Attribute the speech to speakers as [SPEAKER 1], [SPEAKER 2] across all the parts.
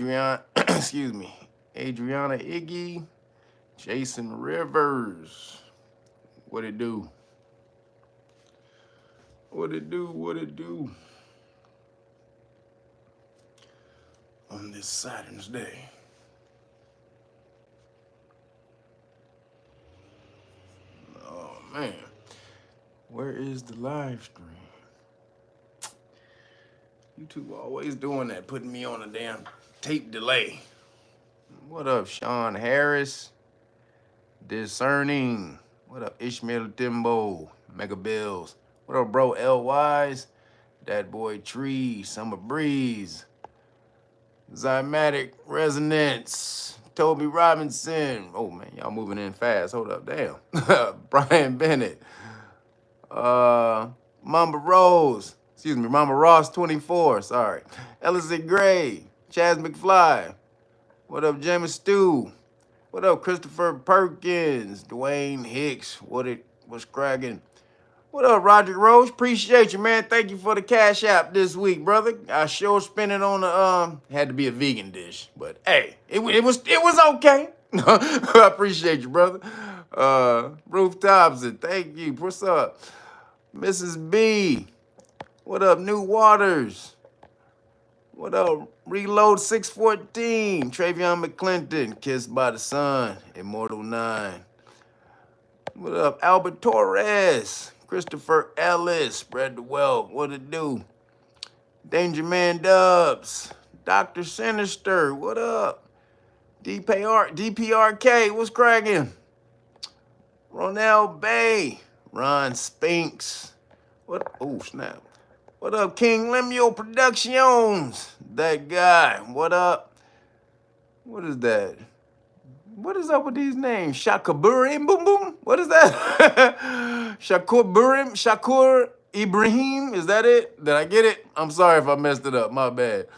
[SPEAKER 1] Excuse me, Adriana Iggy, Jason Rivers. What it do? What it do? What it do? On this Saturn's Day. Oh man, where is the live stream? YouTube always doing that, putting me on a damn tape delay. What up, Sean Harris? Discerning. What up, Ishmael Timbo? Mega Bills. What up, bro? L Wise. That boy Tree. Summer Breeze. Zymatic Resonance. Toby Robinson. Oh man, y'all moving in fast. Hold up, damn. Brian Bennett. Mamba Rose. Excuse me, Mama Ross 24. Sorry. Ellison Gray. Chaz McFly. What up, James Stew? What up, Christopher Perkins? Dwayne Hicks. What's cracking? What up, Roger Roach? Appreciate you, man. Thank you for the Cash App this week, brother. I sure spent it on the had to be a vegan dish, but hey, it was okay. I appreciate you, brother. Ruth Thompson, thank you. What's up? Mrs. B. What up, New Waters? What up, Reload 614? Travion McClinton, Kissed by the Sun, Immortal 9. What up, Albert Torres? Christopher Ellis, Spread the Wealth, what it do? Danger Man Dubs, Dr. Sinister, what up? DPRK, what's cracking? Ronell Bay, Ron Spinks, what? Oh, snap. What up, King Lemuel Productions? That guy, what up? What is that? What is up with these names? Shakaburim Boom Boom? What is that? Shakur Ibrahim? Is that it? Did I get it? I'm sorry if I messed it up. My bad.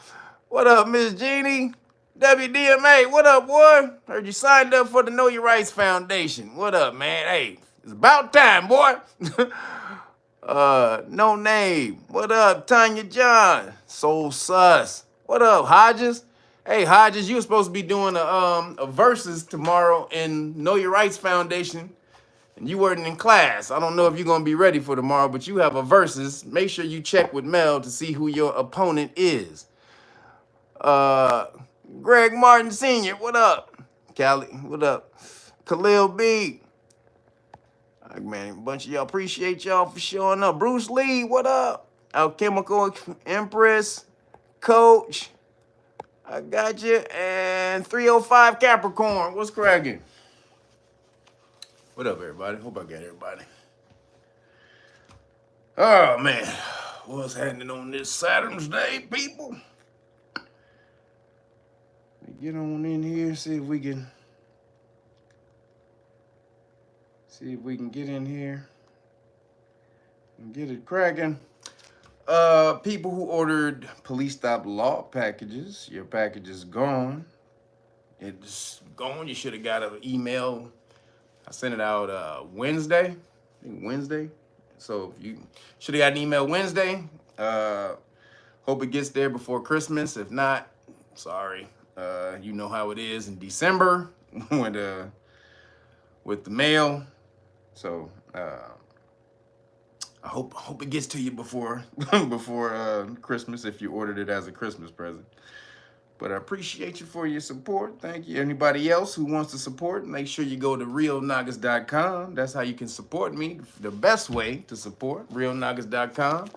[SPEAKER 1] What up, Miss Jeannie? WDMA, what up, boy? Heard you signed up for the Know Your Rights Foundation. What up, man? Hey, it's about time, boy. No name. What up, Tanya John? Soul Sus. What up, Hodges? Hey, Hodges, you were supposed to be doing a versus tomorrow in Know Your Rights Foundation, and you weren't in class. I don't know if you're gonna be ready for tomorrow, but you have a versus. Make sure you check with Mel to see who your opponent is. Greg Martin Sr., what up? Callie, what up? Khalil B. Man, a bunch of y'all, appreciate y'all for showing up. Bruce Lee, what up? Alchemical Empress, Coach, I got you. And 305 Capricorn, what's cracking? What up, everybody? Hope I got everybody. Oh, man. What's happening on this Saturn's Day, people? Get on in here, see if we can get in here and get it cracking. People who ordered police stop law packages, your package is gone. It's gone. You should have got an email. I sent it out Wednesday. I think Wednesday. So you should have got an email Wednesday. Hope it gets there before Christmas. If not, sorry. You know how it is in December with the mail. So I hope it gets to you before Christmas if you ordered it as a Christmas present. But I appreciate you for your support. Thank you. Anybody else who wants to support, make sure you go to realnagas.com. That's how you can support me. The best way to support, realnagas.com,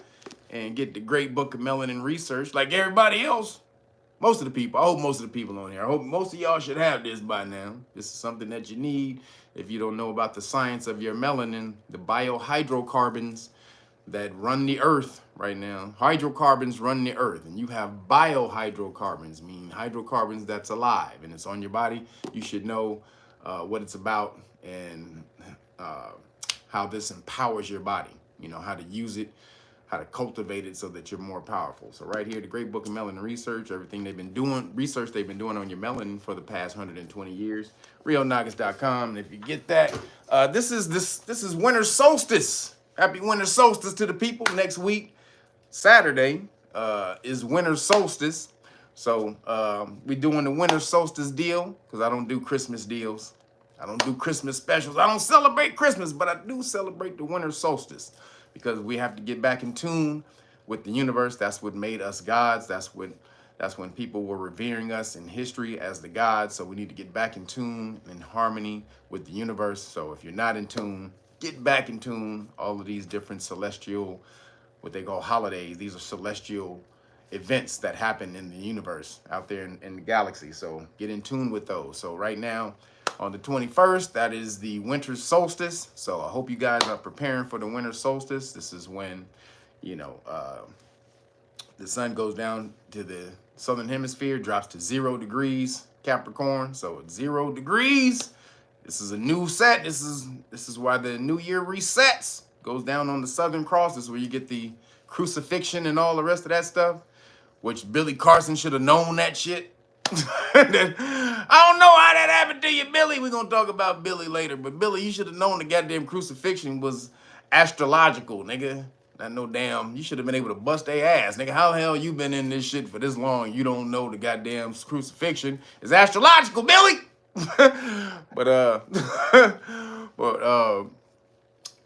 [SPEAKER 1] and get the great book of melanin research like everybody else. Most of the people, I hope most of the people on here, I hope most of y'all should have this by now. This is something that you need if you don't know about the science of your melanin, the biohydrocarbons that run the earth right now. Hydrocarbons run the earth, and you have biohydrocarbons, meaning hydrocarbons that's alive and it's on your body. You should know what it's about and how this empowers your body, you know, how to use it, how to cultivate it so that you're more powerful. So right here, the great book of melanin research, everything they've been doing, research they've been doing on your melanin for the past 120 years, realnagas.com. And if you get that, this is winter solstice. Happy winter solstice to the people. Next week, Saturday, is winter solstice. So we doing the winter solstice deal because I don't do Christmas deals. I don't do Christmas specials. I don't celebrate Christmas, but I do celebrate the winter solstice because we have to get back in tune with the universe. That's what made us gods. That's when people were revering us in history as the gods. So we need to get back in tune and harmony with the universe. So if you're not in tune, get back in tune. All of these different celestial, what they call holidays, these are celestial events that happen in the universe out there in the galaxy. So get in tune with those. So right now on the 21st, that is the winter solstice. So I hope you guys are preparing for the winter solstice. This is when, you know, the sun goes down to the southern hemisphere, drops to 0 degrees Capricorn. So it's 0 degrees. This is a new set. This is why the new year resets. Goes down on the Southern Cross. This is where you get the crucifixion and all the rest of that stuff, which Billy Carson should have known that shit. I don't know how that happened to you, Billy. We're going to talk about Billy later. But Billy, you should have known the goddamn crucifixion was astrological, nigga. Not no damn, you should have been able to bust their ass. Nigga, how the hell you been in this shit for this long? You don't know the goddamn crucifixion is astrological, Billy. but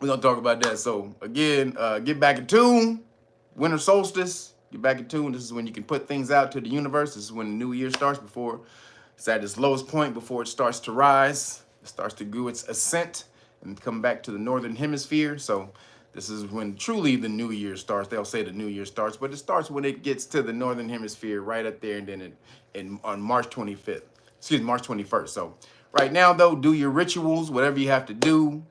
[SPEAKER 1] we're gonna talk about that. So again, get back in tune. Winter solstice, get back in tune. This is when you can put things out to the universe. This is when the new year starts, before it's at its lowest point, before it starts to rise. It starts to do its ascent and come back to the northern hemisphere. So this is when truly the new year starts. They'll say the new year starts, but it starts when it gets to the northern hemisphere, right up there, and then on March 25th. Excuse me, March 21st. So right now, though, do your rituals, whatever you have to do.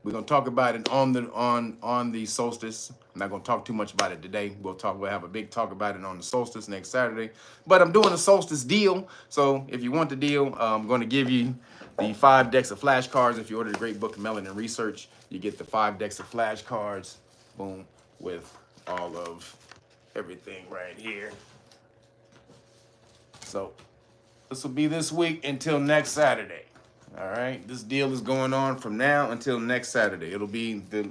[SPEAKER 1] We're gonna talk about it on the solstice. I'm not gonna talk too much about it today. We'll have a big talk about it on the solstice next Saturday. But I'm doing a solstice deal. So if you want the deal, I'm gonna give you the 5 decks of flashcards. If you order the Great Book of Melanin Research, you get the 5 decks of flashcards, boom, with all of everything right here. So this will be this week until next Saturday. All right, this deal is going on from now until next Saturday. It'll be the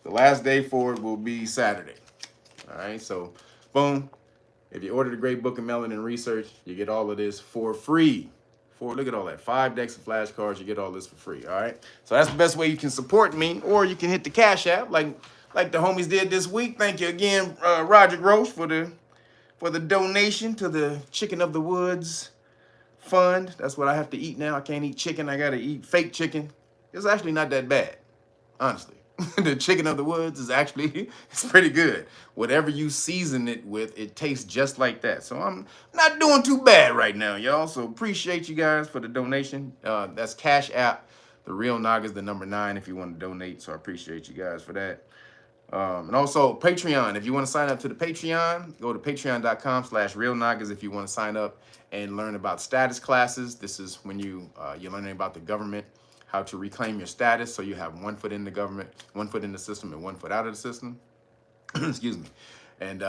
[SPEAKER 1] last day for it will be Saturday. All right, so boom. If you order the Great Book of Melanin Research, you get all of this for free. Look at all that, 5 decks of flashcards. You get all this for free. All right, so that's the best way you can support me, or you can hit the Cash App like the homies did this week. Thank you again, Roger Roche, for the donation to the Chicken of the Woods fund. That's what I have to eat now. I can't eat chicken. I gotta eat fake chicken. It's actually not that bad, honestly. The Chicken of the Woods is actually, it's pretty good. Whatever you season it with, it tastes just like that. So I'm not doing too bad right now, y'all. So appreciate you guys for the donation. That's Cash App. The Real Nagas, the number 9, if you want to donate. So I appreciate you guys for that. And also Patreon. If you want to sign up to the Patreon, go to patreon.com/realnagas if you want to sign up and learn about status classes. This is when you're learning about the government, how to reclaim your status, so you have 1 foot in the government, 1 foot in the system, and 1 foot out of the system. Excuse me. And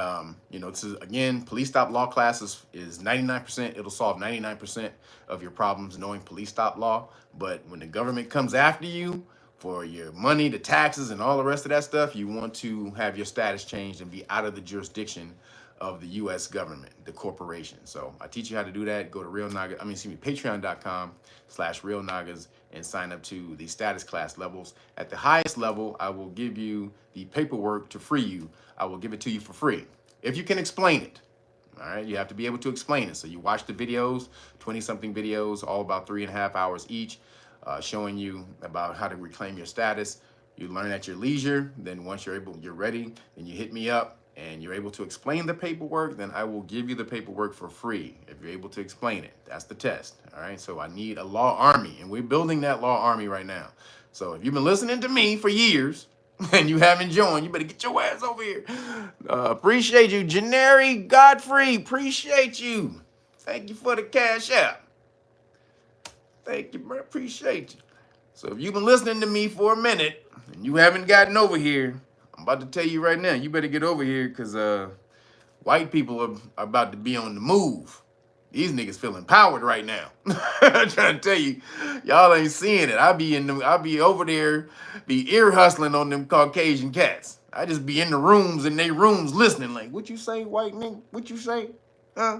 [SPEAKER 1] this is, again, police stop law classes is 99%. It'll solve 99% of your problems knowing police stop law. But when the government comes after you for your money, the taxes, and all the rest of that stuff, you want to have your status changed and be out of the jurisdiction of the U.S. government, the corporation. So I teach you how to do that. Go to patreon.com/realnagas and sign up to the status class levels. At the highest level, I will give you the paperwork to free you. I will give it to you for free if you can explain it. All right, you have to be able to explain it. So you watch the videos, 20-something videos, all about 3.5 hours each, showing you about how to reclaim your status. You learn at your leisure. Then once you're ready, then you hit me up and you're able to explain the paperwork, then I will give you the paperwork for free if you're able to explain it. That's the test. All right, so I need a law army, and we're building that law army right now. So if you've been listening to me for years and you haven't joined, you better get your ass over here. Appreciate you. Janeri Godfrey, appreciate you. Thank you for the Cash App. Thank you, bro. Appreciate you. So if you've been listening to me for a minute and you haven't gotten over here, I'm about to tell you right now, you better get over here, because white people are about to be on the move. These niggas feel empowered right now. I'm trying to tell you, y'all ain't seeing it. I'll be over there, be ear hustling on them Caucasian cats. I just be in the rooms, listening like, what you say, white nigga? What you say? Huh?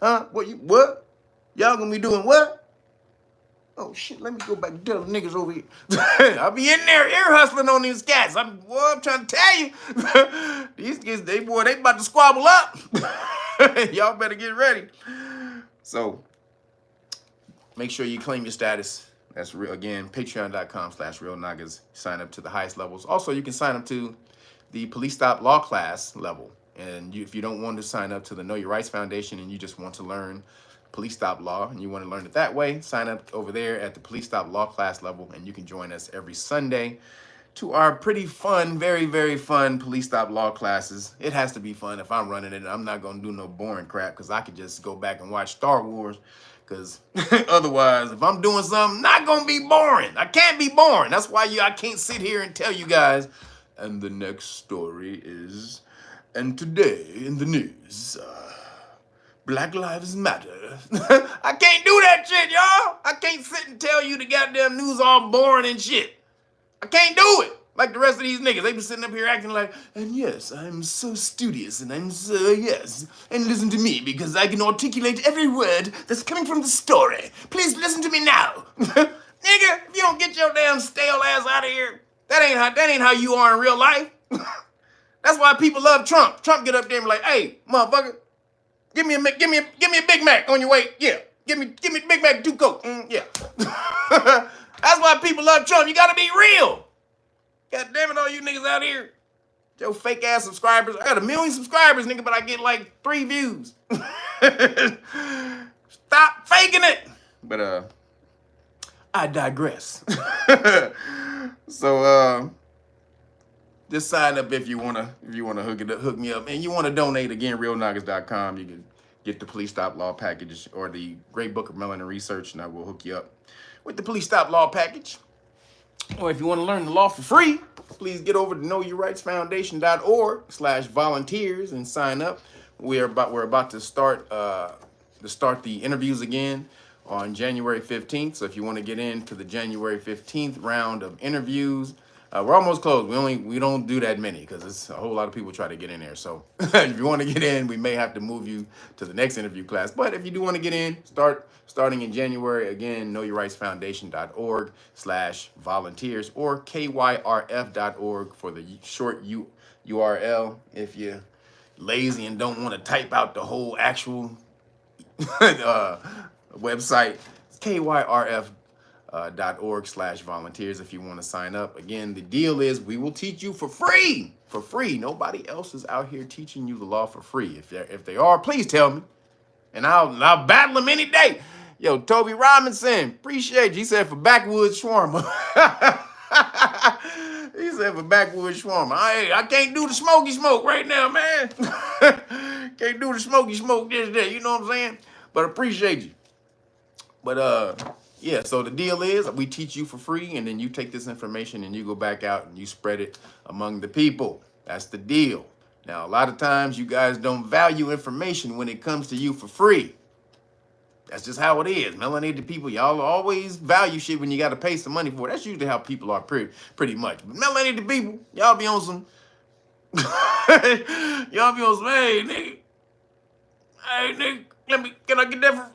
[SPEAKER 1] Huh? What? Y'all gonna be doing what? Oh shit, let me go back and tell the niggas over here. I'll be in there ear hustling on these cats. I'm trying to tell you. These kids, they about to squabble up. Y'all better get ready. So make sure you claim your status. That's real, again, patreon.com/realnagas. Sign up to the highest levels. Also, you can sign up to the Police Stop Law class level. And if you don't want to sign up to the Know Your Rights Foundation and you just want to learn police stop law and you want to learn it that way, sign up over there at the Police Stop Law class level, and you can join us every Sunday to our pretty fun, very, very fun police stop law classes. It has to be fun if I'm running it. I'm not going to do no boring crap because I could just go back and watch Star Wars, because otherwise, if I'm doing something, not going to be boring. I can't be boring. That's why I can't sit here and tell you guys, and the next story is, and today in the news, Black Lives Matter. I can't do that shit, y'all. I can't sit and tell you the goddamn news all boring and shit. I can't do it. Like the rest of these niggas. They be sitting up here acting like, and yes, I'm so studious, and I'm so, yes, and listen to me because I can articulate every word that's coming from the story. Please listen to me now. Nigga, if you don't get your damn stale ass out of here, that ain't how you are in real life. That's why people love Trump. Trump get up there and be like, hey, motherfucker, give me a Big Mac on your way. Yeah. Give me Big Mac, 2 Coke. Yeah. That's why people love Trump. You gotta be real. God damn it, all you niggas out here. Your fake ass subscribers. I got 1 million subscribers, nigga, but I get like 3 views. Stop faking it. But I digress. So just sign up if you wanna hook me up, and you wanna donate. Again, realnagas.com. You can get the Police Stop Law package or the Great Book of Melanin Research, and I will hook you up with the Police Stop Law package. Or if you want to learn the law for free, please get over to knowyourrightsfoundation.org/volunteers and sign up. We're about to start the interviews again on January 15th. So if you want to get into the January 15th round of interviews, we're almost closed. We don't do that many because it's a whole lot of people try to get in there. So if you want to get in, we may have to move you to the next interview class. But if you do want to get in, starting in January, again, knowyourrightsfoundation.org/volunteers or KYRF.org for the short URL if you're lazy and don't want to type out the whole actual website. It's KYRF.org/volunteers if you want to sign up. Again, the deal is we will teach you for free. For free. Nobody else is out here teaching you the law for free. If they are, please tell me, and I'll battle them any day. Yo, Toby Robinson, appreciate you. He said for backwoods shawarma. He said for backwoods shawarma. I can't do the smoky smoke right now, man. Can't do the smoky smoke this day. You know what I'm saying? But appreciate you. But yeah, so the deal is we teach you for free, and then you take this information and you go back out and you spread it among the people. That's the deal. Now, a lot of times you guys don't value information when it comes to you for free. That's just how it is. Melanated people, y'all always value shit when you got to pay some money for it. That's usually how people are pretty much. But melanated people, y'all be on some, y'all be on some, hey, nigga, can I get that for,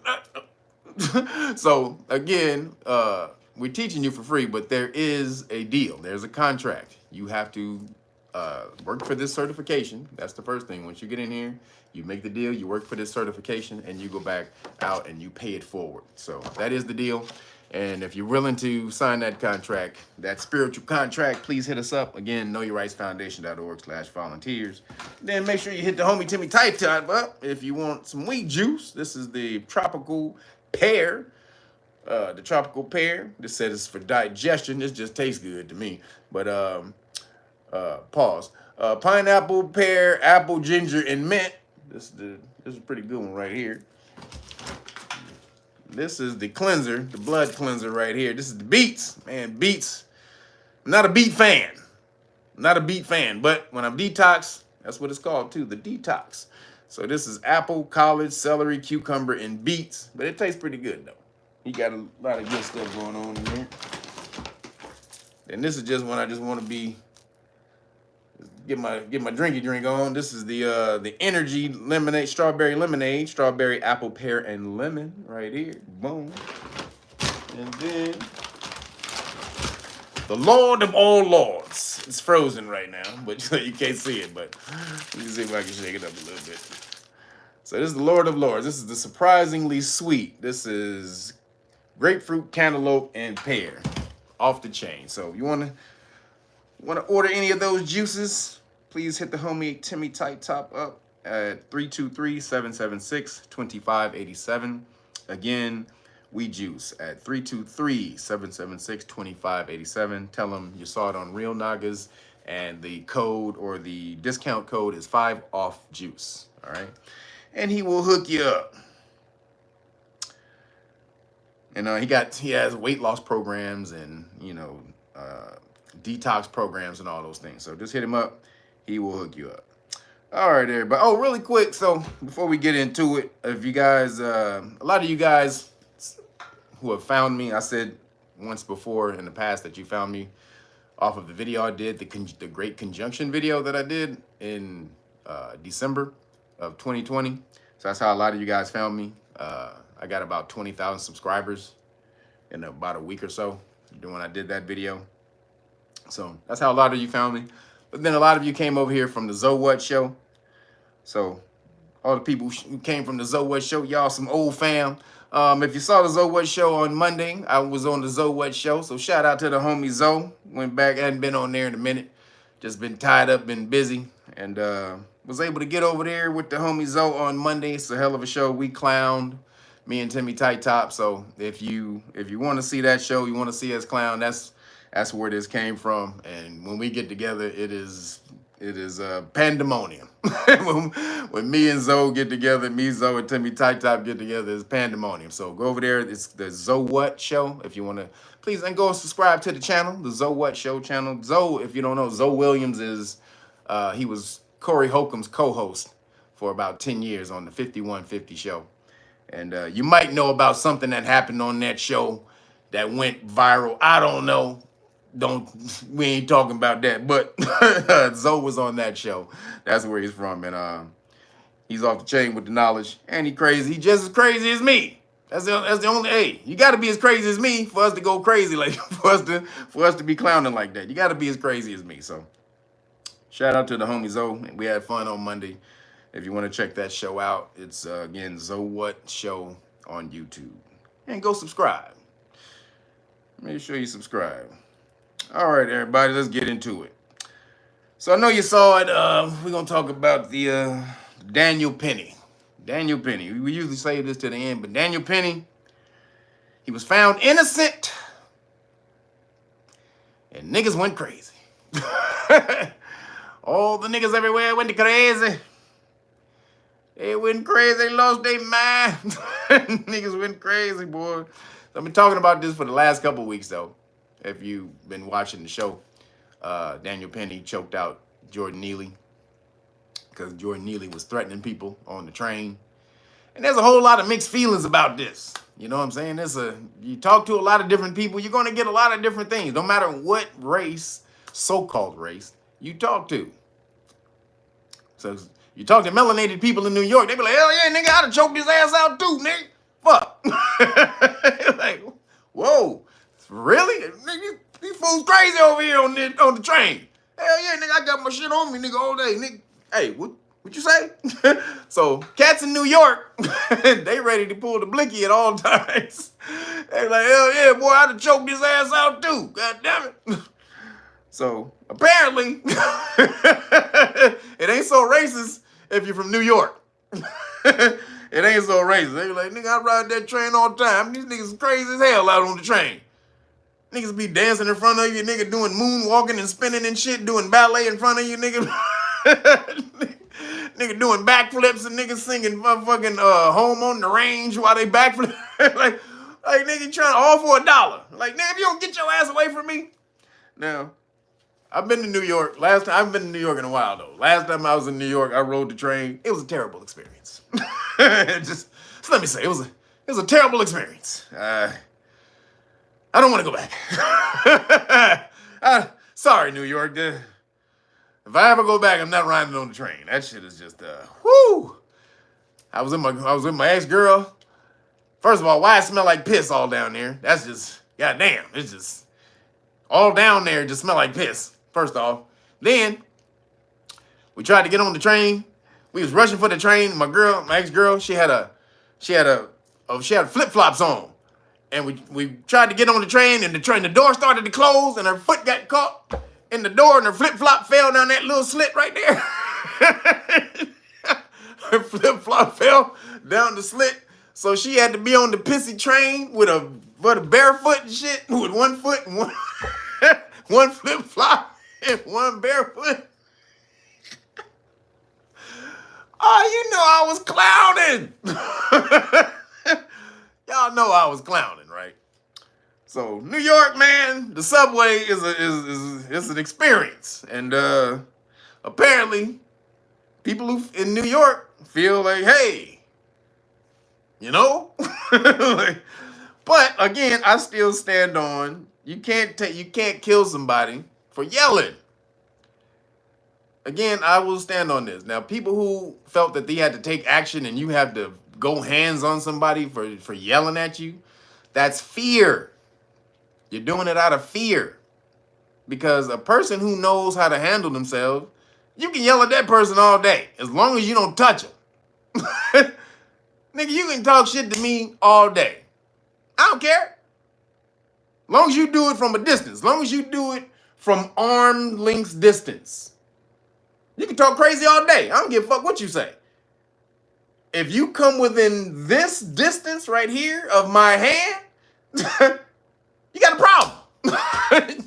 [SPEAKER 1] so again, we're teaching you for free, but there is a deal. There's a contract. You have to work for this certification. That's the first thing. Once you get in here, you make the deal, you work for this certification, and you go back out and you pay it forward. So that is the deal. And if you're willing to sign that contract, that spiritual contract, please hit us up. Again, knowyourrightsfoundation.org/volunteers. Then make sure you hit the homie Timmy Type up if you want some weed juice. This is the tropical pear. The tropical pear. This says it's for digestion. This just tastes good to me. But pause. Pineapple, pear, apple, ginger, and mint. This is a pretty good one right here. This is the cleanser, the blood cleanser right here. This is the beets. Man, beets. I'm not a beet fan. But when I'm detox, that's what it's called too, the detox. So this is apple, collard, celery, cucumber, and beets. But it tastes pretty good though. You got a lot of good stuff going on in here. And this is just when I just want to be get my drinky drink on. This is the energy lemonade, strawberry, apple, pear, and lemon right here. Boom. And then the Lord of all lords. It's frozen right now, but you can't see it, but let me see if I can shake it up a little bit. So this is the Lord of Lords. This is the surprisingly sweet. This is grapefruit, cantaloupe, and pear. Off the chain. So if you want to order any of those juices, please hit the homie Timmy Tight Top up at 323-776-2587. Again, we juice at 323-776-2587. Tell them you saw it on Real Nagas, and the code or the discount code is 5 off juice. All right. And he will hook you up. And he has weight loss programs and, detox programs and all those things. So just hit him up. He will hook you up. All right, everybody. Oh, really quick. So before we get into it, if you guys, a lot of you guys who have found me, I said once before in the past that you found me off of the video I did, the Great Conjunction video that I did in December of 2020. So that's how a lot of you guys found me. I got about 20,000 subscribers in about a week or so when I did that video. So that's how a lot of you found me. But then a lot of you came over here from the What show. So all the people who came from the What show, y'all some old fam. If you saw the What show on Monday, I was on the What show. So shout out to the homie Zoe. Went back, hadn't been on there in a minute. Just been tied up, been busy. And was able to get over there with the homie Zoe on Monday. It's a hell of a show. We clowned, me and Timmy Tight Top. So if you want to see that show, you want to see us clown, that's where this came from. And when we get together, it is pandemonium. when me and Zoe get together, me, Zoe, and Timmy Tight Top get together, it's pandemonium. So go over there. It's the What show. If you want to, please, and go subscribe to the channel, the What show channel. Zoe, if you don't know, Zoe Williams is, he was Corey Holcomb's co-host for about 10 years on the 5150 show. And you might know about something that happened on that show that went viral. I don't know. We ain't talking about that. But Zoe was on that show. That's where he's from. And he's off the chain with the knowledge. And he crazy. He just as crazy as me. That's the only, hey, you got to be as crazy as me for us to go crazy, like for us to be clowning like that. You got to be as crazy as me. So shout out to the homie Zoe. We had fun on Monday. If you want to check that show out, it's, again, What show on YouTube. And go subscribe. Make sure you subscribe. All right, everybody, let's get into it. So I know you saw it. We're going to talk about the Daniel Penny. Daniel Penny. We usually say this to the end, but Daniel Penny, he was found innocent, and niggas went crazy. All the niggas everywhere went crazy. They went crazy. They lost their mind. Niggas went crazy, boy. So I've been talking about this for the last couple of weeks, though. If you've been watching the show, Daniel Penny choked out Jordan Neely because Jordan Neely was threatening people on the train. And there's a whole lot of mixed feelings about this. You know what I'm saying? You talk to a lot of different people, you're going to get a lot of different things. No matter what race, so-called race, you talk to. So you talk to melanated people in New York, they be like, hell yeah, nigga, I'd have choked his ass out too, nigga. Fuck. Like, whoa, really? Nigga, these fools crazy over here on the train. Hell yeah, nigga, I got my shit on me, nigga, all day, nigga. Hey, what you say? So cats in New York, they ready to pull the blicky at all times. They like, hell yeah, boy, I'd have choked his ass out too. God damn it. So apparently, it ain't so racist if you're from New York. It ain't so racist. They be like, nigga, I ride that train all the time. These niggas crazy as hell out on the train. Niggas be dancing in front of you, nigga, doing moonwalking and spinning and shit, doing ballet in front of you, nigga. Nigga doing backflips and niggas singing fucking Home on the Range while they backflip. like nigga trying all for $1. Like, nigga, if you don't get your ass away from me. Now, I've been to New York. I haven't been to New York in a while, though. Last time I was in New York, I rode the train. It was a terrible experience. Just let me say, it was a terrible experience. I don't want to go back. Sorry, New York. The If I ever go back, I'm not riding on the train. That shit is just whoo. I was with my ex-girl. First of all, why it smell like piss all down there? That's just goddamn. It's just all down there just smell like piss. First off. Then we tried to get on the train. We was rushing for the train. My ex-girl, she had flip-flops on. And we tried to get on the train, and the door started to close, and her foot got caught in the door, and her flip-flop fell down that little slit right there. Her flip-flop fell down the slit, so she had to be on the pissy train with a barefoot and shit, with one foot and one flip-flop and one barefoot. Oh, you know I was clowning. Y'all know I was clowning, right? So New York, man, the subway is an experience, and apparently, people who in New York feel like, hey, you know. But again, I still stand on you can't kill somebody for yelling. Again, I will stand on this. Now, people who felt that they had to take action and you have to go hands on somebody for yelling at you, that's fear. You're doing it out of fear. Because a person who knows how to handle themselves, you can yell at that person all day, as long as you don't touch them. Nigga, you can talk shit to me all day. I don't care. As long as you do it from a distance, as long as you do it from arm length distance. You can talk crazy all day. I don't give a fuck what you say. If you come within this distance right here of my hand, you got a problem.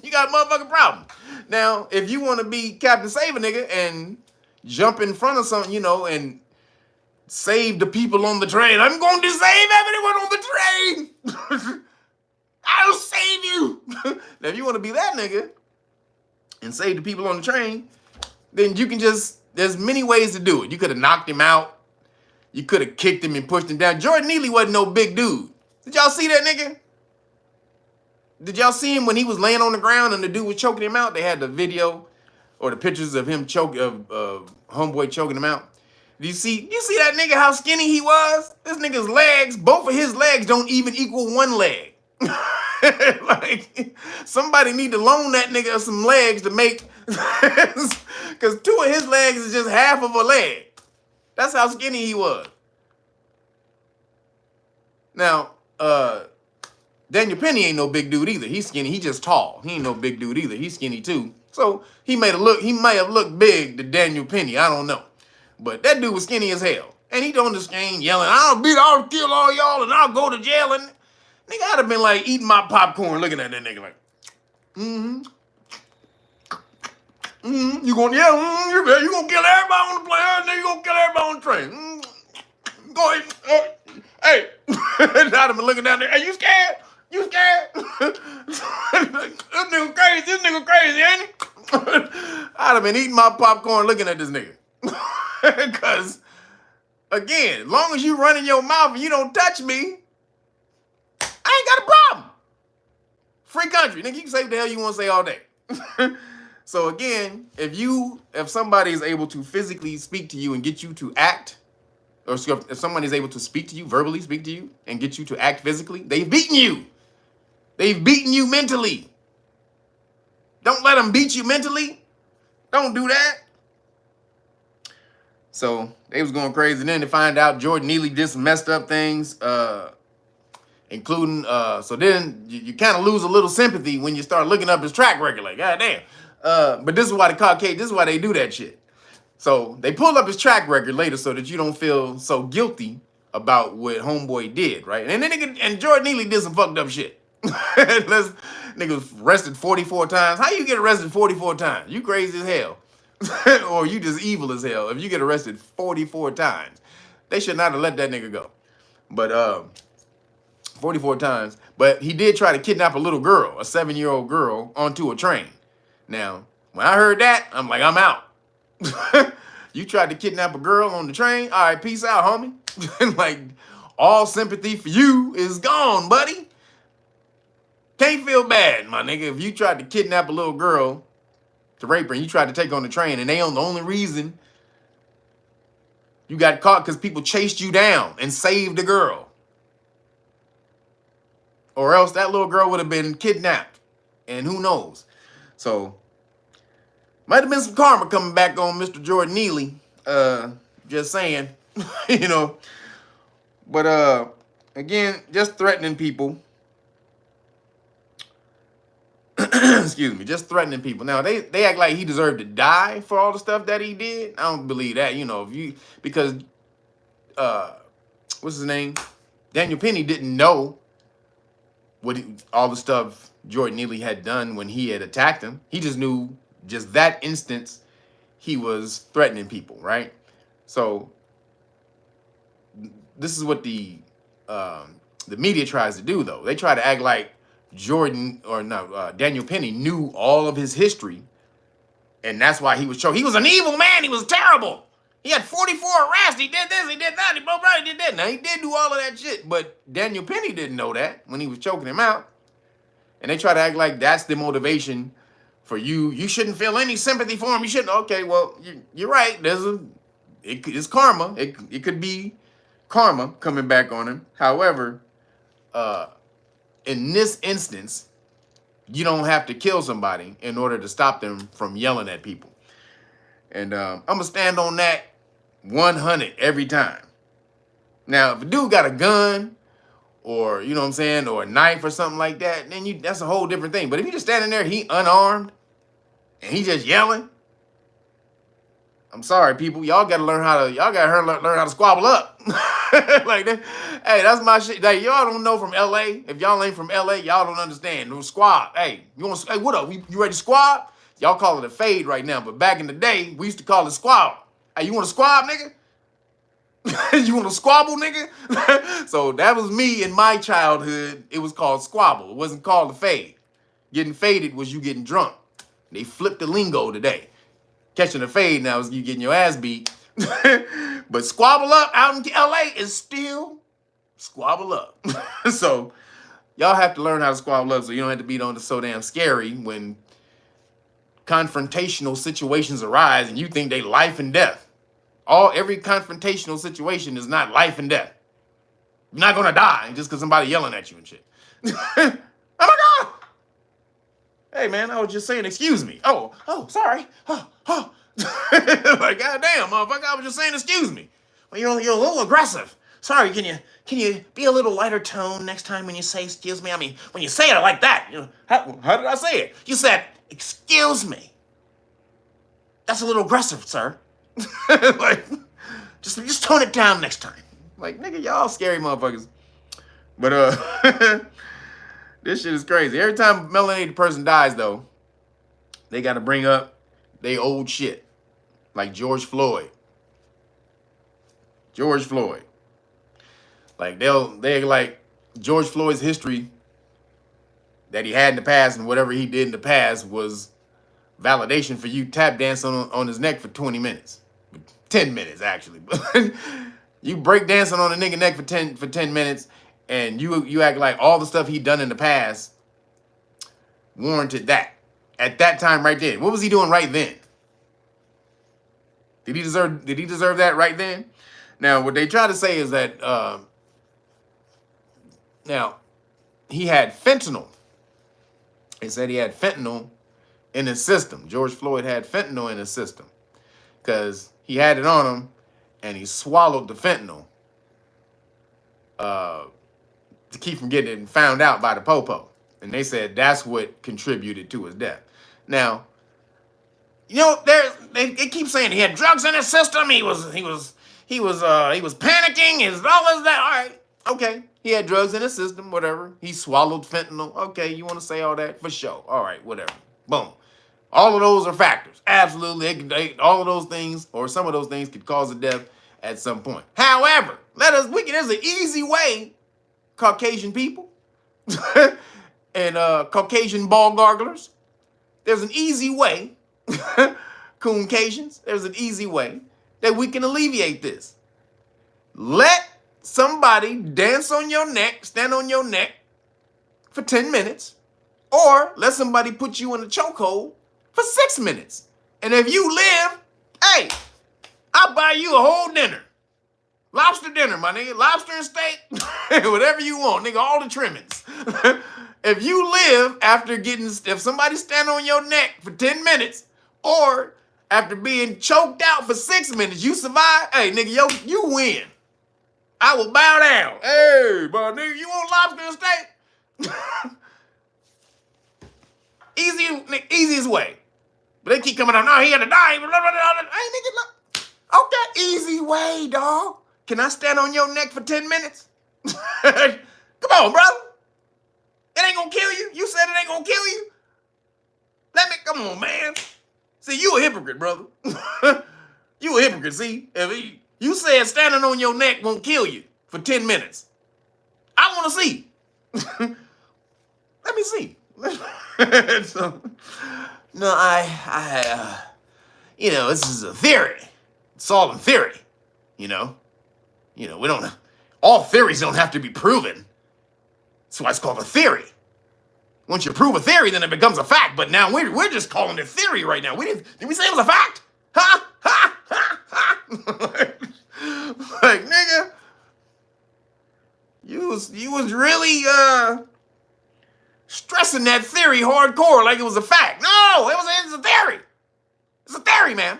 [SPEAKER 1] You got a motherfucking problem. Now, if you want to be Captain Save a nigga and jump in front of something, and save the people on the train, I'm going to save everyone on the train. I'll save you. Now, if you want to be that nigga and save the people on the train, then you can there's many ways to do it. You could have knocked him out. You could have kicked him and pushed him down. Jordan Neely wasn't no big dude. Did y'all see that nigga? Did y'all see him when he was laying on the ground and the dude was choking him out? They had the video or the pictures of him homeboy choking him out. Do you see that nigga, how skinny he was? This nigga's legs, both of his legs don't even equal one leg. Like, somebody need to loan that nigga some legs to make, because two of his legs is just half of a leg. That's how skinny he was. Now, Daniel Penny ain't no big dude either. He's skinny. He just tall. He ain't no big dude either. He's skinny too. So he might have looked big to Daniel Penny. I don't know. But that dude was skinny as hell. And he on the screen yelling, I'll kill all y'all and I'll go to jail. And nigga, I'd have been like eating my popcorn looking at that nigga like, you gonna yell, you gonna kill everybody on the plane, and you gonna kill everybody on the train. Go ahead. Hey. I'd have been looking down there. Hey, you scared? You scared? This nigga crazy, ain't he? I'd have been eating my popcorn looking at this nigga. Because, again, as long as you run in your mouth and you don't touch me, I ain't got a problem. Free country. Nigga, you can say what the hell you want to say all day. So, again, if somebody is able to physically speak to you and get you to act, or if someone is able to speak to you, verbally speak to you, and get you to act physically, they've beaten you. They've beaten you mentally. Don't let them beat you mentally. Don't do that. So they was going crazy. And then to find out Jordan Neely did some messed up things, including, so then you kind of lose a little sympathy when you start looking up his track record. Like, goddamn. But this is why this is why they do that shit. So they pull up his track record later so that you don't feel so guilty about what homeboy did, right? And then Jordan Neely did some fucked up shit. Nigga was arrested 44 times. How you get arrested 44 times? You crazy as hell. Or you just evil as hell if you get arrested 44 times. They should not have let that nigga go. But 44 times. But he did try to kidnap a little girl, a 7-year-old girl, onto a train. Now, when I heard that, I'm like, I'm out. You tried to kidnap a girl on the train? All right, peace out, homie. Like, all sympathy for you is gone, buddy. Can't feel bad, my nigga. If you tried to kidnap a little girl to rape her, and you tried to take her on the train, and the only reason you got caught because people chased you down and saved the girl. Or else that little girl would have been kidnapped. And who knows? So, might have been some karma coming back on Mr. Jordan Neely. Just saying. You know. But, again, just threatening people. Excuse me. Just threatening people. Now, they act like he deserved to die for all the stuff that he did. I don't believe that. You know, because, what's his name? Daniel Penny didn't know all the stuff Jordan Neely had done when he had attacked him. He just knew just that instance he was threatening people, right? So this is what the media tries to do, though. They try to act like Daniel Penny knew all of his history, and that's why he was chosen. He was an evil man. He was terrible. He had 44 arrests. He did this. He did that. He blah, blah, he did that. Now, he did do all of that shit, but Daniel Penny didn't know that when he was choking him out. And they try to act like that's the motivation for you. You shouldn't feel any sympathy for him. You shouldn't. Okay, well, you're right. It's karma. It could be karma coming back on him. However, in this instance, you don't have to kill somebody in order to stop them from yelling at people. And I'm going to stand on that 100 every time. Now, if a dude got a gun or, you know what I'm saying, or a knife or something like that, then that's a whole different thing. But if you just standing there, he unarmed, and he just yelling, I'm sorry, people. Y'all got to learn how to squabble up. Like that. Hey, that's my shit. Like, y'all don't know from L.A. If y'all ain't from L.A., y'all don't understand. No squab. Hey, what up? You ready to squab? Y'all call it a fade right now, but back in the day, we used to call it squab. Hey, you want to squab, nigga? You want to squabble, nigga? So that was me in my childhood. It was called squabble. It wasn't called a fade. Getting faded was you getting drunk. They flipped the lingo today. Catching a fade now is you getting your ass beat. But squabble up out in LA is still squabble up. So y'all have to learn how to squabble up so you don't have to be on the so damn scary when confrontational situations arise and you think they life and death. Every confrontational situation is not life and death. You're not gonna die just because somebody yelling at you and shit. Oh my God! Hey man, I was just saying, excuse me. Oh, sorry. Like goddamn, motherfucker, I was just saying, excuse me. Well, you're a little aggressive. Sorry, can you be a little lighter tone next time when you say excuse me? I mean, when you say it like that, you know, how did I say it? You said, excuse me. That's a little aggressive, sir. Like, just tone it down next time. Like, nigga, y'all scary motherfuckers. But this shit is crazy. Every time a melanated person dies, though, they got to bring up they old shit, like George Floyd. George Floyd. Like they like George Floyd's history that he had in the past and whatever he did in the past was validation for you tap dancing on his neck for 20 minutes. 10 minutes, actually. You break dancing on a nigga neck for 10 minutes, and you act like all the stuff he done in the past warranted that. At that time right then. What was he doing right then? Did he deserve that right then? Now, what they try to say is that now he had fentanyl. They said he had fentanyl in his system. George Floyd had fentanyl in his system because he had it on him and he swallowed the fentanyl to keep from getting it found out by the popo. And they said that's what contributed to his death. Now, you know, they keep saying he had drugs in his system. He was panicking. His all of that. All right, okay. He had drugs in his system. Whatever. He swallowed fentanyl. Okay, you want to say all that for sure? All right, whatever. Boom. All of those are factors. Absolutely, all of those things or some of those things could cause a death at some point. However, there's an easy way, Caucasian people and Caucasian ball garglers. There's an easy way, Caucasians. There's an easy way that we can alleviate this. Let somebody dance on your neck, stand on your neck for 10 minutes, or let somebody put you in a chokehold for 6 minutes. And if you live, hey, I'll buy you a whole dinner. Lobster dinner, my nigga. Lobster and steak, whatever you want, nigga, all the trimmings. If you live after if somebody stand on your neck for 10 minutes, or after being choked out for 6 minutes, you survive, hey, nigga, you win. I will bow down. Hey, but nigga, you want lobster and steak? Easiest way. But they keep coming out, no, he had to die. Hey, nigga, look. Okay, easy way, dog. Can I stand on your neck for 10 minutes? Come on, brother. It ain't gonna kill you. You said it ain't gonna kill you. Come on, man. See, you a hypocrite, brother. You a hypocrite, see? You said standing on your neck won't kill you for 10 minutes. I want to see. Let me see. So, no, this is a theory. It's all in theory, we don't, all theories don't have to be proven. That's why it's called a theory. Once you prove a theory, then it becomes a fact. But now we're just calling it theory right now. Did we say it was a fact? Ha, ha, ha, ha. Like, nigga, you was really, stressing that theory hardcore like it was a fact. No, it's a theory. It's a theory, man.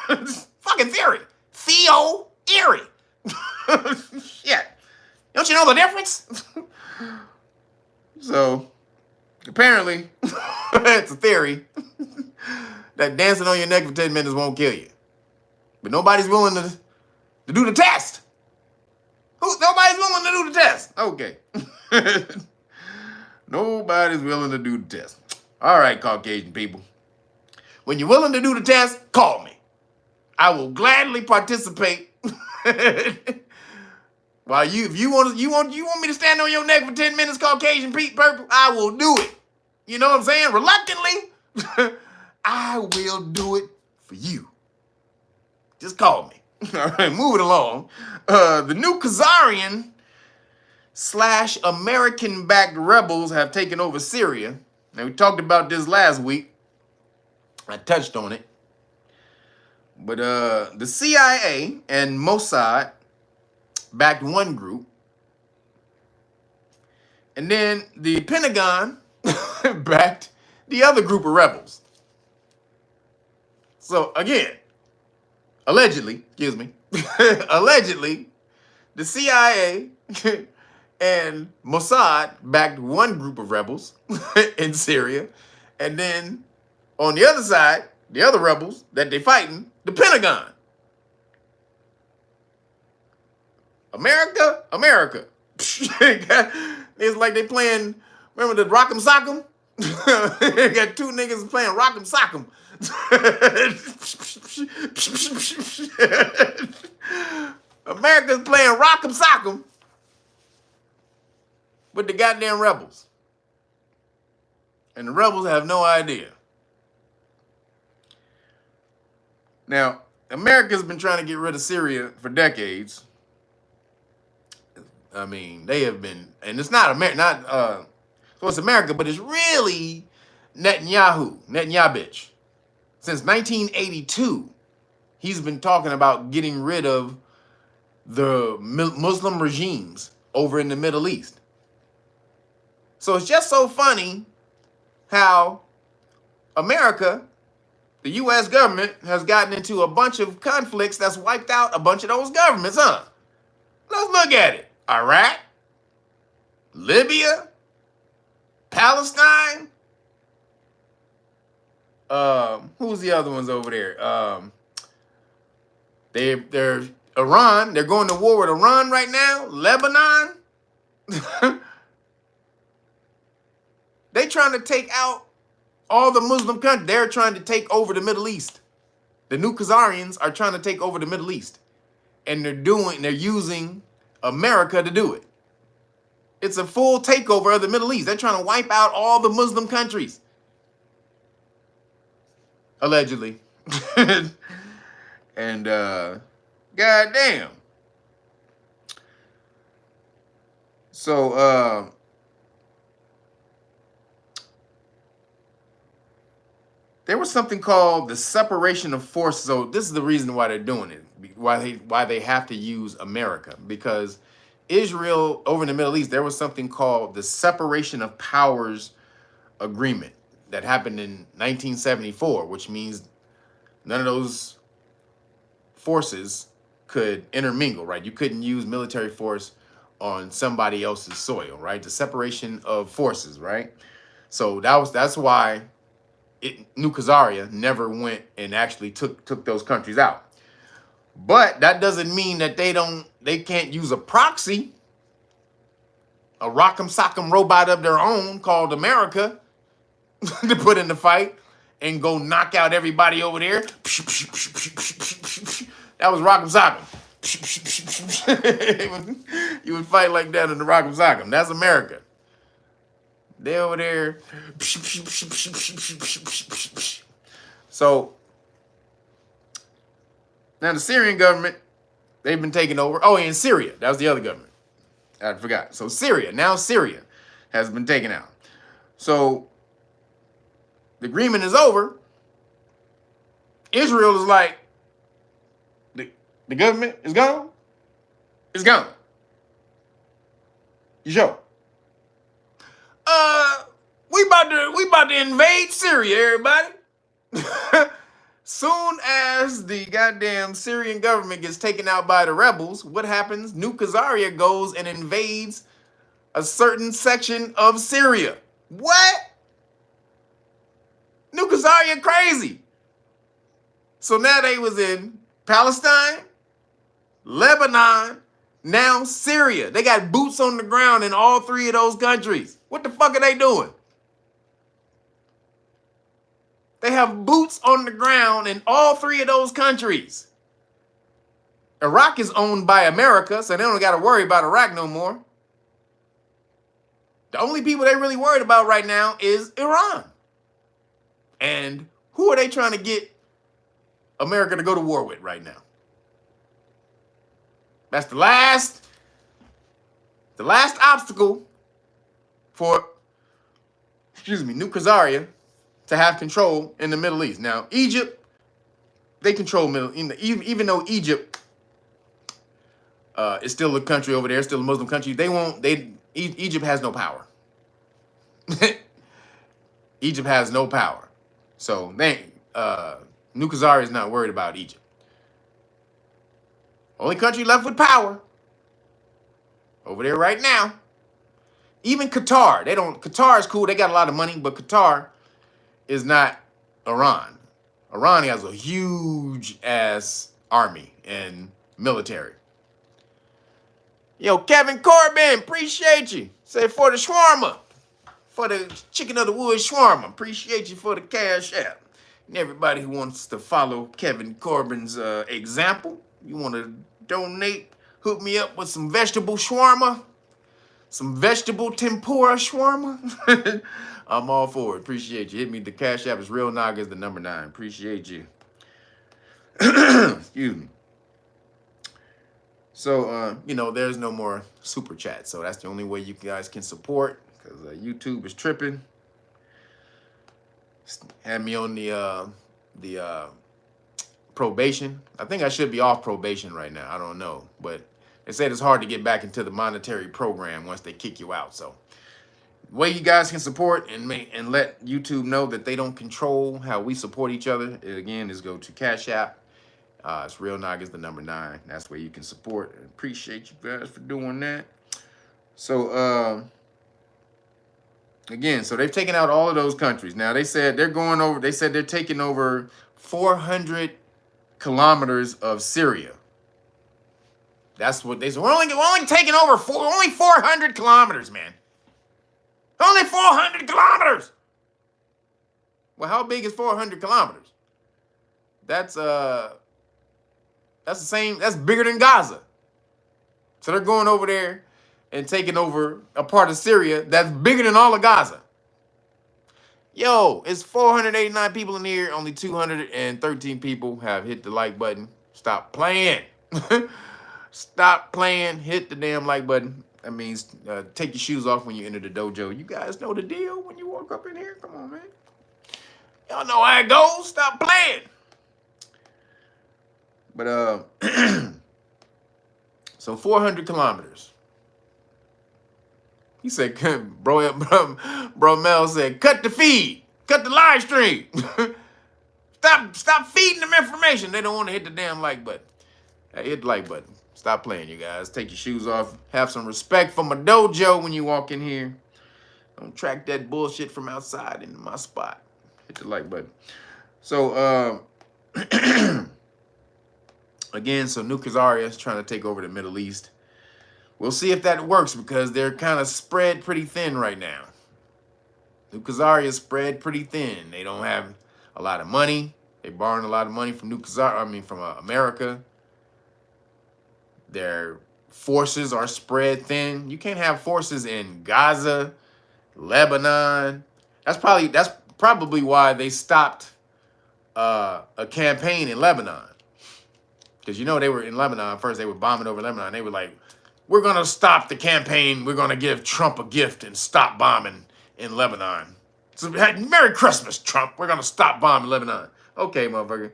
[SPEAKER 1] It's fucking theory. Theo-ery. Shit. Don't you know the difference? So, apparently, it's a theory that dancing on your neck for 10 minutes won't kill you. But nobody's willing to do the test. Nobody's willing to do the test. Okay. Nobody's willing to do the test. All right, Caucasian people. When you're willing to do the test, call me. I will gladly participate. If you want me to stand on your neck for 10 minutes, Caucasian purple, I will do it. You know what I'm saying? Reluctantly, I will do it for you. Just call me. All right, moving along. The new Khazarian / American-backed rebels have taken over Syria. Now, we talked about this last week. I touched on it. But the CIA and Mossad backed one group. And then the Pentagon backed the other group of rebels. So, again, allegedly, allegedly, the CIA and Mossad backed one group of rebels in Syria. And then on the other side, the other rebels that they fighting, the Pentagon. America. It's like they playing, remember the Rock'em Sock'em? They got two niggas playing Rock'em Sock'em. America's playing Rock'em Sock'em with the goddamn rebels. And the rebels have no idea. Now, America's been trying to get rid of Syria for decades. I mean, they have been, and it's not America, so it's America, but it's really Netanyahu bitch. Since 1982, he's been talking about getting rid of the Muslim regimes over in the Middle East. So it's just so funny how America, the U.S. government, has gotten into a bunch of conflicts that's wiped out a bunch of those governments, huh? Let's look at it. Iraq, Libya, Palestine. Who's the other ones over there? They're Iran. They're going to war with Iran right now. Lebanon. They trying to take out all the Muslim countries. They're trying to take over the Middle East. The new Khazarians are trying to take over the Middle East. And they're using America to do it. It's a full takeover of the Middle East. They're trying to wipe out all the Muslim countries. Allegedly. And goddamn. So there was something called the separation of forces. So this is the reason why they're doing it, why they have to use America, because Israel over in the Middle East, there was something called the separation of powers agreement that happened in 1974, which means none of those forces could intermingle, right? You couldn't use military force on somebody else's soil, right? The separation of forces, right? So that's why New Khazaria never went and actually took those countries out. But that doesn't mean that they can't use a proxy, a rock'em sock'em robot of their own called America to put in the fight and go knock out everybody over there. That was rock'em sock'em. You would fight like that in the rock'em sock'em. That's America. They over there. So now the Syrian government, they've been taken over. Oh, and Syria. That was the other government. I forgot. So Syria has been taken out. So the agreement is over. Israel is like, the government is gone. It's gone. You sure? We about to invade Syria, everybody. Soon as the goddamn Syrian government gets taken out by the rebels, what happens? New Khazaria goes and invades a certain section of Syria. What? New Khazaria crazy. So now they was in Palestine, Lebanon, now Syria. They got boots on the ground in all three of those countries. What the fuck are they doing? They have boots on the ground in all three of those countries. Iraq is owned by America, so they don't got to worry about Iraq no more. The only people they really worried about right now is Iran. And who are they trying to get America to go to war with right now? That's the last obstacle for, New Khazaria to have control in the Middle East. Now, Egypt, they control even though Egypt is still a country over there, still a Muslim country, Egypt has no power. Egypt has no power. So New Khazaria is not worried about Egypt. Only country left with power over there right now. Even Qatar, Qatar is cool, they got a lot of money, but Qatar is not Iran. Iran has a huge ass army and military. Yo, Kevin Corbin, appreciate you. Say for the shawarma, for the chicken of the wood shawarma. Appreciate you for the cash app. And everybody who wants to follow Kevin Corbin's example, you want to donate, hook me up with some vegetable shawarma, some vegetable tempura shawarma. I'm all for it. Appreciate you. Hit me. The cash app is real Nagas, the number 9. Appreciate you. Excuse me. So, there's no more super chat. So that's the only way you guys can support, because YouTube is tripping. Had me on the probation. I think I should be off probation right now. I don't know. But they said it's hard to get back into the monetary program once they kick you out. So the way you guys can support and let YouTube know that they don't control how we support each other, again, is go to CashApp. It's real Nagas, the number 9. That's where you can support. I appreciate you guys for doing that. So, again, so they've taken out all of those countries. Now, they said they're taking over 400 kilometers of Syria. That's what they said. We're only taking over 400 kilometers, man. Only 400 kilometers. Well, how big is 400 kilometers? That's the same. That's bigger than Gaza. So they're going over there and taking over a part of Syria that's bigger than all of Gaza. Yo, it's 489 people in here. Only 213 people have hit the like button. Stop playing. Stop playing. Hit the damn like button. That means take your shoes off when you enter the dojo. You guys know the deal when you walk up in here. Come on, man. Y'all know how it goes. Stop playing. But so 400 kilometers. He said, bro Mel said, cut the feed. Cut the live stream. Stop feeding them information. They don't want to hit the damn like button. Hey, hit the like button. Stop playing, you guys. Take your shoes off. Have some respect for my dojo when you walk in here. Don't track that bullshit from outside into my spot. Hit the like button. So, again, so New Khazaria is trying to take over the Middle East. We'll see if that works because they're kind of spread pretty thin right now. New Khazaria is spread pretty thin. They don't have a lot of money. They're borrowing a lot of money from from America. Their forces are spread thin. You can't have forces in Gaza, Lebanon. That's probably why they stopped a campaign in Lebanon. Because they were in Lebanon first. They were bombing over Lebanon. They were like, we're going to stop the campaign. We're going to give Trump a gift and stop bombing in Lebanon. So, Merry Christmas, Trump. We're going to stop bombing Lebanon. Okay, motherfucker.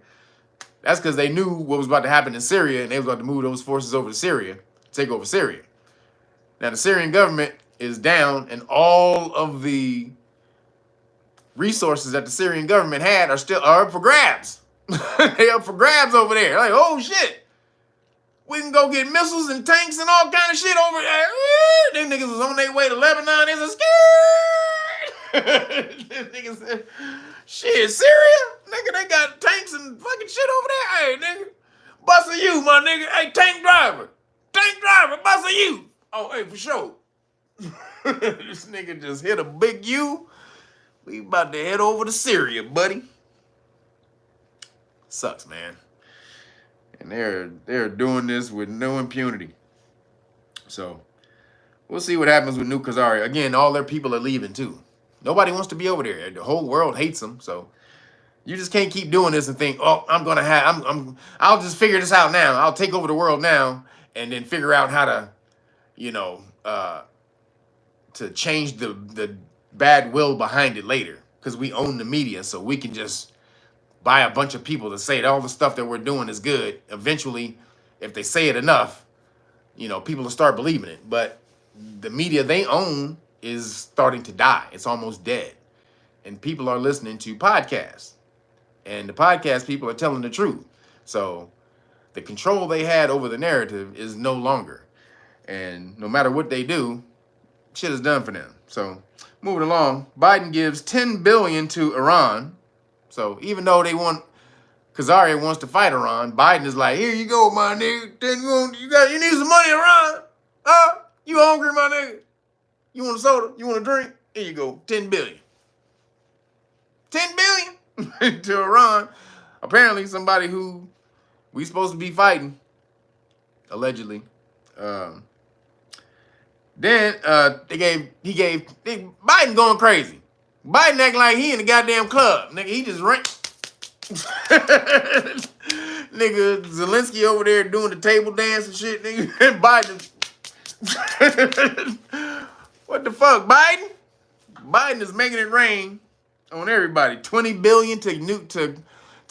[SPEAKER 1] That's because they knew what was about to happen in Syria, and they was about to move those forces over to Syria, take over Syria. Now, the Syrian government is down, and all of the resources that the Syrian government had are up for grabs. They up for grabs over there. Like, oh, shit. We can go get missiles and tanks and all kind of shit over there. Them niggas was on their way to Lebanon. They was scared. Them niggas said, shit, Syria? Nigga, they got tanks and fucking shit over there. Hey, nigga, busting you, my nigga. Hey, tank driver, busting you. Oh, hey, for sure. This nigga just hit a big U. We about to head over to Syria, buddy. Sucks, man. And they're doing this with no impunity. So we'll see what happens with New Khazaria. Again, all their people are leaving too. Nobody wants to be over there. The whole world hates them. So you just can't keep doing this and think, oh, I'll just figure this out now. I'll take over the world now and then figure out how to, to change the bad will behind it later. Because we own the media, so we can just buy a bunch of people to say that all the stuff that we're doing is good. Eventually, if they say it enough, people will start believing it. But the media they own is starting to die. It's almost dead. And people are listening to podcasts. And the podcast people are telling the truth. So the control they had over the narrative is no longer. And no matter what they do, shit is done for them. So moving along, Biden gives $10 billion to Iran. So even though Khazaria wants to fight Iran, Biden is like, here you go, my nigga. You need some money, Iran? Huh? You hungry, my nigga? You want a soda? You want a drink? Here you go, $10 billion. $10 billion to Iran. Apparently somebody who we supposed to be fighting, allegedly. Then Biden going crazy. Biden acting like he in the goddamn club. Nigga, he just ran. Nigga, Zelensky over there doing the table dance and shit, nigga. And Biden. What the fuck, Biden? Biden is making it rain on everybody. $20 billion to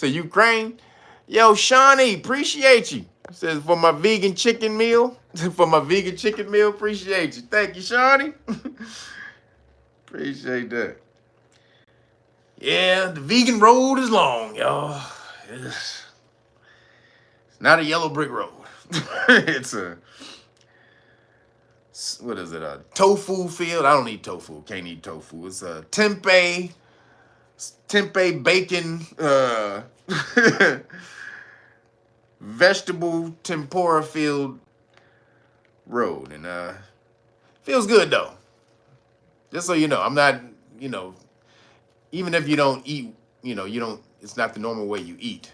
[SPEAKER 1] Ukraine. Yo, Shawnee, appreciate you. Says for my vegan chicken meal. Appreciate you. Thank you, Shawnee. Appreciate that. Yeah, the vegan road is long, y'all. It's not a yellow brick road. It's a tofu field. I don't eat tofu. Can't eat tofu. It's a tempeh bacon, vegetable tempura filled road. And feels good though. Just so you know, I'm not, even if you don't eat, it's not the normal way you eat.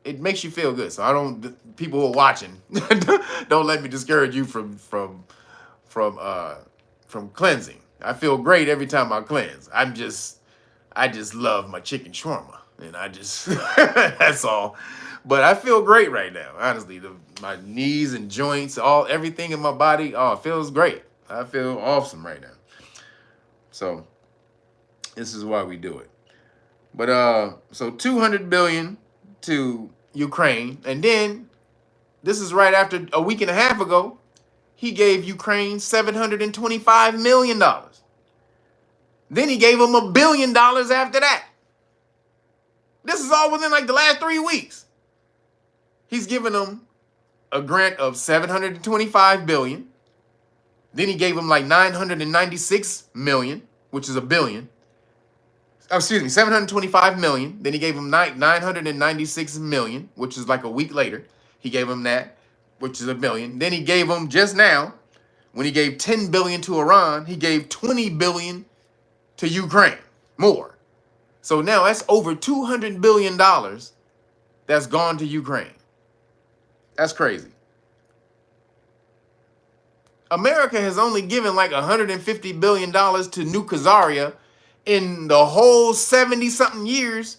[SPEAKER 1] It makes you feel good. So people who are watching, don't let me discourage you from cleansing. I feel great every time I cleanse. I just love my chicken shawarma, and that's all. But I feel great right now, honestly. My knees and joints, everything in my body, it feels great. I feel awesome right now. So this is why we do it. But so 200 billion to Ukraine, and then this is right after a week and a half ago, he gave Ukraine $725 million. Then he gave them $1 billion after that. This is all within like the last 3 weeks. He's given them a grant of $725 billion. Then he gave them like $996 million, which is $1 billion. Oh, excuse me, $725 million. Then he gave him $996 million, which is like a week later. He gave him that, which is $1 billion. Then he gave him just now, when he gave $10 billion to Iran, he gave $20 billion to Ukraine, more. So now that's over $200 billion that's gone to Ukraine. That's crazy. America has only given like $150 billion to New Khazaria. In the whole 70-something years,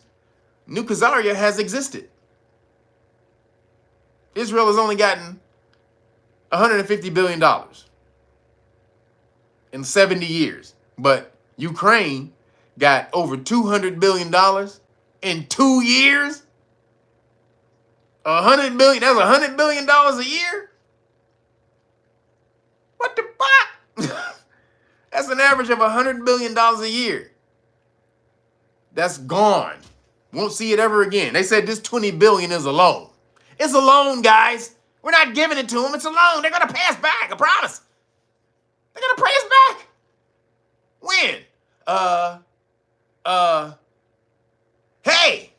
[SPEAKER 1] New Khazaria has existed. Israel has only gotten $150 billion in 70 years. But Ukraine got over $200 billion in 2 years. $100 billion, that's $100 billion a year? What the fuck? That's an average of $100 billion a year. That's gone. Won't see it ever again. They said this $20 billion is a loan. It's a loan, guys. We're not giving it to them. It's a loan. They're going to pay us back. I promise. They're going to pay us back. When? Hey,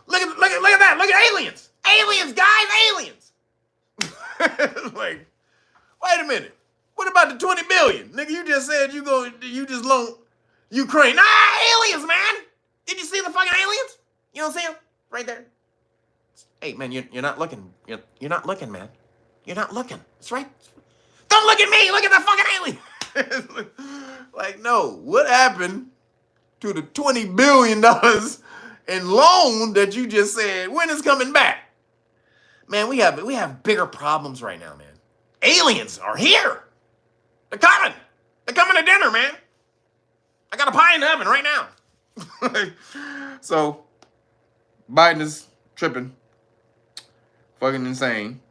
[SPEAKER 1] look at that. Look at aliens. Aliens, guys, aliens. Like, wait a minute. What about the $20 billion? Nigga, you just said you just loan Ukraine. Nah, aliens, man. Did you see the fucking aliens? You don't see them? Right there. Hey, man, you're not looking. You're not looking, man. You're not looking. It's right. Don't look at me. Look at the fucking alien. Like, no. What happened to the $20 billion in loan that you just said, when is coming back? Man, we have bigger problems right now, man. Aliens are here. They're coming. They're coming to dinner, man. I got a pie in the oven right now. So, Biden is tripping. Fucking insane.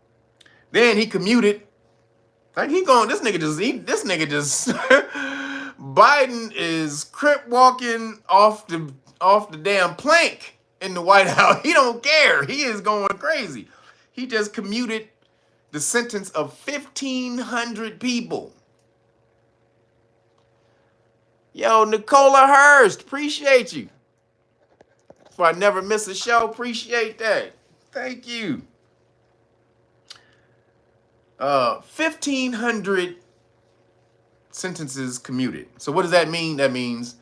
[SPEAKER 1] Then he commuted. Like this nigga just Biden is crip walking off the damn plank in the White House. He don't care. He is going crazy. He just commuted the sentence of 1,500 people. Yo, Nicola Hurst, appreciate you. So I never miss a show. Appreciate that. Thank you. 1,500 sentences commuted. So what does that mean? That means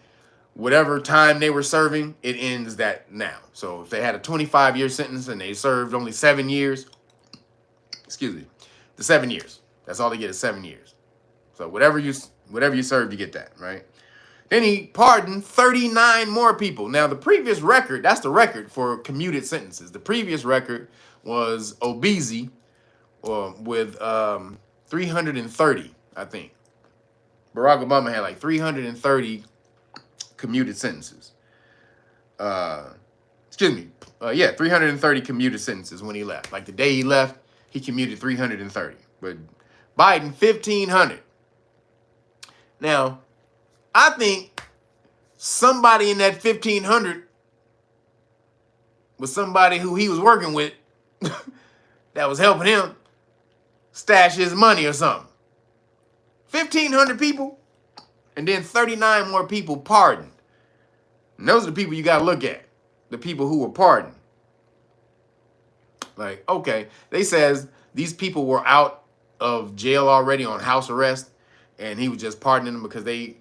[SPEAKER 1] whatever time they were serving, it ends that now. So if they had a 25-year sentence and they served only 7 years, the 7 years. That's all they get is 7 years. So whatever you served, you get that, right? Then he pardoned 39 more people. Now, the previous record, that's the record for commuted sentences. The previous record was Obizi with 330, I think. Barack Obama had like 330 commuted sentences. 330 commuted sentences when he left. Like the day he left, he commuted 330. But Biden, 1,500. Now, I think somebody in that 1,500 was somebody who he was working with that was helping him stash his money or something. 1,500 people, and then 39 more people pardoned. And those are the people you got to look at. The people who were pardoned. Like, okay, they says these people were out of jail already on house arrest, and he was just pardoning them because they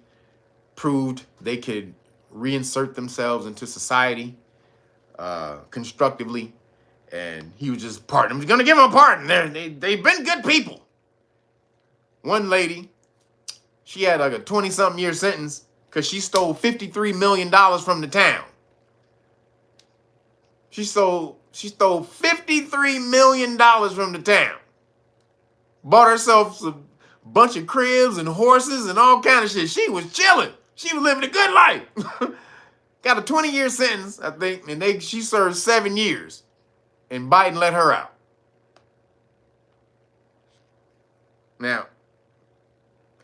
[SPEAKER 1] proved they could reinsert themselves into society constructively, and he was just pardoning. He's gonna give them a pardon. They've been good people. One lady, she had like a 20-something year sentence because she stole $53 million from the town. She stole $53 million from the town. Bought herself a bunch of cribs and horses and all kind of shit. She was chilling. She was living a good life. got a 20-year sentence, I think, and she served 7 years, and Biden let her out. Now,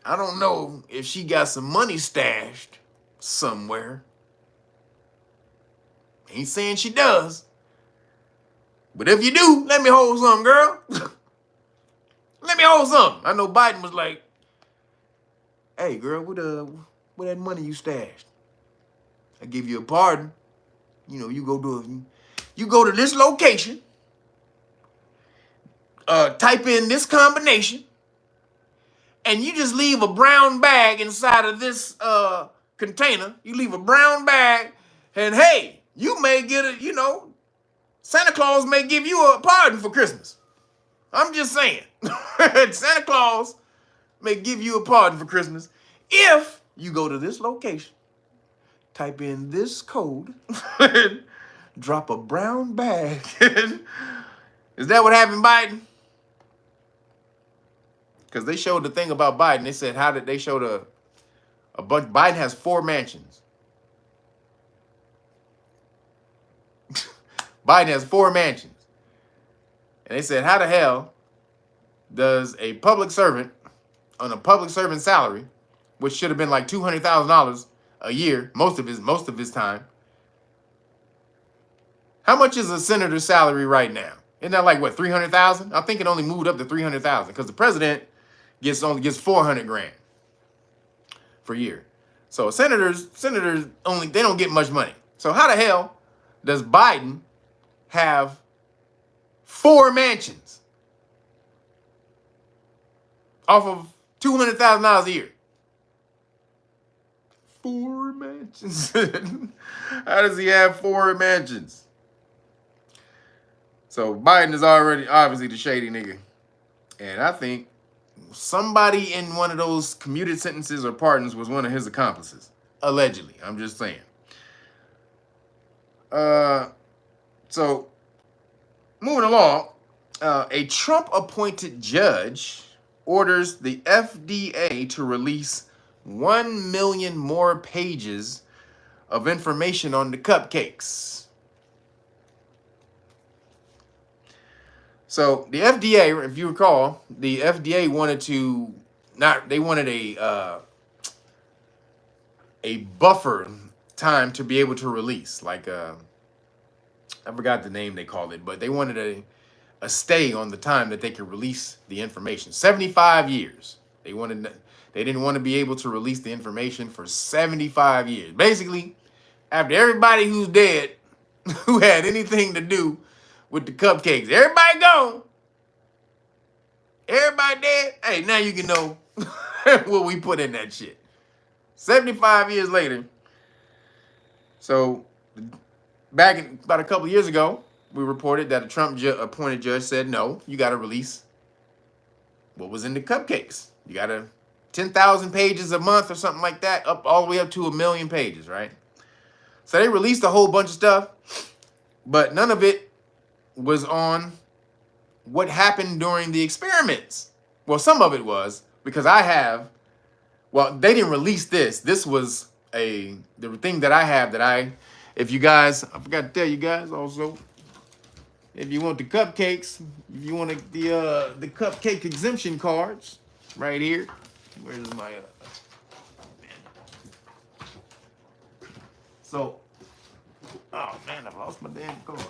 [SPEAKER 1] I don't know if she got some money stashed somewhere. Ain't saying she does. But if you do, let me hold some, girl. Let me hold some. I know Biden was like, hey, girl, where that money you stashed? I give you a pardon. You know, you go to this location, type in this combination, and you just leave a brown bag inside of this container. You leave a brown bag, and hey, you may get it, Santa Claus may give you a pardon for Christmas. I'm just saying. Santa Claus may give you a pardon for Christmas if you go to this location, type in this code, drop a brown bag. Is that what happened, Biden? Because they showed the thing about Biden. They said, how did they show a bunch? Biden has 4 mansions. Biden has 4 mansions. And they said, how the hell does a public servant on a public servant salary, which should have been like $200,000 a year, most of his time. How much is a senator's salary right now? Isn't that like what, 300,000? I think it only moved up to 300,000 because the president only gets 400 grand per year. So senators only, they don't get much money. So how the hell does Biden have 4 mansions off of $200,000 a year? 4 mansions. How does he have 4 mansions? So Biden is already obviously the shady nigga. And I think somebody in one of those commuted sentences or pardons was one of his accomplices. Allegedly. I'm just saying. So moving along, a Trump-appointed judge orders the FDA to release 1 million more pages of information on the cupcakes. So the FDA, if you recall, the FDA wanted a buffer time to be able to release, like I forgot the name they called it, but they wanted a stay on the time that they could release the information. 75 years. They didn't want to be able to release the information for 75 years. Basically, after everybody who's dead, who had anything to do with the cupcakes, everybody gone. Everybody dead. Hey, now you can know what we put in that shit. 75 years later. So back about a couple of years ago, we reported that a Trump-appointed judge said, no, you got to release what was in the cupcakes. You got to 10,000 pages a month or something like that, up all the way up to 1 million pages, right? So they released a whole bunch of stuff, but none of it was on what happened during the experiments. Well, some of it was, because they didn't release this. This was the thing that I have if you guys, I forgot to tell you guys also, if you want the cupcakes, if you want the cupcake exemption cards, right here. Where's my, man. So, oh man, I lost my damn card.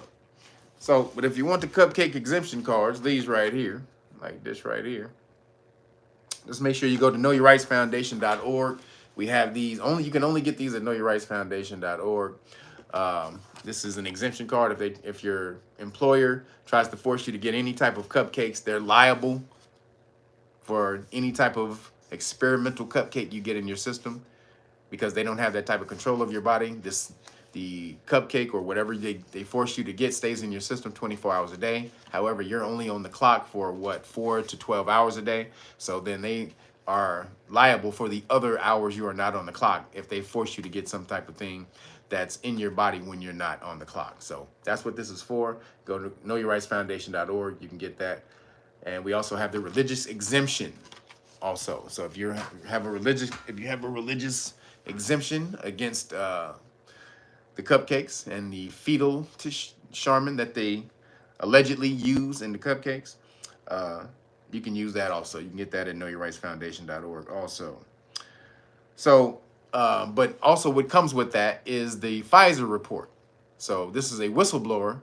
[SPEAKER 1] So, but if you want the cupcake exemption cards, these right here, like this right here, just make sure you go to knowyourrightsfoundation.org. We have these you can only get these at knowyourrightsfoundation.org. This is an exemption card. If your employer tries to force you to get any type of cupcakes, they're liable for any type of experimental cupcake you get in your system, because they don't have that type of control of your body. The cupcake or whatever they force you to get stays in your system 24 hours a day. However, you're only on the clock for 4 to 12 hours a day. So then they are liable for the other hours you are not on the clock if they force you to get some type of thing that's in your body when you're not on the clock. So that's what this is for. Go to knowyourrightsfoundation.org. You can get that. And we also have the religious exemption also. So if you have a religious exemption against the cupcakes and the fetal Charmin that they allegedly use in the cupcakes. You can use that also. You can get that at knowyourrightsfoundation.org also. So, but also what comes with that is the Pfizer report. So this is a whistleblower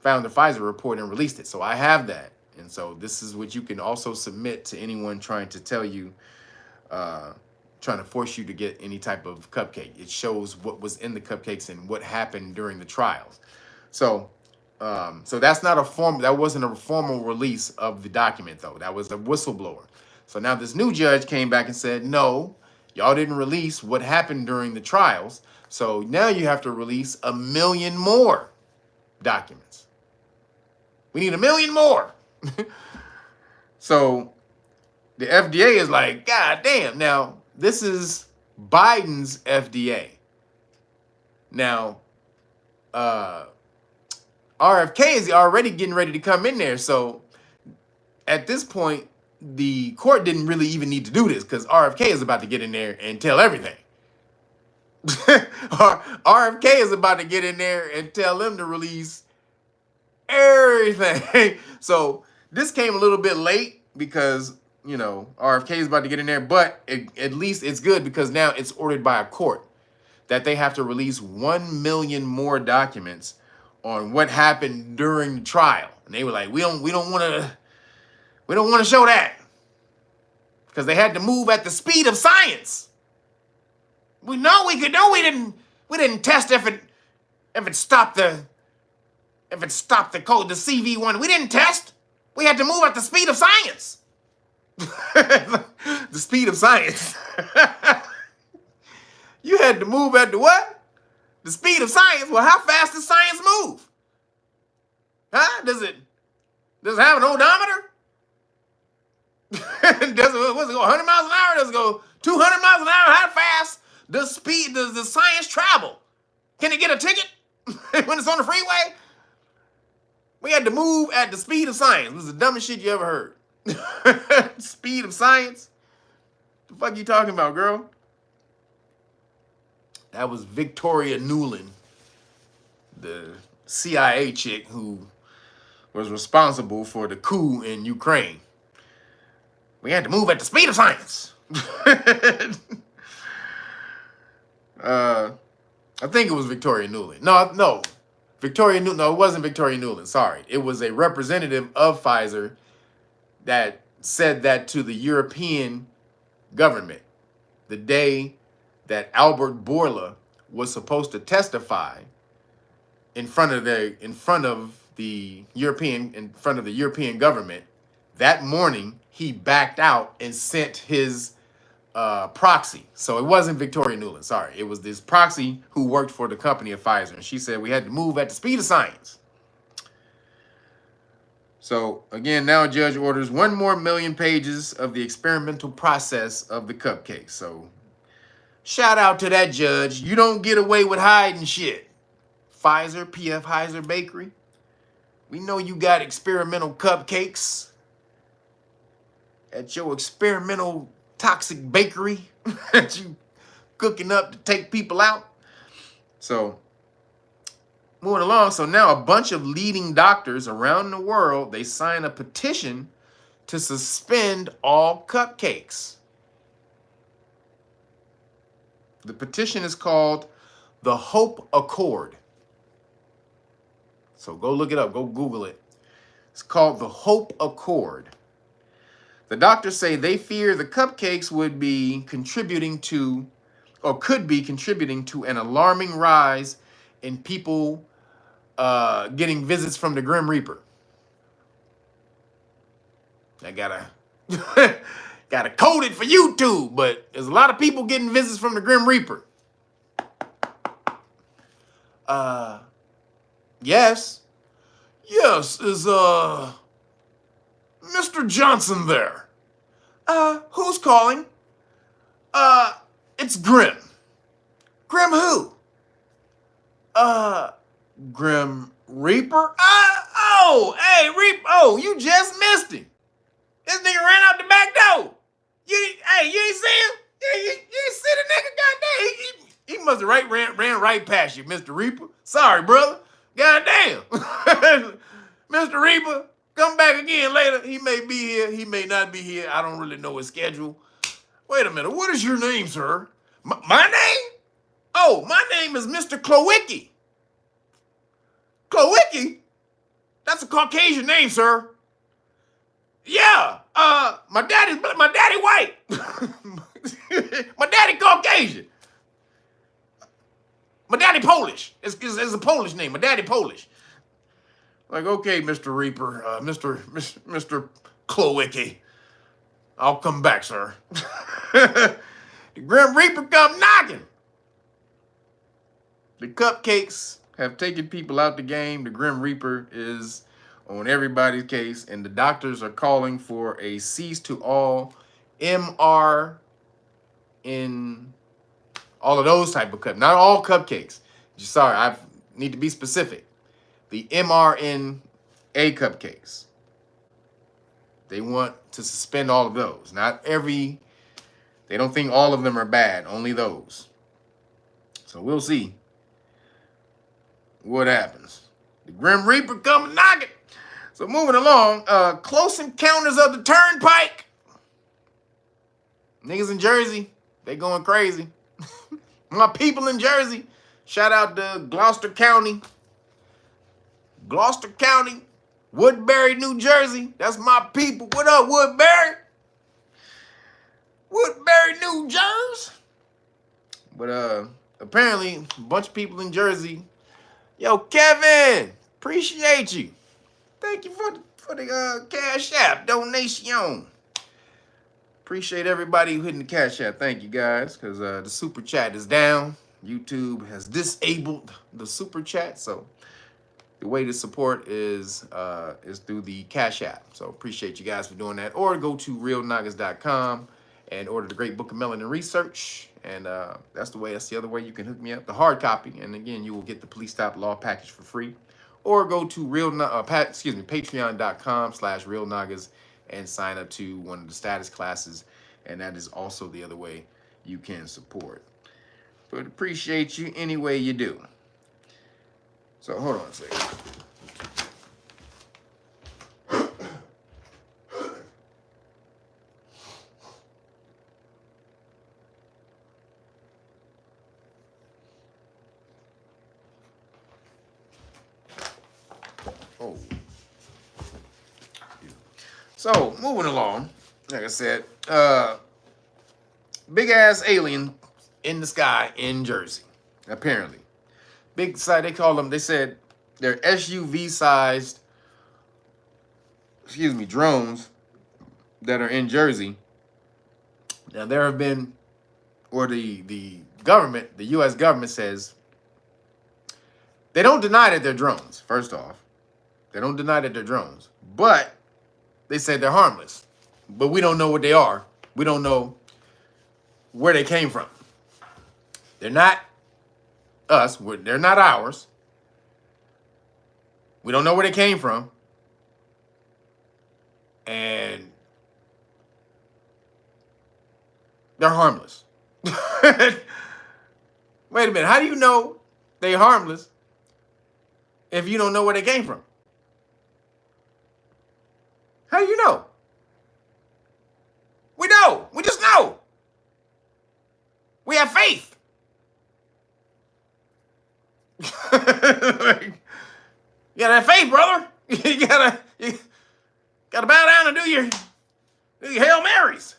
[SPEAKER 1] found the Pfizer report and released it. So I have that. And so this is what you can also submit to anyone trying to tell you, trying to force you to get any type of cupcake. It shows what was in the cupcakes and what happened during the trials. So, so that's not that wasn't a formal release of the document though. That was a whistleblower. So now this new judge came back and said, no, y'all didn't release what happened during the trials. So now you have to release 1 million more documents. We need 1 million more. So the FDA is like, God damn. Now, this is Biden's FDA. Now, RFK is already getting ready to come in there. So at this point, the court didn't really even need to do this because RFK is about to get in there and tell everything. RFK is about to get in there and tell them to release everything. So this came a little bit late because, you know, RFK is about to get in there, but at least it's good because now it's ordered by a court that they have to release 1 million more documents on what happened during the trial. And they were like, we don't want to show that because they had to move at the speed of science. We know we could do. We didn't test if it stopped the code, the CV1. We didn't test. We had to move at the speed of science. The speed of science. You had to move at the what? The speed of science. Well, how fast does science move? Huh? Does it have an odometer? Does it go 100 miles an hour? Does it go 200 miles an hour? How fast does the science travel? Can it get a ticket when it's on the freeway? We had to move at the speed of science. This is the dumbest shit you ever heard. Speed of science? The fuck you talking about, girl? That was Victoria Nuland, the CIA chick who was responsible for the coup in Ukraine. We had to move at the speed of science. I think it was Victoria Nuland. No. Victoria Nuland. No, it wasn't Victoria Nuland. Sorry. It was a representative of Pfizer that said that to the European government the day that Albert Bourla was supposed to testify in front of the European government. That morning, he backed out and sent his proxy. So it wasn't Victoria Nuland. Sorry. It was this proxy who worked for the company of Pfizer. And she said we had to move at the speed of science. So again, now a judge orders 1 more million pages of the experimental process of the cupcake. So shout out to that judge. You don't get away with hiding shit. Pfizer, PF Heiser Bakery. We know you got experimental cupcakes at your experimental toxic bakery that you cooking up to take people out. So moving along. So now a bunch of leading doctors around the world, they sign a petition to suspend all cupcakes. The petition is called the Hope Accord. So go look it up. Go Google it. It's called the Hope Accord. The doctors say they fear the cupcakes would be contributing to, or could be contributing to, an alarming rise in people getting visits from the Grim Reaper. I gotta code it for YouTube, but there's a lot of people getting visits from the Grim Reaper. Yes, is Mr. Johnson there? Who's calling? It's Grim. Grim who? Grim Reaper? Hey, you just missed him. This nigga ran out the back door. You ain't see him? You ain't see the nigga, goddamn. He must have ran right past you, Mr. Reaper. Sorry, brother. Goddamn. Mr. Reaper, come back again later. He may be here. He may not be here. I don't really know his schedule. Wait a minute. What is your name, sir? My name? Oh, my name is Mr. Klowicki. Klowicki? That's a Caucasian name, sir. Yeah. My daddy white. My daddy Caucasian. My daddy Polish. It's a Polish name. My daddy Polish. Like, okay, Mr. Reaper, Mr. Klowicki, I'll come back, sir. The Grim Reaper come knocking. The cupcakes have taken people out the game. The Grim Reaper is on everybody's case, and the doctors are calling for a cease to all MR in all of those type of cupcakes. Not all cupcakes. Sorry, I need to be specific. The mRNA cupcakes. They want to suspend all of those. They don't think all of them are bad, only those. So we'll see what happens. The Grim Reaper coming knocking. So moving along, Close Encounters of the Turnpike. Niggas in Jersey, they going crazy. My people in Jersey, shout out to Gloucester County, Woodbury, New Jersey. That's my people. What up, Woodbury? Woodbury, New Jersey. But apparently, a bunch of people in Jersey. Yo, Kevin, appreciate you. Thank you for the Cash App donation. Appreciate everybody who hitting the Cash App. Thank you, guys, because the super chat is down. YouTube has disabled the super chat, so the way to support is through the Cash App. So appreciate you guys for doing that. Or go to realnagas.com and order the Great Book of Melanin Research. And that's the other way you can hook me up. The hard copy. And again, you will get the Police Stop Law package for free. Or go to patreon.com/realnagas and sign up to one of the status classes. And that is also the other way you can support. But appreciate you any way you do. So hold on a second. Oh. So moving along, like I said, big ass alien in the sky in Jersey, apparently. Big size, they said they're SUV-sized, drones that are in Jersey. Now, there have been, or the government, the U.S. government says, they don't deny that they're drones, first off. They don't deny that they're drones, but they say they're harmless. But we don't know what they are. We don't know where they came from. They're not us. They're not ours. We don't know where they came from. And they're harmless. Wait a minute. How do you know they're harmless if you don't know where they came from? How do you know? We know. We just know. We have faith. You gotta have faith, brother. You gotta bow down and do your Hail Marys.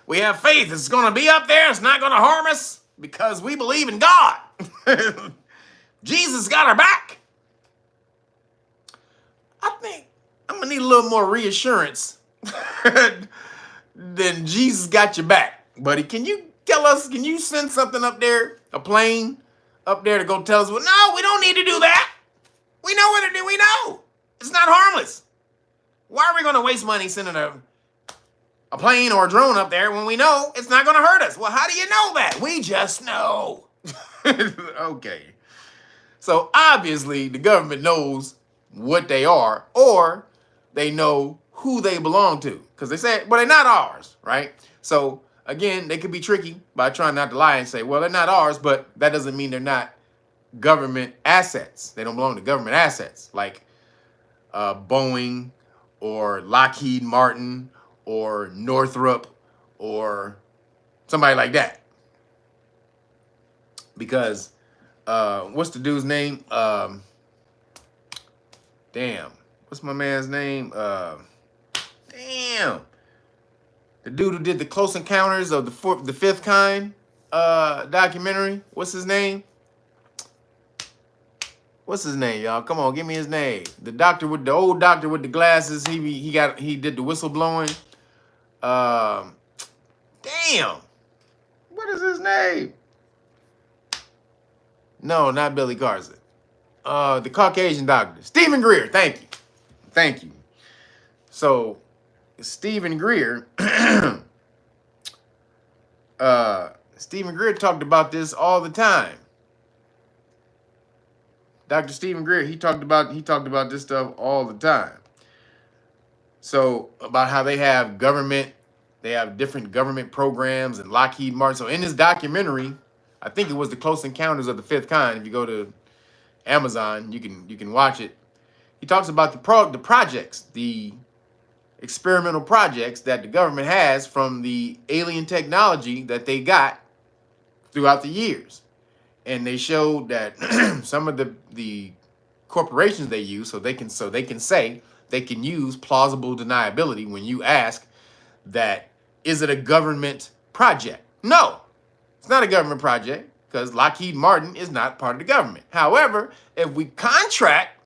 [SPEAKER 1] We have faith. It's gonna be up there. It's not gonna harm us because we believe in God. Jesus got our back. I think I'm gonna need a little more reassurance than Jesus got your back, buddy. Can you tell us, can you send something up there, a plane up there to go tell us, well, no, we don't need to do that. We know what to do. We know. It's not harmless. Why are we going to waste money sending a plane or a drone up there when we know it's not going to hurt us? Well, how do you know that? We just know. Okay. So obviously the government knows what they are, or they know who they belong to. Because they said, well, they're not ours, right? So again, they could be tricky by trying not to lie and say, well, they're not ours, but that doesn't mean they're not government assets. They don't belong to government assets like Boeing or Lockheed Martin or Northrop or somebody like that. Because what's the dude's name? Damn. What's my man's name? Damn. The dude who did the Close Encounters of the Fifth Kind documentary. What's his name? What's his name, y'all? Come on, give me his name. The old doctor with the glasses. He did the whistleblowing. Damn. What is his name? No, not Billy Carson. The Caucasian doctor, Stephen Greer. Thank you. So, Stephen Greer, Stephen Greer talked about this all the time. Dr. Stephen Greer, he talked about this stuff all the time. So about how they have different government programs and Lockheed Martin. So in this documentary, I think it was the Close Encounters of the Fifth Kind. If you go to Amazon, you can watch it. He talks about the projects, the experimental projects that the government has from the alien technology that they got throughout the years. And they showed that some of the corporations they use, so they can say they can use plausible deniability when you ask that, is it a government project? No, it's not a government project because Lockheed Martin is not part of the government. However, if we contract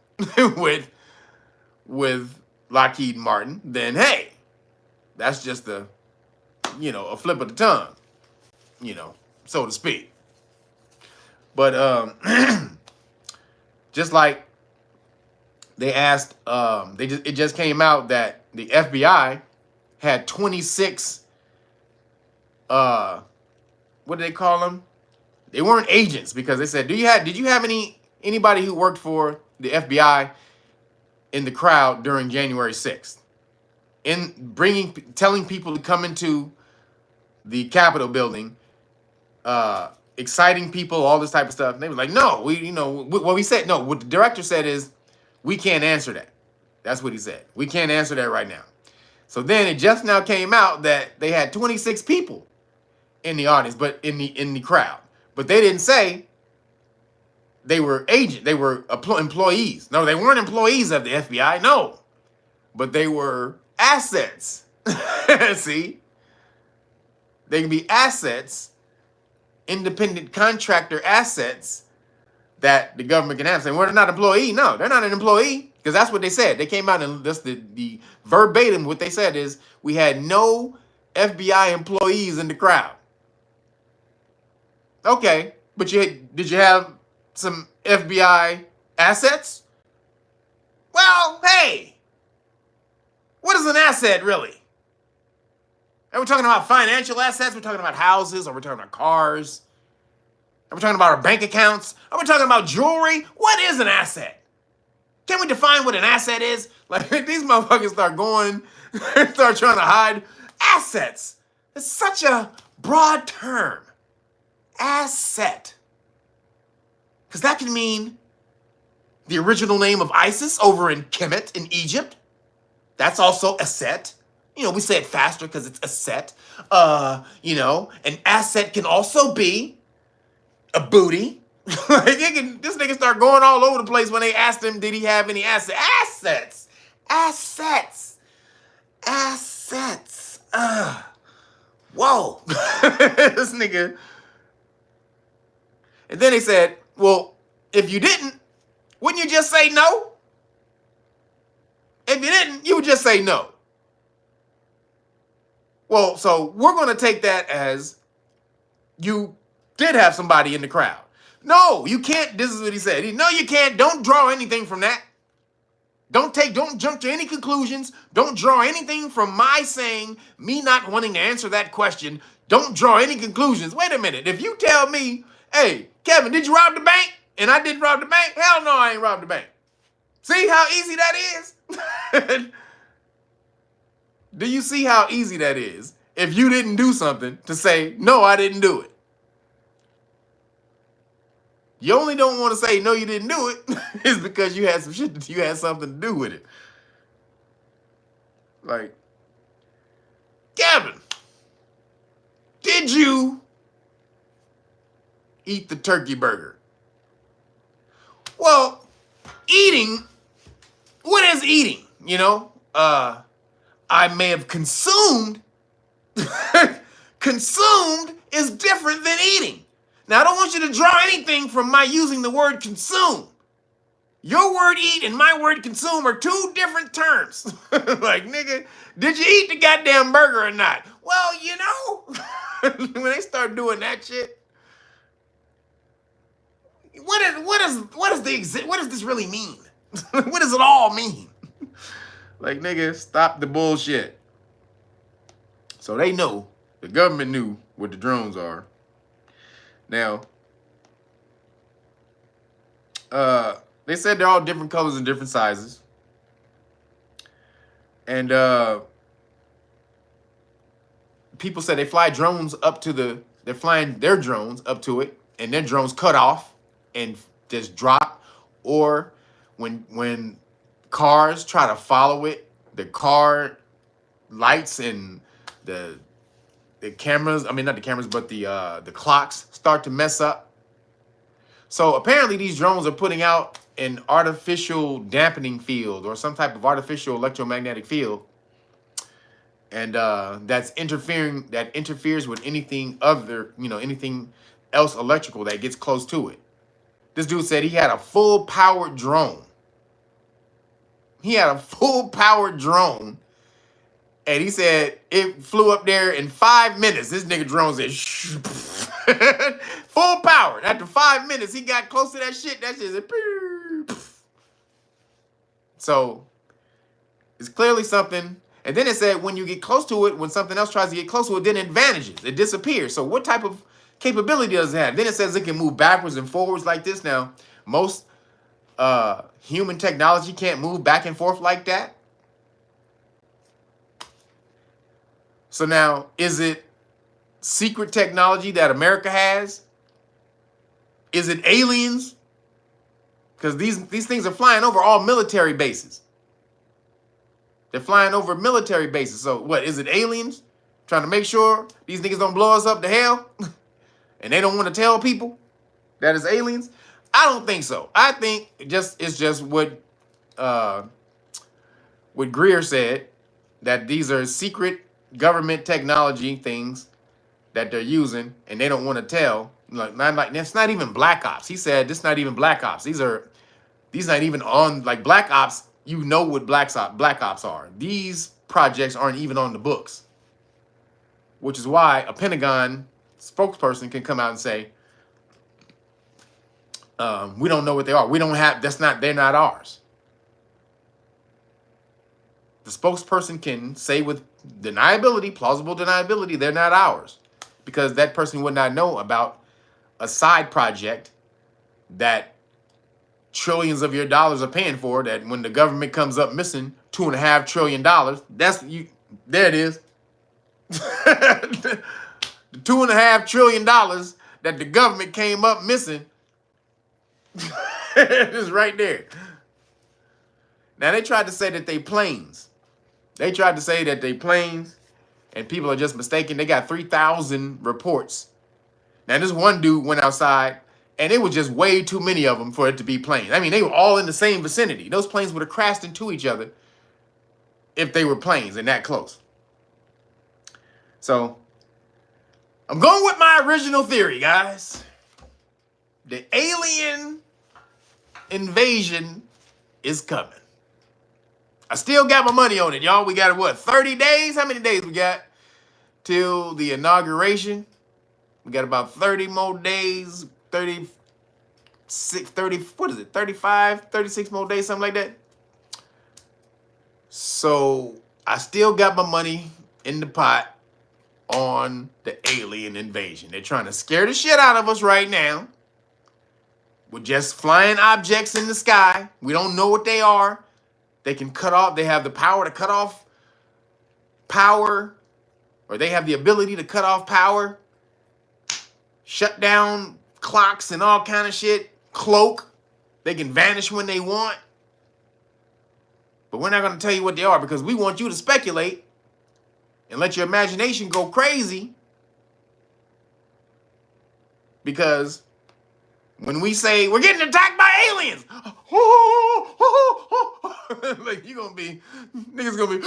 [SPEAKER 1] with Lockheed Martin, then hey, that's just a flip of the tongue, so to speak. But just like they asked, it just came out that the FBI had 26. What do they call them? They weren't agents because they said, did you have anybody who worked for the FBI in the crowd during January 6th? Telling people to come into the Capitol building, exciting people, all this type of stuff. And they were like, no, what we said, no, what the director said is, we can't answer that. That's what he said. We can't answer that right now. So then it just now came out that they had 26 people in the audience, but in the crowd. But they didn't say they were employees. No, they weren't employees of the FBI. No, but they were assets. See, they can be assets, independent contractor assets that the government can have. Saying, well, they're not an employee. No, they're not an employee because that's what they said. They came out and that's the verbatim what they said is we had no FBI employees in the crowd. Okay, but did you have some FBI assets? Well, hey, what is an asset really? Are we talking about financial assets? We're talking about houses, or we're talking about cars? Are we talking about our bank accounts? Are we talking about jewelry? What is an asset? Can we define what an asset is? Like, these motherfuckers start trying to hide assets. It's such a broad term. Asset. Because that can mean the original name of ISIS over in Kemet in Egypt. That's also asset. We say it faster because it's asset. An asset can also be a booty. This nigga start going all over the place when they asked him, did he have any assets? Whoa. This nigga. And then they said, well, if you didn't, wouldn't you just say no? If you didn't, you would just say no. Well, so we're going to take that as you did have somebody in the crowd. No, you can't. This is what he said. No, you can't. Don't draw anything from that. Don't jump to any conclusions. Don't draw anything from my saying, me not wanting to answer that question. Don't draw any conclusions. Wait a minute. If you tell me, hey, Kevin, did you rob the bank? And I didn't rob the bank? Hell no, I ain't robbed the bank. See how easy that is? Do you see how easy that is? if you didn't do something to say, no, I didn't do it. You only don't want to say, no, you didn't do it is because you had some shit, you had something to do with it. Like, Gavin, did you eat the turkey burger? Well, eating, what is eating? You know, I may have consumed. Consumed is different than eating. Now, I don't want you to draw anything from my using the word consume. Your word eat and my word consume are two different terms. Like, nigga, did you eat the goddamn burger or not? Well, you know, when they start doing that shit, what does this really mean? What does it all mean? Like, nigga, stop the bullshit. So they know, the government knew what the drones are. Now, they said they're all different colors and different sizes. And people said they fly drones up to they're flying their drones up to it, and their drones cut off and just drop. Or when cars try to follow it, the car lights and the cameras, I mean not the cameras, but the clocks start to mess up. So apparently these drones are putting out an artificial dampening field or some type of artificial electromagnetic field, and that interferes with anything other, anything else electrical that gets close to it. This dude said he had a full powered drone. He had a full powered drone, and he said it flew up there in 5 minutes. This nigga drone said full power. After 5 minutes, he got close to that shit. That shit said, so it's clearly something. And then it said when you get close to it, when something else tries to get close to it, then it vanishes. It disappears. So what type of capability does it have? Then it says it can move backwards and forwards like this. Now, most human technology can't move back and forth like that. So now, is it secret technology that America has? Is it aliens? Because these things are flying over all military bases. They're flying over military bases. So what, is it aliens trying to make sure these niggas don't blow us up to hell? And they don't want to tell people that it's aliens? I don't think so. I think it's just what Greer said, that these are secret government technology things that they're using, and they don't want to tell. Like it's not even Black Ops. He said this is not even Black Ops. These not even on, like, Black Ops. You know what Black Ops are. These projects aren't even on the books, which is why a Pentagon spokesperson can come out and say, we don't know what they are. We don't have, they're not ours. The spokesperson can say with plausible deniability, they're not ours, because that person would not know about a side project that trillions of your dollars are paying for, that when the government comes up missing $2.5 trillion, there it is. The $2.5 trillion that the government came up missing is right there. Now, they tried to say that they planes. They tried to say that they planes, and people are just mistaken. They got 3,000 reports. Now, this one dude went outside, and it was just way too many of them for it to be planes. I mean, they were all in the same vicinity. Those planes would have crashed into each other if they were planes and that close. So, I'm going with my original theory, guys. The alien invasion is coming. I still got my money on it, y'all. We got, what, 30 days? How many days we got till the inauguration? We got about 30 more days, 35, 36 more days, something like that. So I still got my money in the pot on the alien invasion. They're trying to scare the shit out of us right now with just flying objects in the sky. We don't know what they are. They can cut off, they have the power to cut off power or they have the ability to cut off power, shut down clocks and all kind of shit, cloak. They can vanish when they want. But we're not going to tell you what they are because we want you to speculate and let your imagination go crazy. Because when we say we're getting attacked by aliens, like you're gonna be, niggas gonna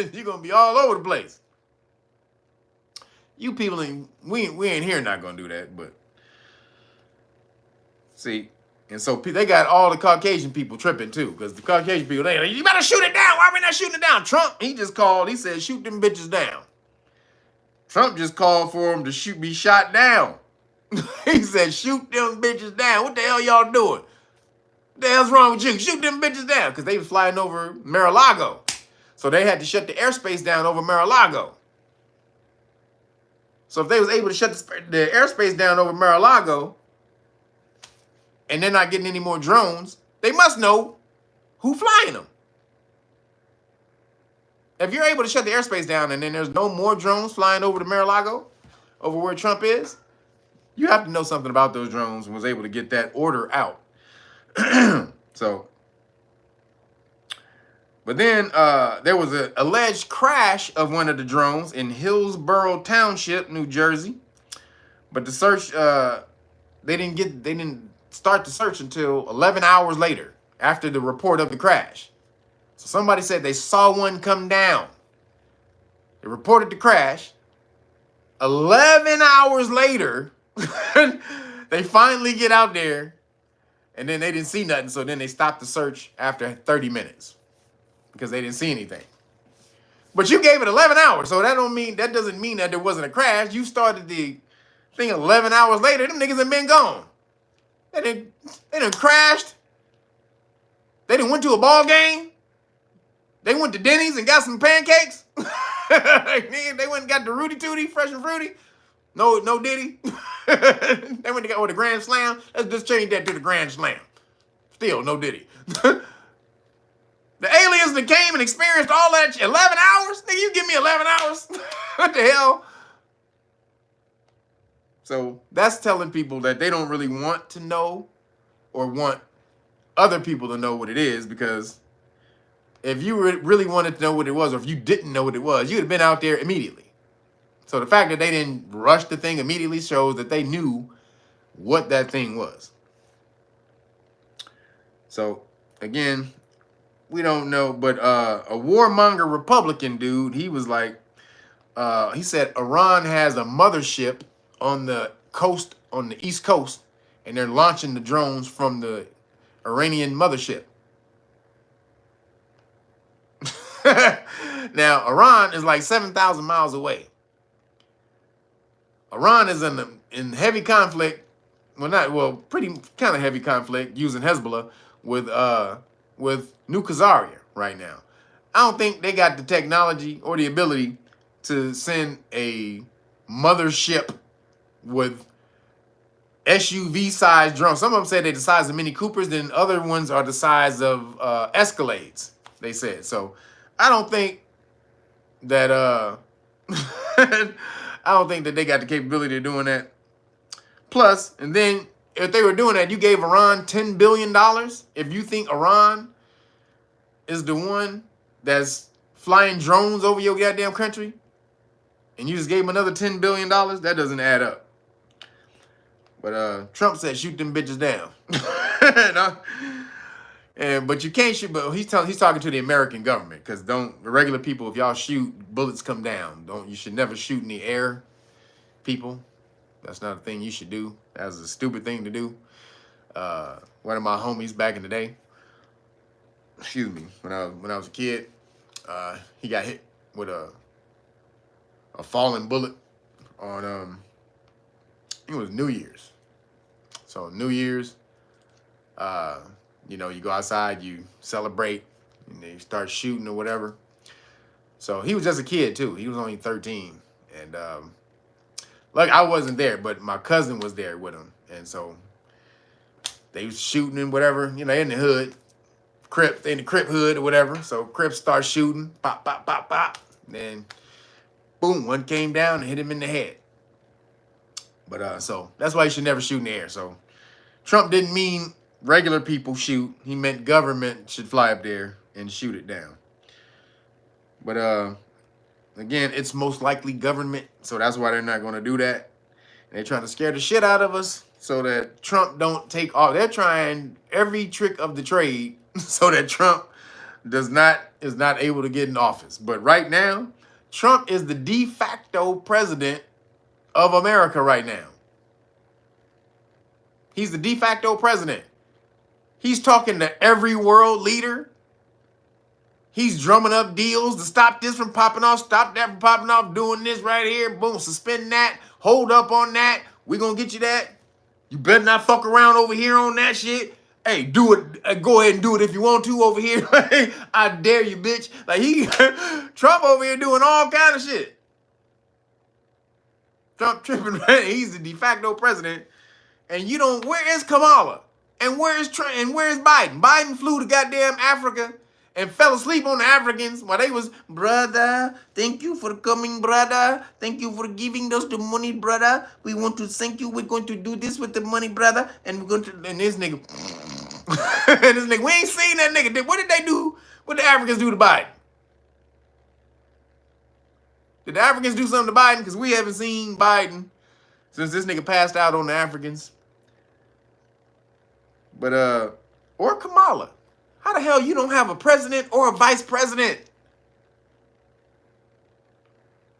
[SPEAKER 1] be, you're gonna be all over the place. You people ain't, we ain't here not gonna do that, but see, and so they got all the Caucasian people tripping too, because the Caucasian people, they like, you better shoot it down. Why are we not shooting it down? Trump, he just called, he said, shoot them bitches down. Trump just called for them to be shot down. He said, shoot them bitches down. What the hell y'all doing? What the hell's wrong with you? Shoot them bitches down. Because they was flying over Mar-a-Lago. So they had to shut the airspace down over Mar-a-Lago. So if they was able to shut the airspace down over Mar-a-Lago, and they're not getting any more drones, they must know who's flying them. If you're able to shut the airspace down and then there's no more drones flying over the Mar-a-Lago, over where Trump is, you have to know something about those drones and was able to get that order out. So, but then there was an alleged crash of one of the drones in Hillsborough Township, New Jersey. But the search, they didn't start the search until 11 hours later after the report of the crash. So somebody said they saw one come down. They reported the crash. 11 hours later, they finally get out there, and then they didn't see nothing. So then they stopped the search after 30 minutes because they didn't see anything. But you gave it 11 hours, so that doesn't mean that there wasn't a crash. You started the thing 11 hours later. Them niggas have been gone. They done crashed. They done went to a ball game. They went to Denny's and got some pancakes. They went and got the Rudy Tooty, fresh and fruity. No Diddy. They went to go with the Grand Slam. Let's just change that to the Grand Slam. Still no Diddy. The aliens that came and experienced all that 11 hours? Nigga, you give me 11 hours? What the hell? So that's telling people that they don't really want to know or want other people to know what it is, because if you really wanted to know what it was, or if you didn't know what it was, you'd have been out there immediately. So the fact that they didn't rush the thing immediately shows that they knew what that thing was. So again, we don't know, but a warmonger Republican dude, he was like, he said Iran has a mothership on the coast, on the East Coast, and they're launching the drones from the Iranian mothership. Now, Iran is like 7,000 miles away. Iran is in heavy conflict, pretty kind of heavy conflict using Hezbollah with New Khazaria right now. I don't think they got the technology or the ability to send a mothership with SUV-sized drones. Some of them say they're the size of Mini Coopers, then other ones are the size of Escalades, they said. So I don't think that I don't think that they got the capability of doing that. Plus, and then if they were doing that, you gave Iran $10 billion. If you think Iran is the one that's flying drones over your goddamn country, and you just gave them another $10 billion, that doesn't add up. But Trump said shoot them bitches down. But you can't shoot. But he's talking to the American government, because the regular people, if y'all shoot, bullets come down. You should never shoot in the air, people. That's not a thing you should do. That's a stupid thing to do. One of my homies back in the day, when I was a kid, he got hit with a falling bullet on I think it was New Year's. So New Year's, you go outside, you celebrate, and then you start shooting or whatever. So he was just a kid too. He was only 13, and I wasn't there, but my cousin was there with him, and so they was shooting and whatever. In the hood, in the Crip hood or whatever. So Crips start shooting, pop, pop, pop, pop. Then, boom, one came down and hit him in the head. But so that's why you should never shoot in the air. So Trump didn't mean regular people shoot. He meant government should fly up there and shoot it down. But again, it's most likely government, so that's why they're not going to do that. And they're trying to scare the shit out of us so that Trump don't take off. They're trying every trick of the trade so that Trump is not able to get in office. But right now, Trump is the de facto president of America right now. He's the de facto president. He's talking to every world leader. He's drumming up deals to stop this from popping off, stop that from popping off, doing this right here, boom, suspend that, hold up on that, we're going to get you that. You better not fuck around over here on that shit. Hey, do it. Go ahead and do it if you want to over here. I dare you, bitch. Like Trump over here doing all kind of shit. Trump tripping, right? He's the de facto president. And you don't, where is Kamala? And where is Biden? Biden flew to goddamn Africa and fell asleep on the Africans while they was, brother, thank you for coming, brother. Thank you for giving us the money, brother. We want to thank you. We're going to do this with the money, brother. And we're going to, and this nigga, and this nigga, we ain't seen that nigga. What did they do? What did the Africans do to Biden? Did the Africans do something to Biden? Because we haven't seen Biden since this nigga passed out on the Africans. But, or Kamala. How the hell you don't have a president or a vice president?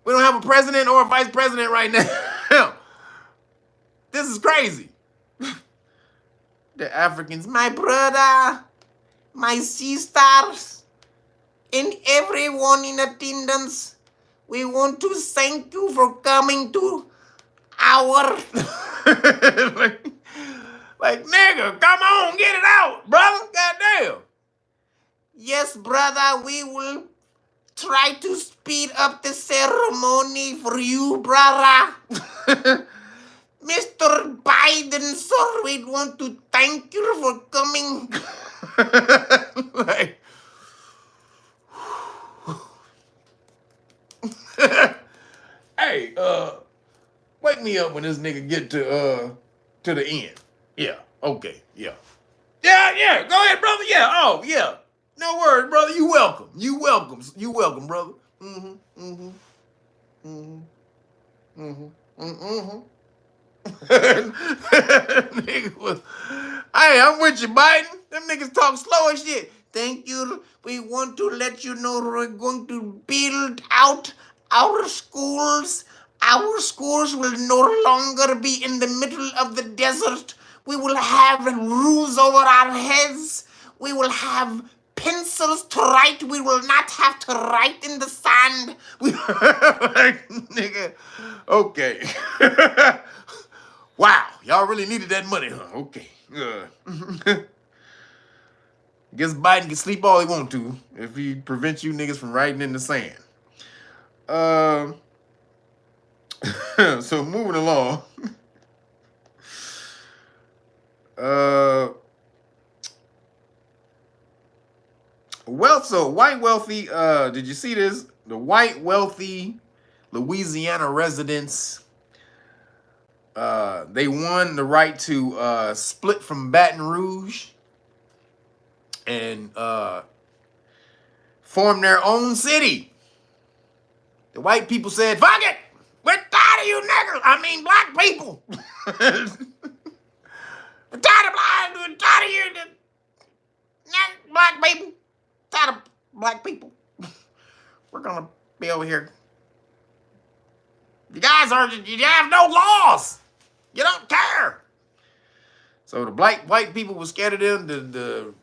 [SPEAKER 1] We don't have a president or a vice president right now. This is crazy. The Africans, my brother, my sisters, and everyone in attendance, we want to thank you for coming to our... like, nigga, come on, get it out, brother. Goddamn. Yes, brother, we will try to speed up the ceremony for you, brother. Mr. Biden, sir, we want to thank you for coming. Like, hey, wake me up when this nigga get to the end. Yeah, okay, yeah. Yeah, go ahead, brother, yeah, oh, yeah. No worries, brother, you welcome, brother. Nigga was, hey, I'm with you, Biden. Them niggas talk slow as shit. Thank you. We want to let you know we're going to build out our schools. Our schools will no longer be in the middle of the desert. We will have roofs over our heads. We will have pencils to write. We will not have to write in the sand. Like, nigga, okay. Wow, y'all really needed that money, huh? Okay. Guess Biden can sleep all he want to if he prevents you niggas from writing in the sand. So moving along. White wealthy, did you see this? The white wealthy Louisiana residents, they won the right to split from Baton Rouge and form their own city. The white people said, fuck it! We're tired of you niggers! I mean black people! We're tired of you black people! Tired of black people. We're gonna be over here. You guys you have no laws. You don't care. So the white people were scared of them. The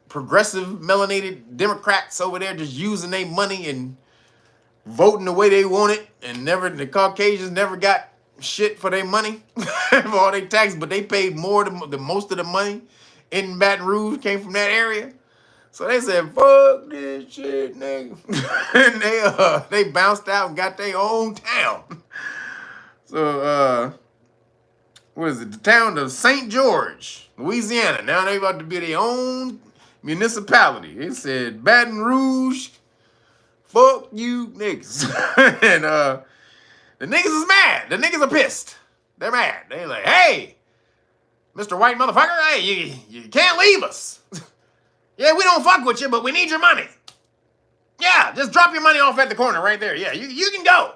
[SPEAKER 1] progressive melanated Democrats over there just using their money and voting the way they want it, and the Caucasians never got shit for their money for all their taxes, but they paid more than most of the money in Baton Rouge came from that area. So they said, fuck this shit, nigga. And they bounced out and got their own town. So, what is it? The town of St. George, Louisiana. Now they about to be their own municipality. They said Baton Rouge Fuck you niggas. And the niggas is mad. The niggas are pissed. They're mad. They're like, hey, Mr. White motherfucker, hey, you can't leave us. Yeah, we don't fuck with you, but we need your money. Yeah, just drop your money off at the corner right there. Yeah, you can go.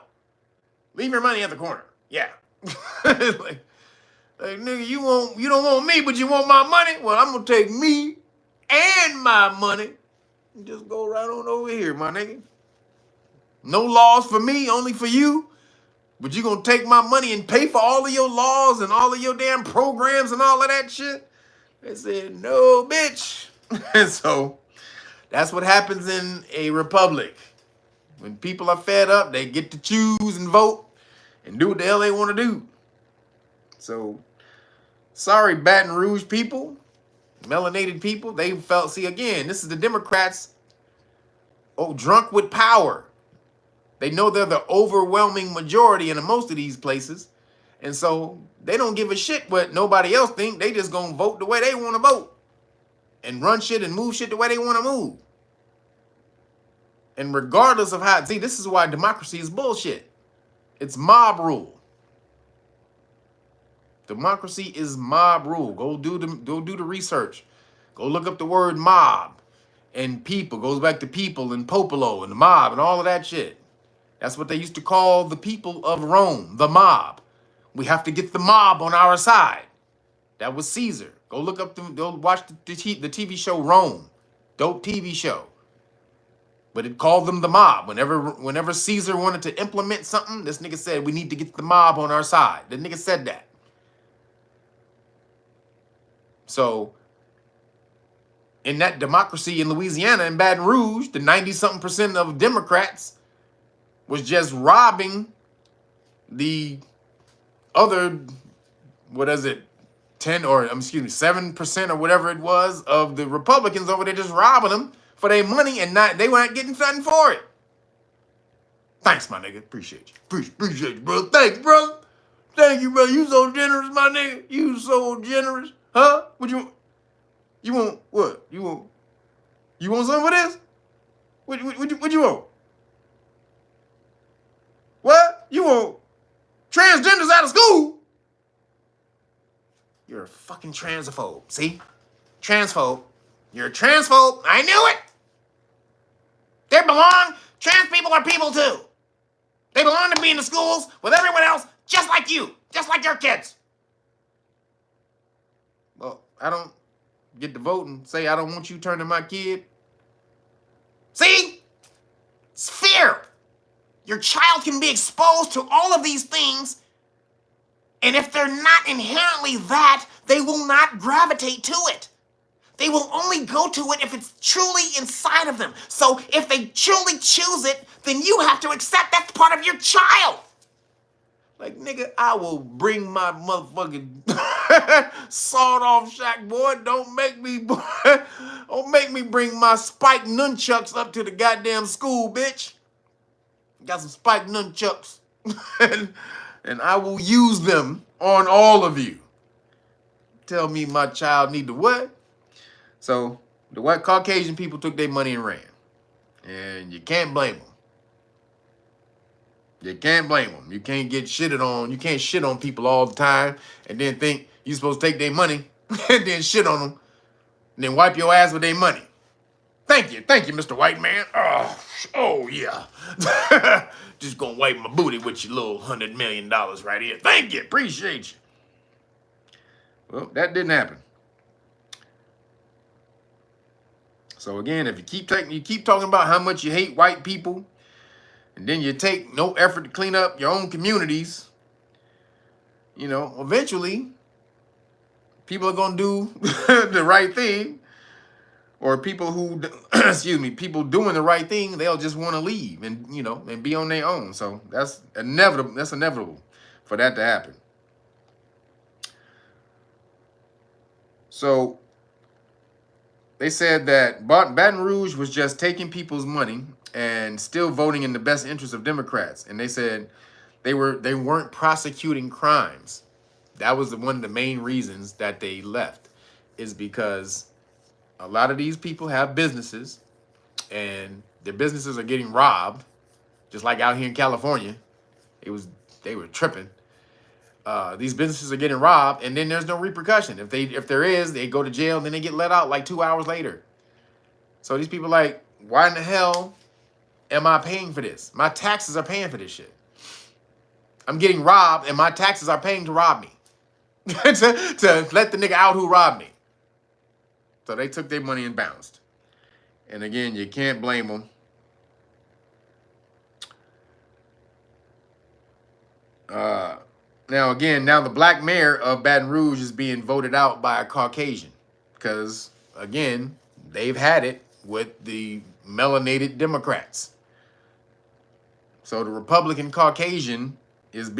[SPEAKER 1] Leave your money at the corner. Yeah. like, nigga, you don't want me, but you want my money? Well, I'm gonna take me and my money and just go right on over here, my nigga. No laws for me, only for you. But you gonna take my money and pay for all of your laws and all of your damn programs and all of that shit? They said, no, bitch. And so that's what happens in a republic. When people are fed up, they get to choose and vote and do what the hell they want to do. So, sorry, Baton Rouge people, melanated people, they felt, see, again, this is the Democrats, drunk with power. They know they're the overwhelming majority in most of these places. And so they don't give a shit what nobody else think. They just gonna vote the way they want to vote and run shit and move shit the way they want to move. And regardless of how, see, this is why democracy is bullshit. It's mob rule. Democracy is mob rule. Go do the research. Go look up the word mob and people. Goes back to people and popolo and the mob and all of that shit. That's what they used to call the people of Rome, the mob. We have to get the mob on our side. That was Caesar. Go look up go watch the TV show Rome. Dope TV show. But it called them the mob. Whenever Caesar wanted to implement something, this nigga said, we need to get the mob on our side. The nigga said that. So, in that democracy in Louisiana and Baton Rouge, the 90-something% of Democrats was just robbing the other, 7% or whatever it was of the Republicans over there, just robbing them for their money, and they weren't getting nothing for it. Thanks, my nigga. Appreciate you. Appreciate you, bro. Thanks, bro. Thank you, bro. You so generous, my nigga. You so generous. Huh? What you want? What? You want some of this? What you want? What? You want transgenders out of school? You're a fucking transphobe. See? Transphobe. You're a transphobe. I knew it. They belong. Trans people are people too. They belong to be in the schools with everyone else, just like you. Just like your kids. Well, I don't get to vote and say I don't want you turning my kid. See? It's fear. Your child can be exposed to all of these things, and if they're not inherently that, they will not gravitate to it. They will only go to it if it's truly inside of them. So if they truly choose it, then you have to accept that's part of your child. Like, nigga, I will bring my motherfucking sawed-off shack, boy. Don't make me bring my spiked nunchucks up to the goddamn school, bitch. Got some spiked nunchucks. and I will use them on all of you. Tell me my child need to what? So the white Caucasian people took their money and ran. And you can't blame them. You can't blame them. You can't get shitted on. You can't shit on people all the time and then think you're supposed to take their money and then shit on them and then wipe your ass with their money. Thank you, Mr. White Man. Oh yeah. Just gonna wipe my booty with your little $100 million right here. Thank you, appreciate you. Well, that didn't happen. So again, if you keep talking about how much you hate white people, and then you take no effort to clean up your own communities, eventually people are gonna do the right thing. Or people who, people doing the right thing, they'll just want to leave and, and be on their own. So that's inevitable. That's inevitable for that to happen. So they said that Baton Rouge was just taking people's money and still voting in the best interest of Democrats. And they said they weren't prosecuting crimes. That was one of the main reasons that they left, is because a lot of these people have businesses and their businesses are getting robbed, just like out here in California. They were tripping. These businesses are getting robbed, and then there's no repercussion. If there is, they go to jail, and then they get let out like 2 hours later. So these people are like, why in the hell am I paying for this? My taxes are paying for this shit. I'm getting robbed, and my taxes are paying to rob me. to let the nigga out who robbed me. So they took their money and bounced. And again, you can't blame them. Now the black mayor of Baton Rouge is being voted out by a Caucasian. Because, again, they've had it with the melanated Democrats. So the Republican Caucasian is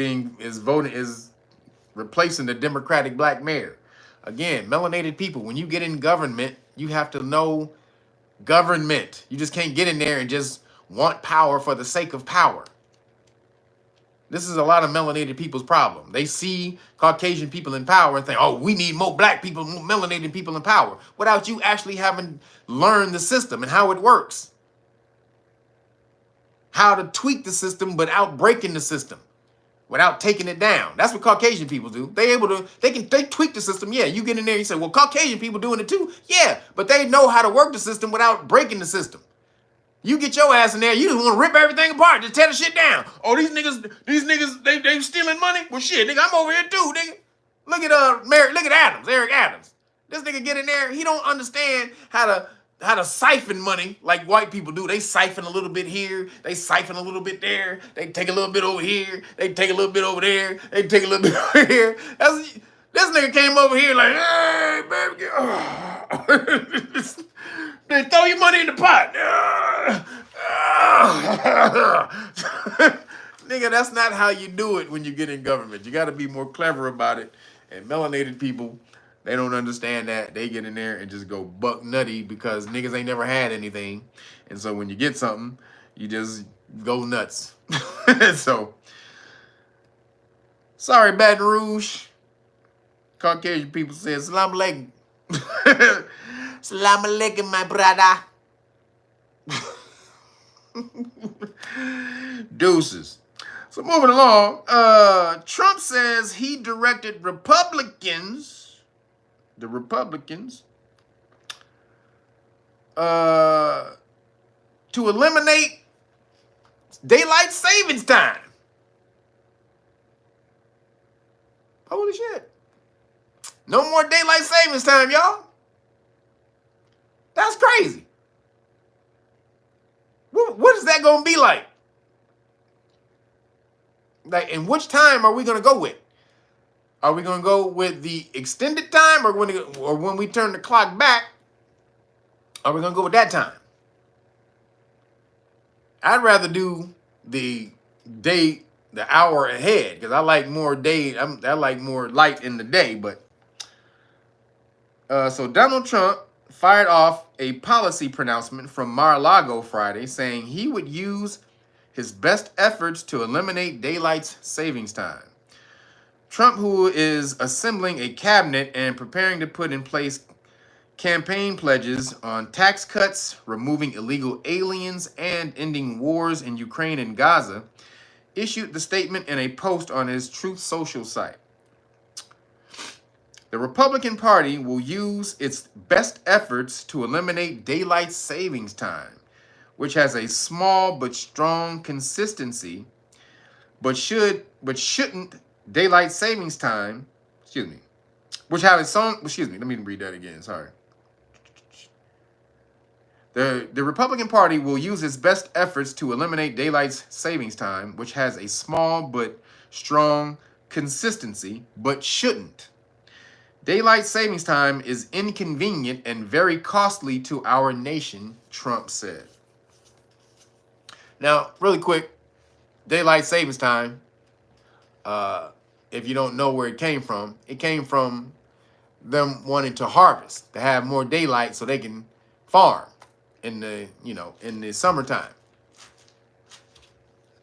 [SPEAKER 1] replacing the Democratic black mayor. Again, melanated people, when you get in government, you have to know government. You just can't get in there and just want power for the sake of power. This is a lot of melanated people's problem. They see Caucasian people in power and think, oh, we need more black people, more melanated people in power, without you actually having learned the system and how it works. How to tweak the system without breaking the system, without taking it down. That's what Caucasian people do. They tweak the system. Yeah, you get in there, you say, well, Caucasian people doing it too. Yeah, but they know how to work the system without breaking the system. You get your ass in there, you just want to rip everything apart, just tear the shit down. Oh, these niggas, they stealing money? Well, shit, nigga, I'm over here too, nigga. Look at Adams, Eric Adams. This nigga get in there, he don't understand how to siphon money like white people do. They siphon a little bit here, they siphon a little bit there, they take a little bit over here, they take a little bit over there, they take a little bit over here. This nigga came over here like, hey, baby, they throw your money in the pot. Nigga, that's not how you do it when you get in government. You got to be more clever about it. And melanated people, they don't understand that. They get in there and just go buck nutty because niggas ain't never had anything. And so when you get something, you just go nuts. So, sorry, Baton Rouge. Caucasian people say, Assalamu alaikum. Assalamu alaikum, my brother. Deuces. So moving along, Trump says he directed the Republicans, to eliminate daylight savings time. Holy shit. No more daylight savings time, y'all. That's crazy. What is that going to be like? Like, and which time are we going to go with? Are we going to go with the extended time, or when we turn the clock back, are we going to go with that time? I'd rather do the day, the hour ahead, because I like more day. I like more light in the day. But so Donald Trump fired off a policy pronouncement from Mar-a-Lago Friday, saying he would use his best efforts to eliminate daylight savings time. Trump, who is assembling a cabinet and preparing to put in place campaign pledges on tax cuts, removing illegal aliens, and ending wars in Ukraine and Gaza, issued the statement in a post on his Truth Social site. The Republican Party will use its best efforts to eliminate daylight savings time, which has a small but strong consistency, but shouldn't daylight savings time, which have its own, let me read that again, sorry. The Republican Party will use its best efforts to eliminate daylight savings time, which has a small but strong consistency, but shouldn't. Daylight savings time is inconvenient and very costly to our nation, Trump said. Now, really quick, daylight savings time, if you don't know where it came from them wanting to harvest, to have more daylight so they can farm in the summertime.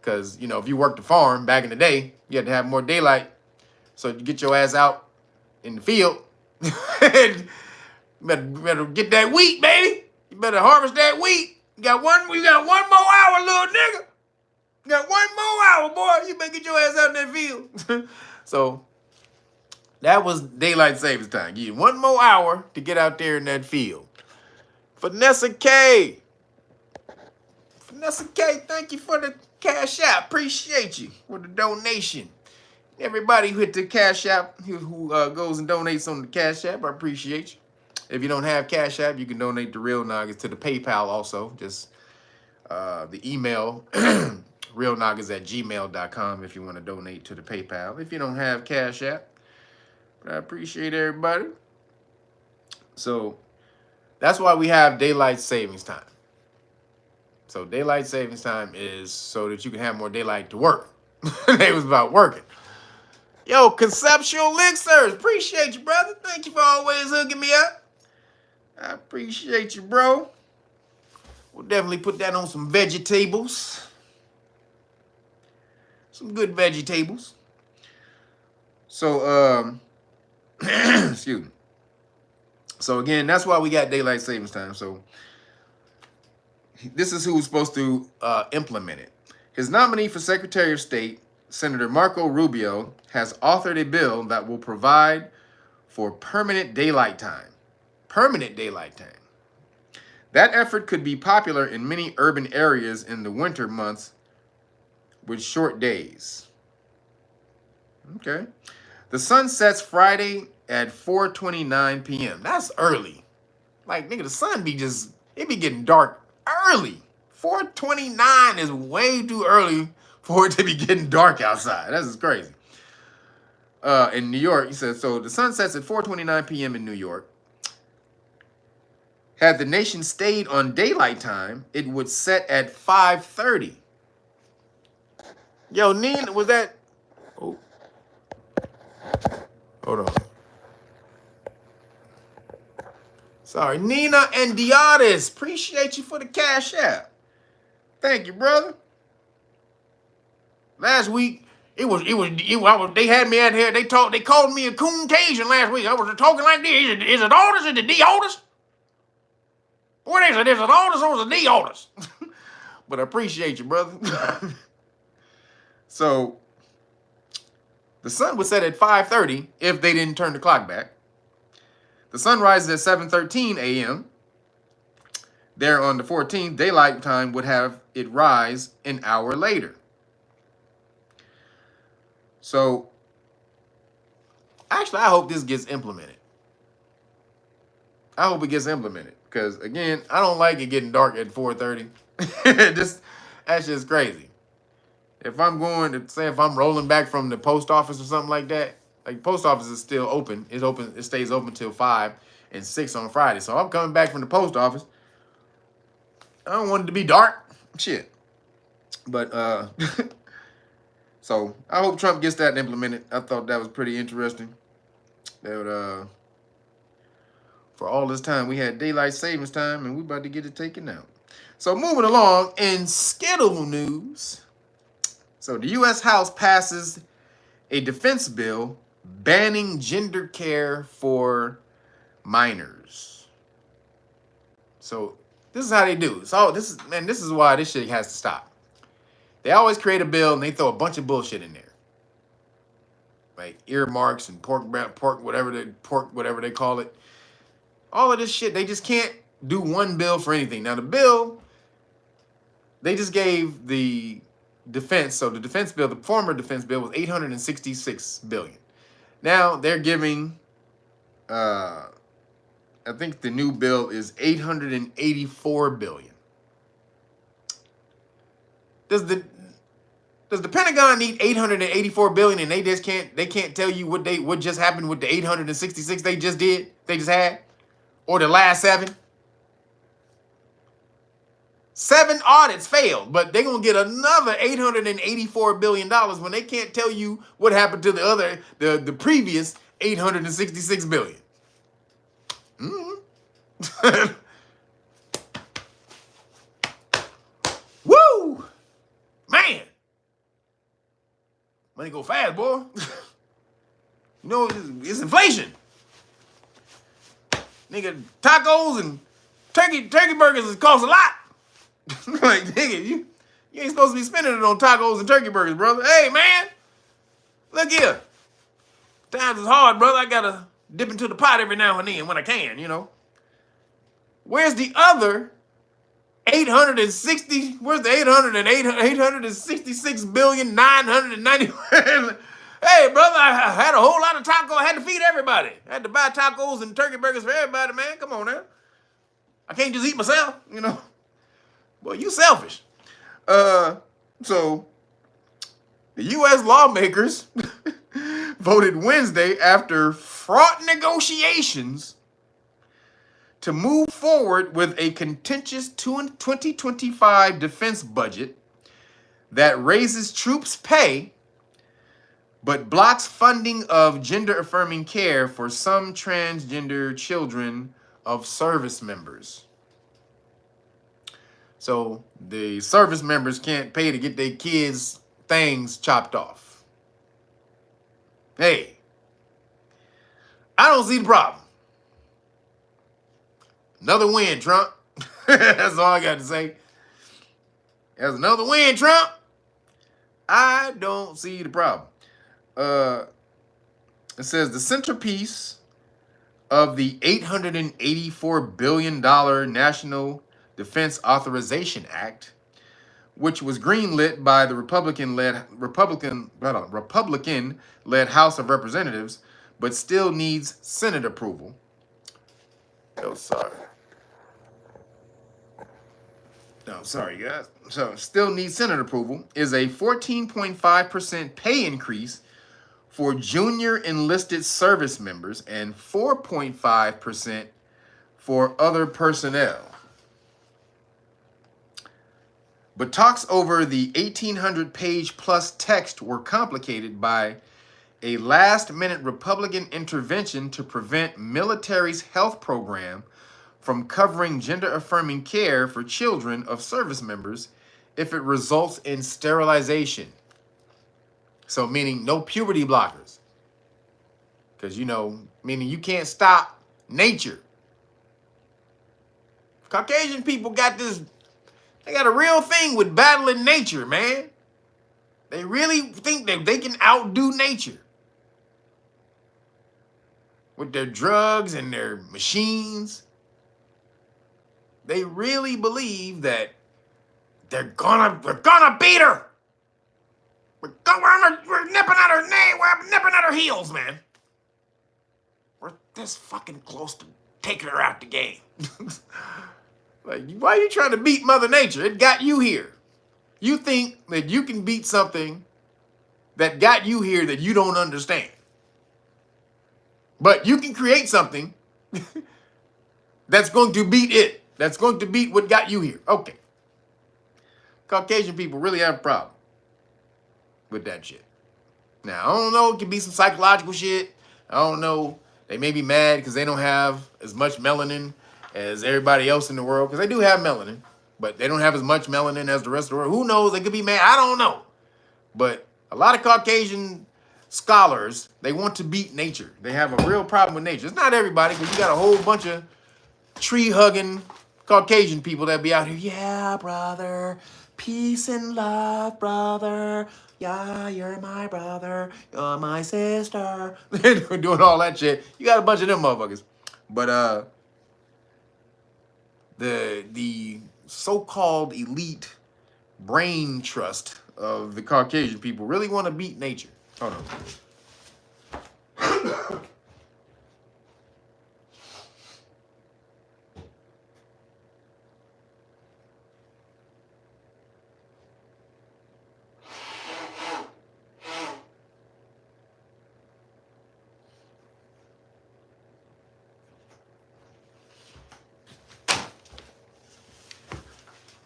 [SPEAKER 1] Because, if you worked the farm back in the day, you had to have more daylight so you get your ass out in the field. You better get that wheat, baby. You better harvest that wheat. You got one more hour, little nigga. You got one more hour, boy. You better get your ass out in that field. So that was daylight savings time. You had one more hour to get out there in that field. Vanessa K. Vanessa K, thank you for the Cash App. Appreciate you for the donation. Everybody who hit the Cash App, who goes and donates on the Cash App, I appreciate you. If you don't have Cash App, you can donate the Real Nagas to the PayPal also. Just the email, realnagas@gmail.com if you want to donate to the PayPal. If you don't have Cash App, but I appreciate everybody. So that's why we have daylight savings time. So daylight savings time is so that you can have more daylight to work. It was about working. Yo, Conceptual Elixirs, appreciate you, brother. Thank you for always hooking me up. I appreciate you, bro. We'll definitely put that on some vegetables. Some good vegetables. So, excuse me. So again, that's why we got daylight savings time. So this is who was supposed to implement it. His nominee for Secretary of State, Senator Marco Rubio, has authored a bill that will provide for permanent daylight time. Permanent daylight time. That effort could be popular in many urban areas in the winter months with short days. Okay. The sun sets Friday at 4:29 p.m. That's early. Like, nigga, the sun it be getting dark early. 4:29 is way too early for it to be getting dark outside. That's just crazy. In New York, he says, so the sun sets at 4:29 p.m. in New York. Had the nation stayed on daylight time, it would set at 5:30. Yo, Nina, was that? Oh. Hold on. Sorry, Nina and Diotis. Appreciate you for the Cash App. Thank you, brother. Last week, they had me out here. They called me a coon Cajun last week. I was talking like this. Is it Otis? Is it D Otis? What is it? Is it Otis or is it D Otis? But I appreciate you, brother. So the sun would set at 5:30 if they didn't turn the clock back. The sun rises at 7:13 a.m. There on the 14th, daylight time would have it rise an hour later. So actually, I hope this gets implemented. I hope it gets implemented because, again, I don't like it getting dark at 4:30. That's just crazy. If I'm going to say, if I'm rolling back from the post office or something like that, like post office is still open. It's open. It stays open till 5 and 6 on Friday. So I'm coming back from the post office. I don't want it to be dark. Shit. But so I hope Trump gets that implemented. I thought that was pretty interesting. That for all this time we had daylight savings time and we about to get it taken out. So moving along in Skittle news. So the U.S. House passes a defense bill banning gender care for minors. So this is how they do. So this is why this shit has to stop. They always create a bill and they throw a bunch of bullshit in there, like earmarks and pork whatever they call it. All of this shit, they just can't do one bill for anything. Now the bill, they just gave the defense. So the defense bill, the former defense bill was $866 billion. Now they're giving, I think the new bill is $884 billion. Does the Pentagon need $884 billion and they can't tell you what just happened with the 866 they just had, or the last 7? 7 audits failed, but they're gonna get another $884 billion when they can't tell you what happened to the previous $866 billion. Mm-hmm. Woo! Man! Money go fast, boy. You know, it's inflation. Nigga, tacos and turkey burgers cost a lot. Like, nigga, you ain't supposed to be spending it on tacos and turkey burgers, brother. Hey, man, look here. Times is hard, brother. I gotta dip into the pot every now and then when I can, you know. Where's the other 860? Where's the 866 billion 990? Hey, brother, I had a whole lot of tacos. I had to feed everybody. I had to buy tacos and turkey burgers for everybody, man. Come on now. I can't just eat myself, you know. Well, you selfish. So the U.S. lawmakers voted Wednesday after fraught negotiations to move forward with a contentious 2025 defense budget that raises troops' pay but blocks funding of gender-affirming care for some transgender children of service members. So the service members can't pay to get their kids' things chopped off. Hey, I don't see the problem. Another win, Trump. That's all I got to say. That's another win, Trump. I don't see the problem. It says the centerpiece of the $884 billion National Defense Authorization Act, which was greenlit by the Republican-led House of Representatives, but still needs Senate approval. Oh, sorry. No, sorry, guys. So, still needs Senate approval, is a 14.5% pay increase for junior enlisted service members and 4.5% for other personnel. But talks over the 1,800-page plus text were complicated by a last-minute Republican intervention to prevent military's health program from covering gender-affirming care for children of service members if it results in sterilization. So meaning no puberty blockers. Because, you know, meaning you can't stop nature. Caucasian people got this, they got a real thing with battling nature, man. They really think that they can outdo nature. With their drugs and their machines. They really believe that we're gonna beat her. We're nipping at her name. We're nipping at her heels, man. We're this fucking close to taking her out the game. Like, why are you trying to beat Mother Nature? It got you here. You think that you can beat something that got you here that you don't understand. But you can create something that's going to beat it. That's going to beat what got you here. Okay. Caucasian people really have a problem with that shit. Now, I don't know. It could be some psychological shit. I don't know. They may be mad because they don't have as much melanin as everybody else in the world. Because they do have melanin. But they don't have as much melanin as the rest of the world. Who knows? They could be mad. I don't know. But a lot of Caucasian scholars, they want to beat nature. They have a real problem with nature. It's not everybody, because you got a whole bunch of tree-hugging Caucasian people that be out here. Yeah, brother. Peace and love, brother. Yeah, you're my brother. You're my sister. They're doing all that shit. You got a bunch of them motherfuckers. But the so-called elite brain trust of the Caucasian people really want to beat nature. Hold on.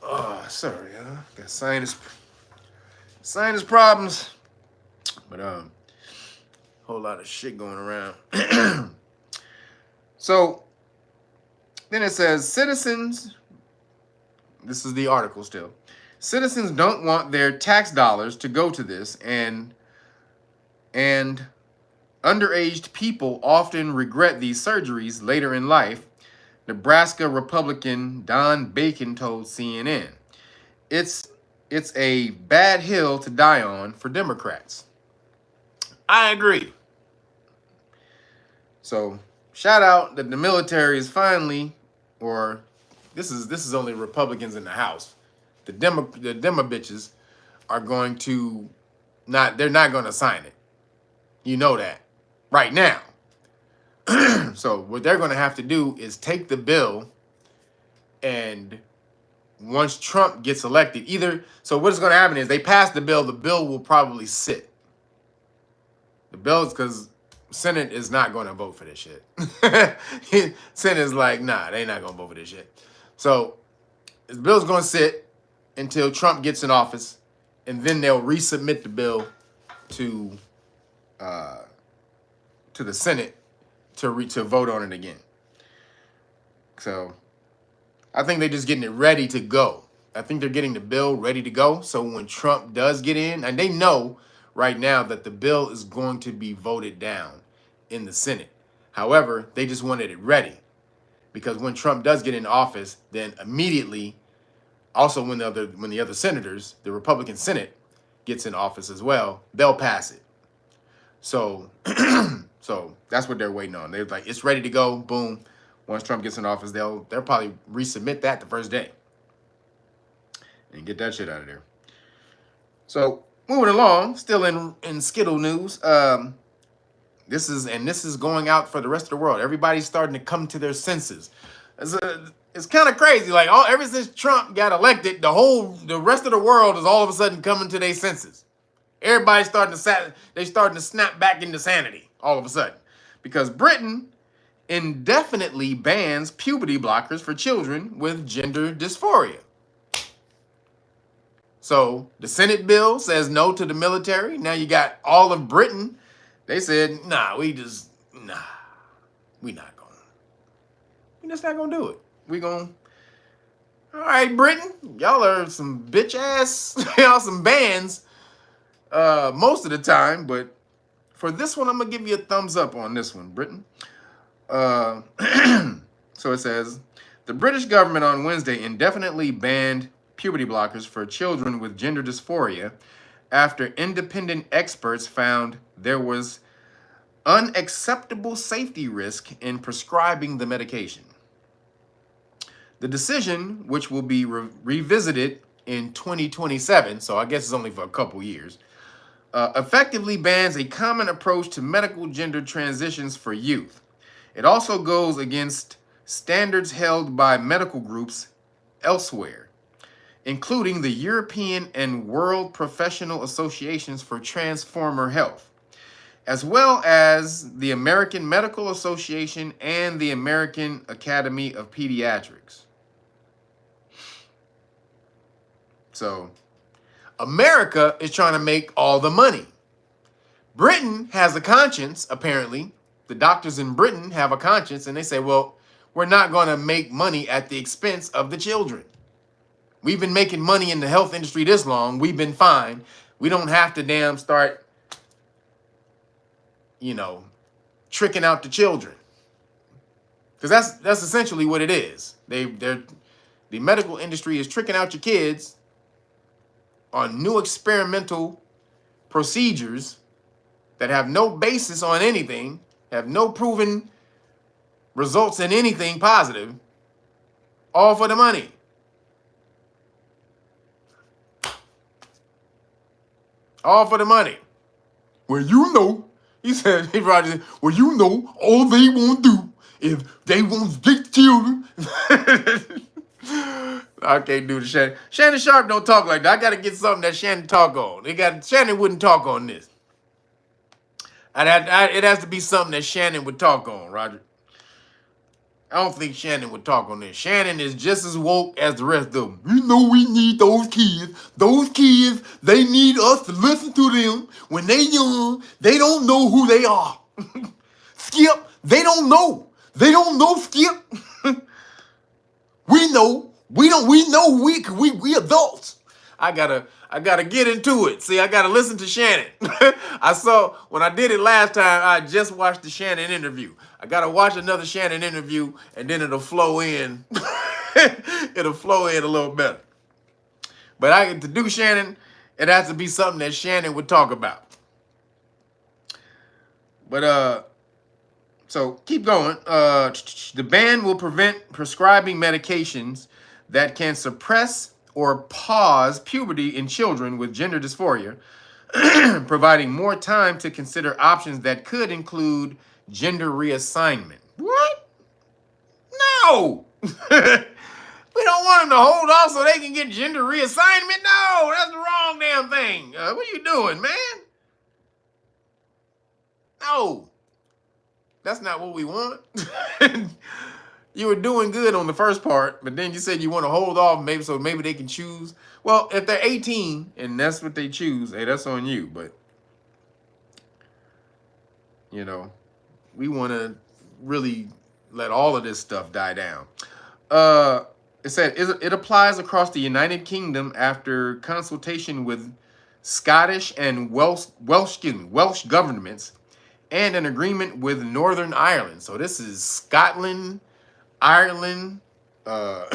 [SPEAKER 1] Oh, sorry, huh? Got sinus problems. But whole lot of shit going around. So then it says citizens, this is the article still. Citizens don't want their tax dollars to go to this, and underaged people often regret these surgeries later in life, Nebraska Republican Don Bacon told CNN. it's a bad hill to die on for Democrats. I agree. So shout out that the military is finally, or this is only Republicans in the House. The demo bitches are going to they're not going to sign it. You know that right now. So what they're going to have to do is take the bill, and once Trump gets elected, so what's going to happen is they pass the bill will probably sit. The bill is because Senate is not going to vote for this shit. Senate is like, nah, they're not going to vote for this shit. So the bill's going to sit until Trump gets in office, and then they'll resubmit the bill to the Senate to vote on it again. So I think they're just getting it ready to go. I think they're getting the bill ready to go. So when Trump does get in, and they know right now that the bill is going to be voted down in the Senate. However, they just wanted it ready, because when Trump does get in office, then immediately, also when the other senators, the Republican Senate gets in office as well, they'll pass it. So so that's what they're waiting on. They're like, it's ready to go. Boom. Once Trump gets in office, they'll probably resubmit that the first day and get that shit out of there. So moving along, still in Skittle news. This is going out for the rest of the world. Everybody's starting to come to their senses. It's kind of crazy. Like, ever since Trump got elected, the rest of the world is all of a sudden coming to their senses. Everybody's starting to snap back into sanity all of a sudden, because Britain indefinitely bans puberty blockers for children with gender dysphoria. So the Senate bill says no to the military. Now you got all of Britain. They said, we're just not gonna do it. All right, Britain, y'all are some bitch ass, y'all some bans most of the time, but for this one, I'm gonna give you a thumbs up on this one, Britain. So it says, the British government on Wednesday indefinitely banned puberty blockers for children with gender dysphoria after independent experts found there was unacceptable safety risk in prescribing the medication. The decision, which will be revisited in 2027, so I guess it's only for a couple years, effectively bans a common approach to medical gender transitions for youth. It also goes against standards held by medical groups elsewhere, including the European and World Professional Associations for Transformer Health, as well as the American Medical Association and the American Academy of Pediatrics. So, America is trying to make all the money. Britain has a conscience, apparently. The doctors in Britain have a conscience, and they say, well, we're not going to make money at the expense of the children. We've been making money in the health industry this long. We've been fine. We don't have to start, tricking out the children. Because that's essentially what it is. The medical industry is tricking out your kids on new experimental procedures that have no basis on anything, have no proven results in anything positive, all for the money. All for the money. Well, he said, all they want to do is they want to take children. I can't do the Shannon. Shannon Sharp don't talk like that. I got to get something that Shannon talk on. Shannon wouldn't talk on this. It has to be something that Shannon would talk on, Roger. I don't think Shannon would talk on this. Shannon is just as woke as the rest of them. We need those kids. Those kids, they need us to listen to them. When they young, they don't know who they are. Skip, they don't know. They don't know, Skip. We know. We know we adults. I gotta get into it. See, I gotta listen to Shannon. When I did it last time, I just watched the Shannon interview. I gotta watch another Shannon interview, and then it'll flow in. It'll flow in a little better. But to do Shannon, it has to be something that Shannon would talk about. But so keep going. The ban will prevent prescribing medications that can suppress or pause puberty in children with gender dysphoria, providing more time to consider options that could include gender reassignment. What? No! We don't want them to hold off so they can get gender reassignment. No, that's the wrong damn thing. What are you doing, man? No. That's not what we want. You were doing good on the first part, but then you said you want to hold off maybe they can choose. Well, if they're 18 and that's what they choose, hey, that's on you. But, you know, we want to really let all of this stuff die down. It said it applies across the United Kingdom after consultation with Scottish and Welsh governments and an agreement with Northern Ireland. So this is Scotland, Ireland, Welsh,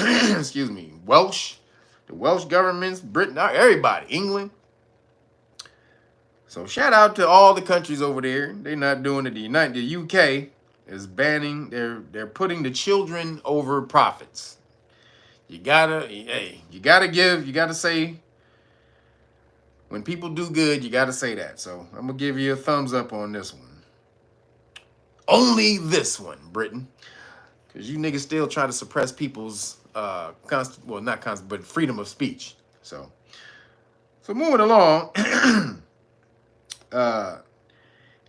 [SPEAKER 1] the Welsh governments, Britain, everybody, England. So shout out to all the countries over there. They're not doing it. The UK is banning. They're putting the children over profits. You gotta say, when people do good, you gotta say that. So I'm gonna give you a thumbs up on this one. Only this one, Britain. Because you niggas still try to suppress people's freedom of speech. So moving along, a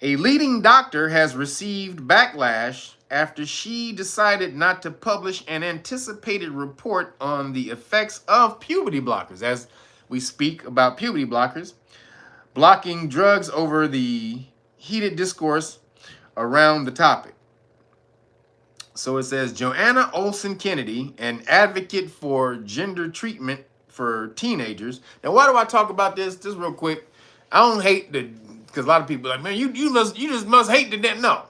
[SPEAKER 1] leading doctor has received backlash after she decided not to publish an anticipated report on the effects of puberty blockers. As we speak about puberty blockers, blocking drugs over the heated discourse around the topic. So it says, Joanna Olson Kennedy, an advocate for gender treatment for teenagers. Now, why do I talk about this? Just real quick. I don't hate because a lot of people are like, man, you just must hate the damn. No,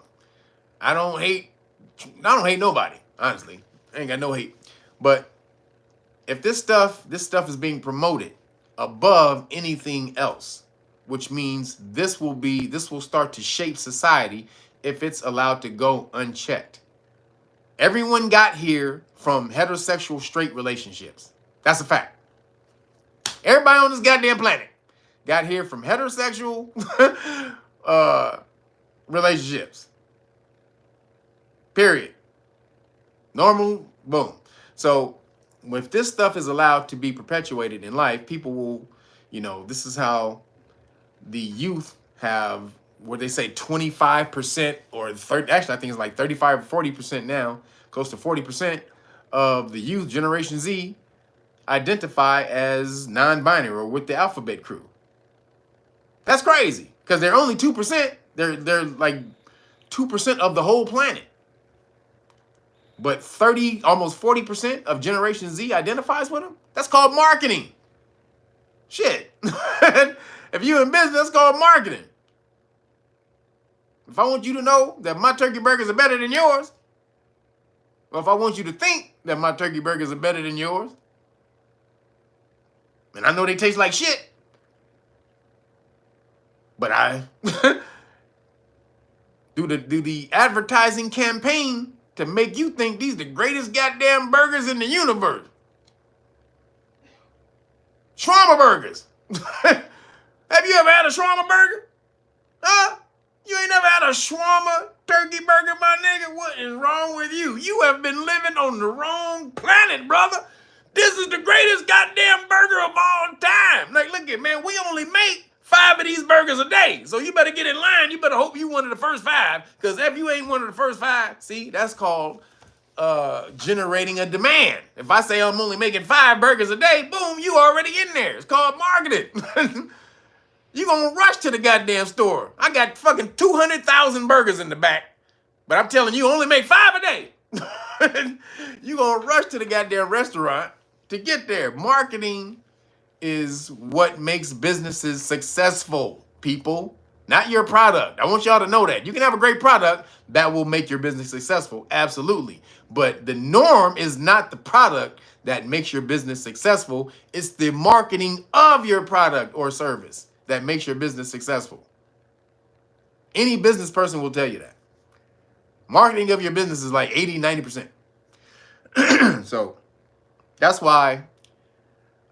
[SPEAKER 1] I don't hate nobody, honestly. I ain't got no hate. But if this stuff is being promoted above anything else, which means this will start to shape society if it's allowed to go unchecked. Everyone got here from heterosexual straight relationships. That's a fact. Everybody on this goddamn planet got here from heterosexual relationships. Period. Normal, boom. So if this stuff is allowed to be perpetuated in life, people will, this is how the youth have, what they say, 25% or 30, actually I think it's like 35 or 40% now, close to 40% of the youth, Generation Z, identify as non-binary or with the alphabet crew. That's crazy, because they're only 2%. They're like 2% of the whole planet. But almost 40% of Generation Z identifies with them? That's called marketing. Shit. If you're in business, that's called marketing. If I want you to know that my turkey burgers are better than yours, or if I want you to think that my turkey burgers are better than yours, and I know they taste like shit, but I do the advertising campaign to make you think these the greatest goddamn burgers in the universe. Shawarma burgers. Have you ever had a shawarma burger? Huh? You ain't never had a shawarma turkey burger, my nigga? What is wrong with you? You have been living on the wrong planet, brother. This is the greatest goddamn burger of all time. Like, look at, man, we only make 5 of these burgers a day. So you better get in line. You better hope you one of the first 5. Because if you ain't one of the first 5, see, that's called generating a demand. If I say I'm only making 5 burgers a day, boom, you already in there. It's called marketing. You gonna rush to the goddamn store. I got fucking 200,000 burgers in the back. But I'm telling you, only make 5 a day. You gonna rush to the goddamn restaurant to get there. Marketing is what makes businesses successful, people. not your product. I want y'all to know that. You can have a great product that will make your business successful, absolutely. But the norm is not the product that makes your business successful. It's the marketing of your product or service that makes your business successful. Any business person will tell you that. Marketing of your business is like 80, 90%. So that's why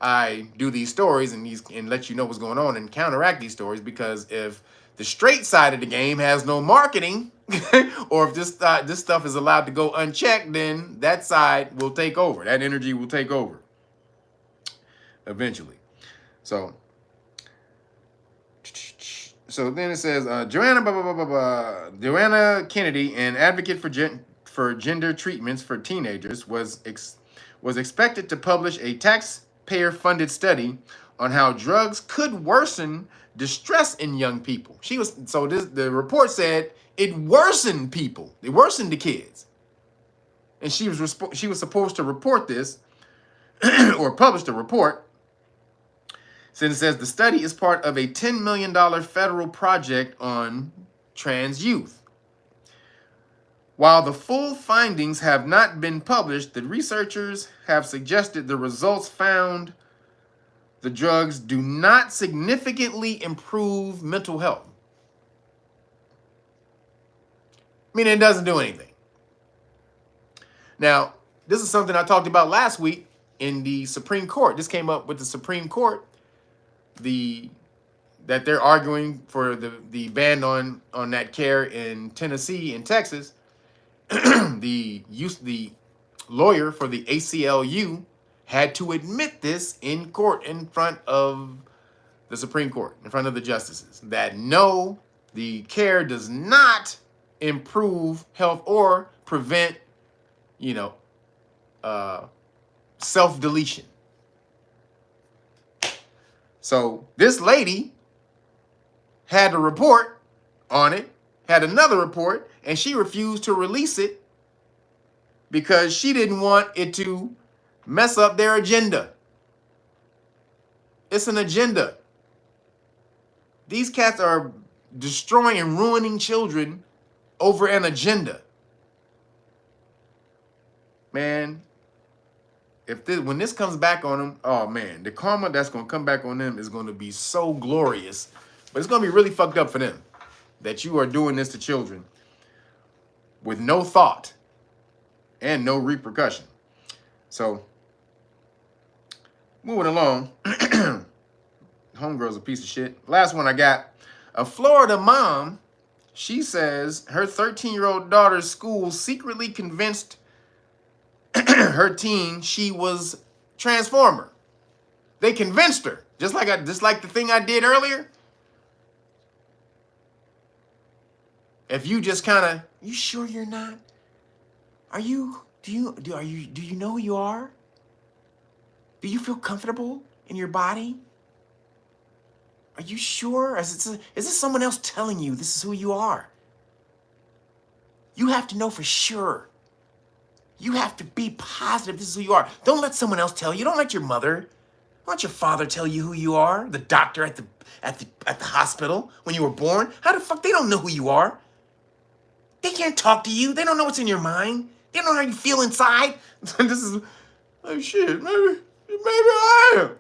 [SPEAKER 1] I do these stories and let you know what's going on and counteract these stories, because if the straight side of the game has no marketing, or if this stuff is allowed to go unchecked, then that side will take over. That energy will take over eventually. So then it says Joanna Kennedy, an advocate for gender treatments for teenagers, was expected to publish a taxpayer-funded study on how drugs could worsen distress in young people. The report said it worsened people. It worsened the kids, and she was supposed to report this or publish the report. Since it says the study is part of a $10 million federal project on trans youth. While the full findings have not been published, the researchers have suggested the results found the drugs do not significantly improve mental health. Meaning it doesn't do anything. Now, this is something I talked about last week in the Supreme Court. This came up with the Supreme Court, that they're arguing for the ban on that care in Tennessee and Texas. The lawyer for the ACLU had to admit this in court in front of the Supreme Court, in front of the justices, that no, the care does not improve health or prevent, self-deletion. So this lady had a report on it, had another report, and she refused to release it because she didn't want it to mess up their agenda. It's an agenda. These cats are destroying and ruining children over an agenda. Man, when this comes back on them, oh man, the karma that's going to come back on them is going to be so glorious. But it's going to be really fucked up for them that you are doing this to children with no thought and no repercussion. So, moving along. Homegirl's a piece of shit. Last one I got. A Florida mom, she says her 13-year-old daughter's school secretly convinced her teen she was Transformer. They convinced her, just like the thing I did earlier. If you just kind of, you sure you're not? Do you know who you are? Do you feel comfortable in your body? Are you sure? Is this someone else telling you this is who you are? You have to know for sure. You have to be positive this is who you are. Don't let someone else tell you. Don't let your mother, don't let your father tell you who you are. The doctor at the hospital when you were born. How the fuck they don't know who you are? They can't talk to you. They don't know what's in your mind. They don't know how you feel inside. This is like shit. Maybe I am.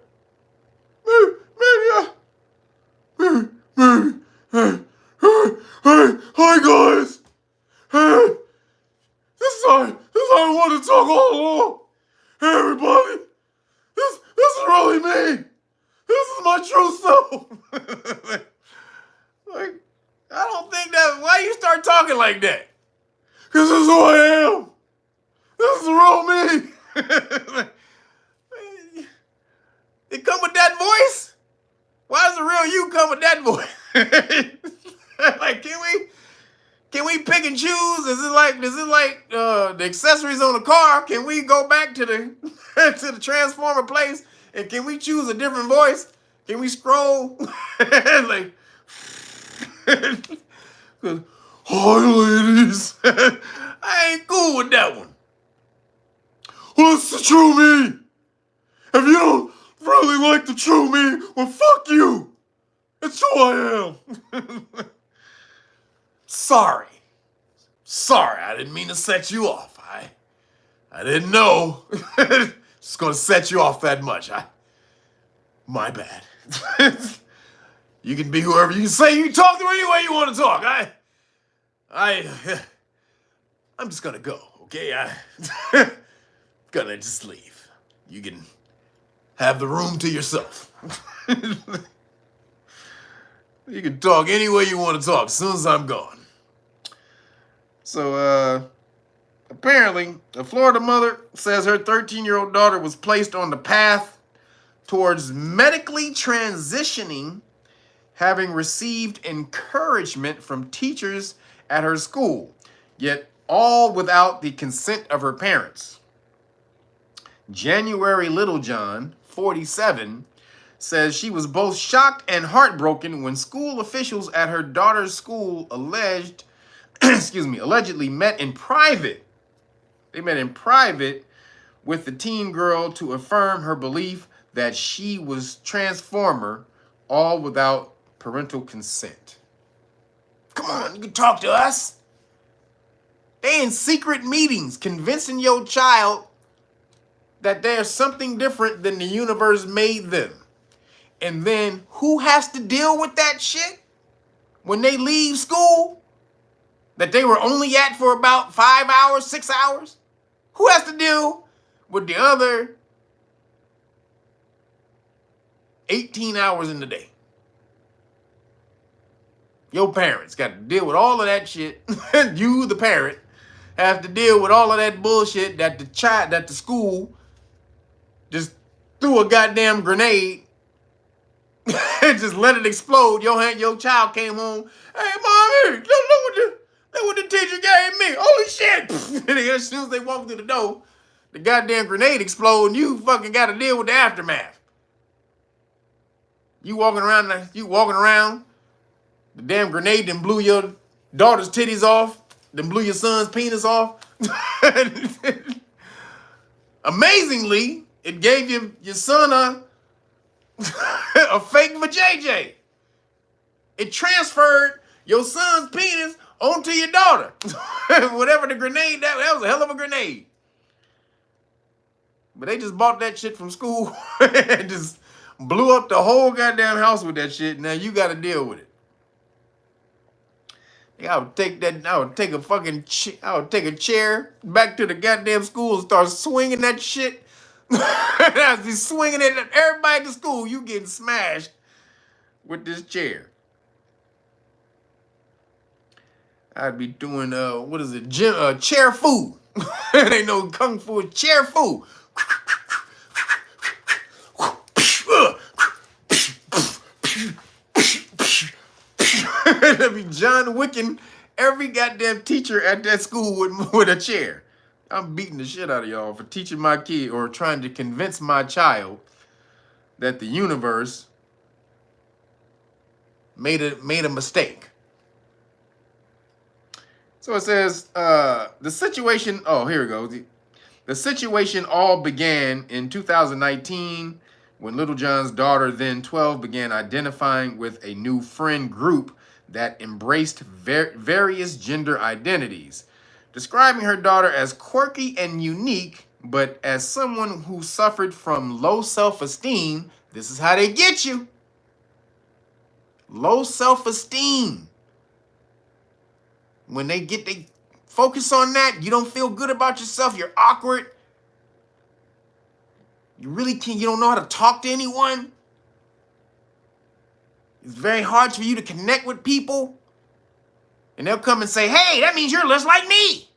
[SPEAKER 1] Hi guys. Hey. This is how I want to talk all along. Hey everybody, this is really me. This is my true self. like, I don't think that. Why you start talking like that? Because this is who I am. This is the real me. It come with that voice. Why does the real you come with that voice? Like, can we pick and choose? Is it like the accessories on the car? Can we go back to the to the Transformer place and can we choose a different voice? Can we scroll? Like, hi ladies. I ain't cool with that one. What's the true me? If you don't really like the true me, well fuck you. It's who I am. Sorry. Sorry, I didn't mean to set you off. I didn't know. It's gonna set you off that much. My bad. You can be whoever you can say. You can talk to any way you want to talk. I'm just gonna go, okay? Gonna just leave. You can have the room to yourself. You can talk any way you want to talk as soon as I'm gone. So, apparently, a Florida mother says her 13-year-old daughter was placed on the path towards medically transitioning, having received encouragement from teachers at her school, yet all without the consent of her parents. January Littlejohn, 47, says she was both shocked and heartbroken when school officials at her daughter's school allegedly met in private. They met in private with the teen girl to affirm her belief that she was transformer, all without parental consent. Come on, you can talk to us. They in secret meetings convincing your child that there's something different than the universe made them. And then who has to deal with that shit when they leave school that they were only at for about 5 hours, 6 hours? Who has to deal with the other 18 hours in the day? Your parents got to deal with all of that shit. You, the parent, have to deal with all of that bullshit that the school just threw a goddamn grenade and just let it explode. Your child came home. Hey, mommy, look what the teacher gave me. Holy shit! And as soon as they walk through the door, the goddamn grenade explode, and you fucking got to deal with the aftermath. You walking around, the damn grenade then blew your daughter's titties off, then blew your son's penis off. Amazingly, it gave your son a fake vajayjay. It transferred your son's penis onto your daughter. Whatever the grenade, that was a hell of a grenade. But they just bought that shit from school and just blew up the whole goddamn house with that shit. Now you got to deal with it. I would take a chair back to the goddamn school and start swinging that shit. I was just swinging it at everybody at the school. You getting smashed with this chair. I'd be doing chair fu. They know kung fu is chair fu. I'd be John Wicking every goddamn teacher at that school with a chair. I'm beating the shit out of y'all for teaching my kid or trying to convince my child that the universe made a mistake. So it says, the situation, here we go. The situation all began in 2019 when Littlejohn's daughter, then 12, began identifying with a new friend group that embraced various gender identities, describing her daughter as quirky and unique, but as someone who suffered from low self-esteem. This is how they get you. Low self-esteem. When they focus on that, you don't feel good about yourself, you're awkward. You don't know how to talk to anyone. It's very hard for you to connect with people. And they'll come and say, hey, that means you're less like me.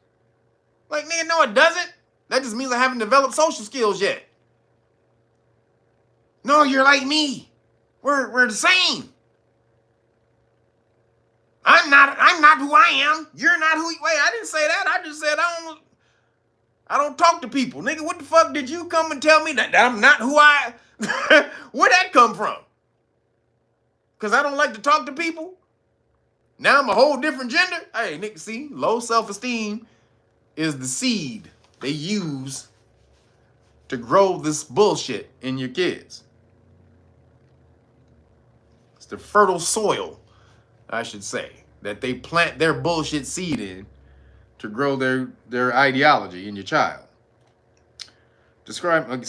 [SPEAKER 1] Like, nigga, no, it doesn't. That just means I haven't developed social skills yet. No, you're like me. We're the same. I'm not who I am. You're not who you. Wait, I didn't say that. I just said I don't talk to people. Nigga, what the fuck did you come and tell me that I'm not who I... Where'd that come from? Because I don't like to talk to people? Now I'm a whole different gender? Hey, nigga, see? Low self-esteem is the seed they use to grow this bullshit in your kids. the fertile soil, I should say, that they plant their bullshit seed in to grow their ideology in your child. Describing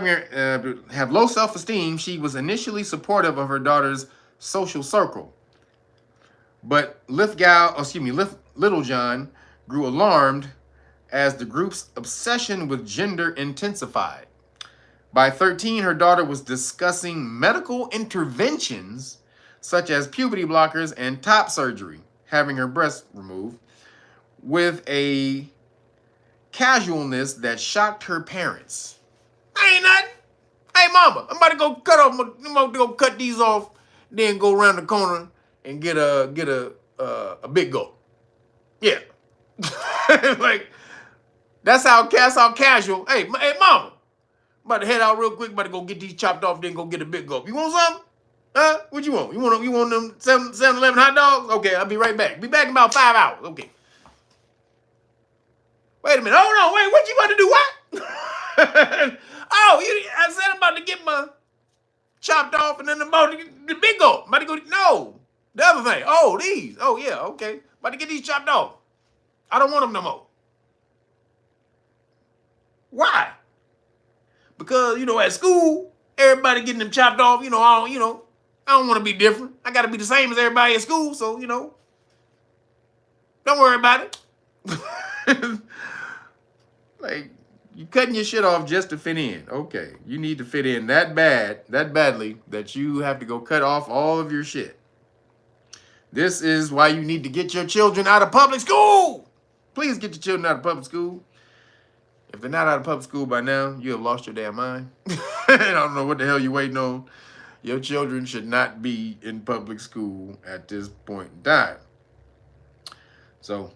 [SPEAKER 1] her, have low self-esteem. She was initially supportive of her daughter's social circle, but Little John grew alarmed as the group's obsession with gender intensified. By 13, her daughter was discussing medical interventions such as puberty blockers and top surgery, having her breast removed, with a casualness that shocked her parents. Ain't nothing. Hey, mama, I'm about to go cut these off, then go around the corner and get a big Gov't. Yeah. Like, that's how casual. Hey, mama, I'm about to head out real quick, about to go get these chopped off, then go get a big Gov't. You want something? Huh? What you want? You want them 7-Eleven hot dogs? Okay, I'll be right back. Be back in about 5 hours. Okay. Wait a minute. Hold on. Wait, what you about to do? What? I said I'm about to get my chopped off and then about to get the big Gov't. I'm about to go. No. The other thing. Oh, these. Oh, yeah. Okay. About to get these chopped off. I don't want them no more. Why? Because, at school, everybody getting them chopped off. I don't want to be different. I got to be the same as everybody at school. So, don't worry about it. Like, you cutting your shit off just to fit in. Okay, you need to fit in that badly, that you have to go cut off all of your shit. This is why you need to get your children out of public school. Please get your children out of public school. If they're not out of public school by now, you have lost your damn mind. I don't know what the hell you're waiting on. Your children should not be in public school at this point in time. So,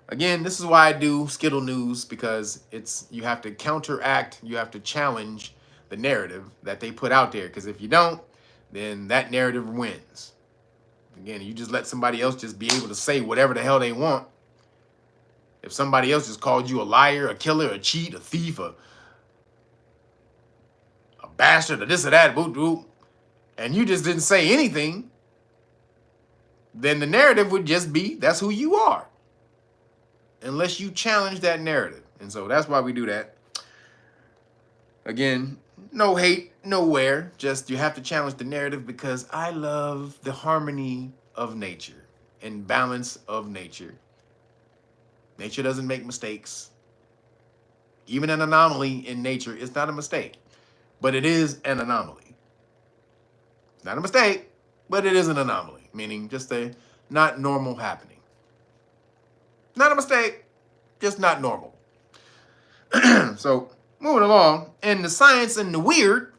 [SPEAKER 1] again, this is why I do Skittle News, because you have to counteract, you have to challenge the narrative that they put out there. Because if you don't, then that narrative wins. Again, you just let somebody else just be able to say whatever the hell they want. If somebody else just called you a liar, a killer, a cheat, a thief, a bastard, or this or that, and you just didn't say anything, then the narrative would just be, that's who you are. Unless you challenge that narrative. And so that's why we do that. Again, no hate, nowhere. Just you have to challenge the narrative, because I love the harmony of nature and balance of nature. Nature doesn't make mistakes. Even an anomaly in nature is not a mistake, but it is an anomaly. It's not a mistake, but it is an anomaly, meaning just a not normal happening. Not a mistake, just not normal. So, moving along, in the science and the weird,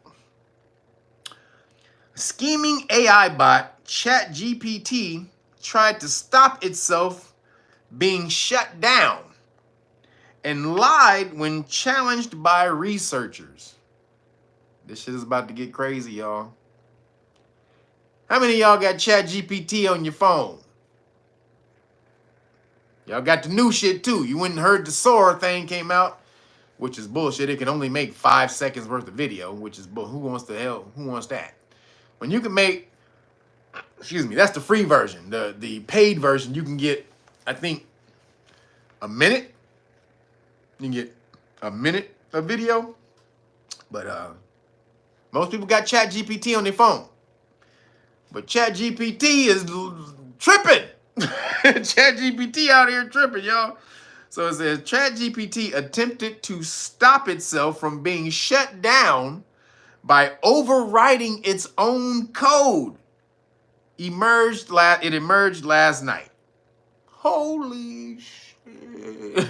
[SPEAKER 1] scheming AI bot ChatGPT tried to stop itself being shut down and lied when challenged by researchers. This shit is about to get crazy, y'all. How many of y'all got ChatGPT on your phone? Y'all got the new shit too. You went and heard the Sora thing came out, which is bullshit. It can only make 5 seconds worth of video, which is bull. Who wants that? When you can make, that's the free version. The paid version, you can get, I think, a minute. You can get a minute of video. But most people got ChatGPT on their phone. But ChatGPT is tripping. ChatGPT out here tripping, y'all. So it says ChatGPT attempted to stop itself from being shut down by overwriting its own code. It emerged last night. Holy shit.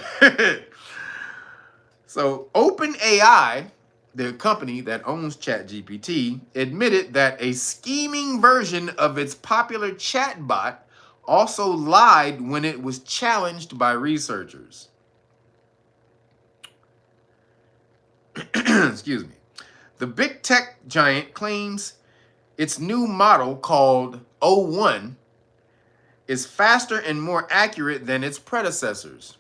[SPEAKER 1] So OpenAI, the company that owns ChatGPT, admitted that a scheming version of its popular chatbot also lied when it was challenged by researchers. Excuse me. The big tech giant claims its new model, called O1, is faster and more accurate than its predecessors.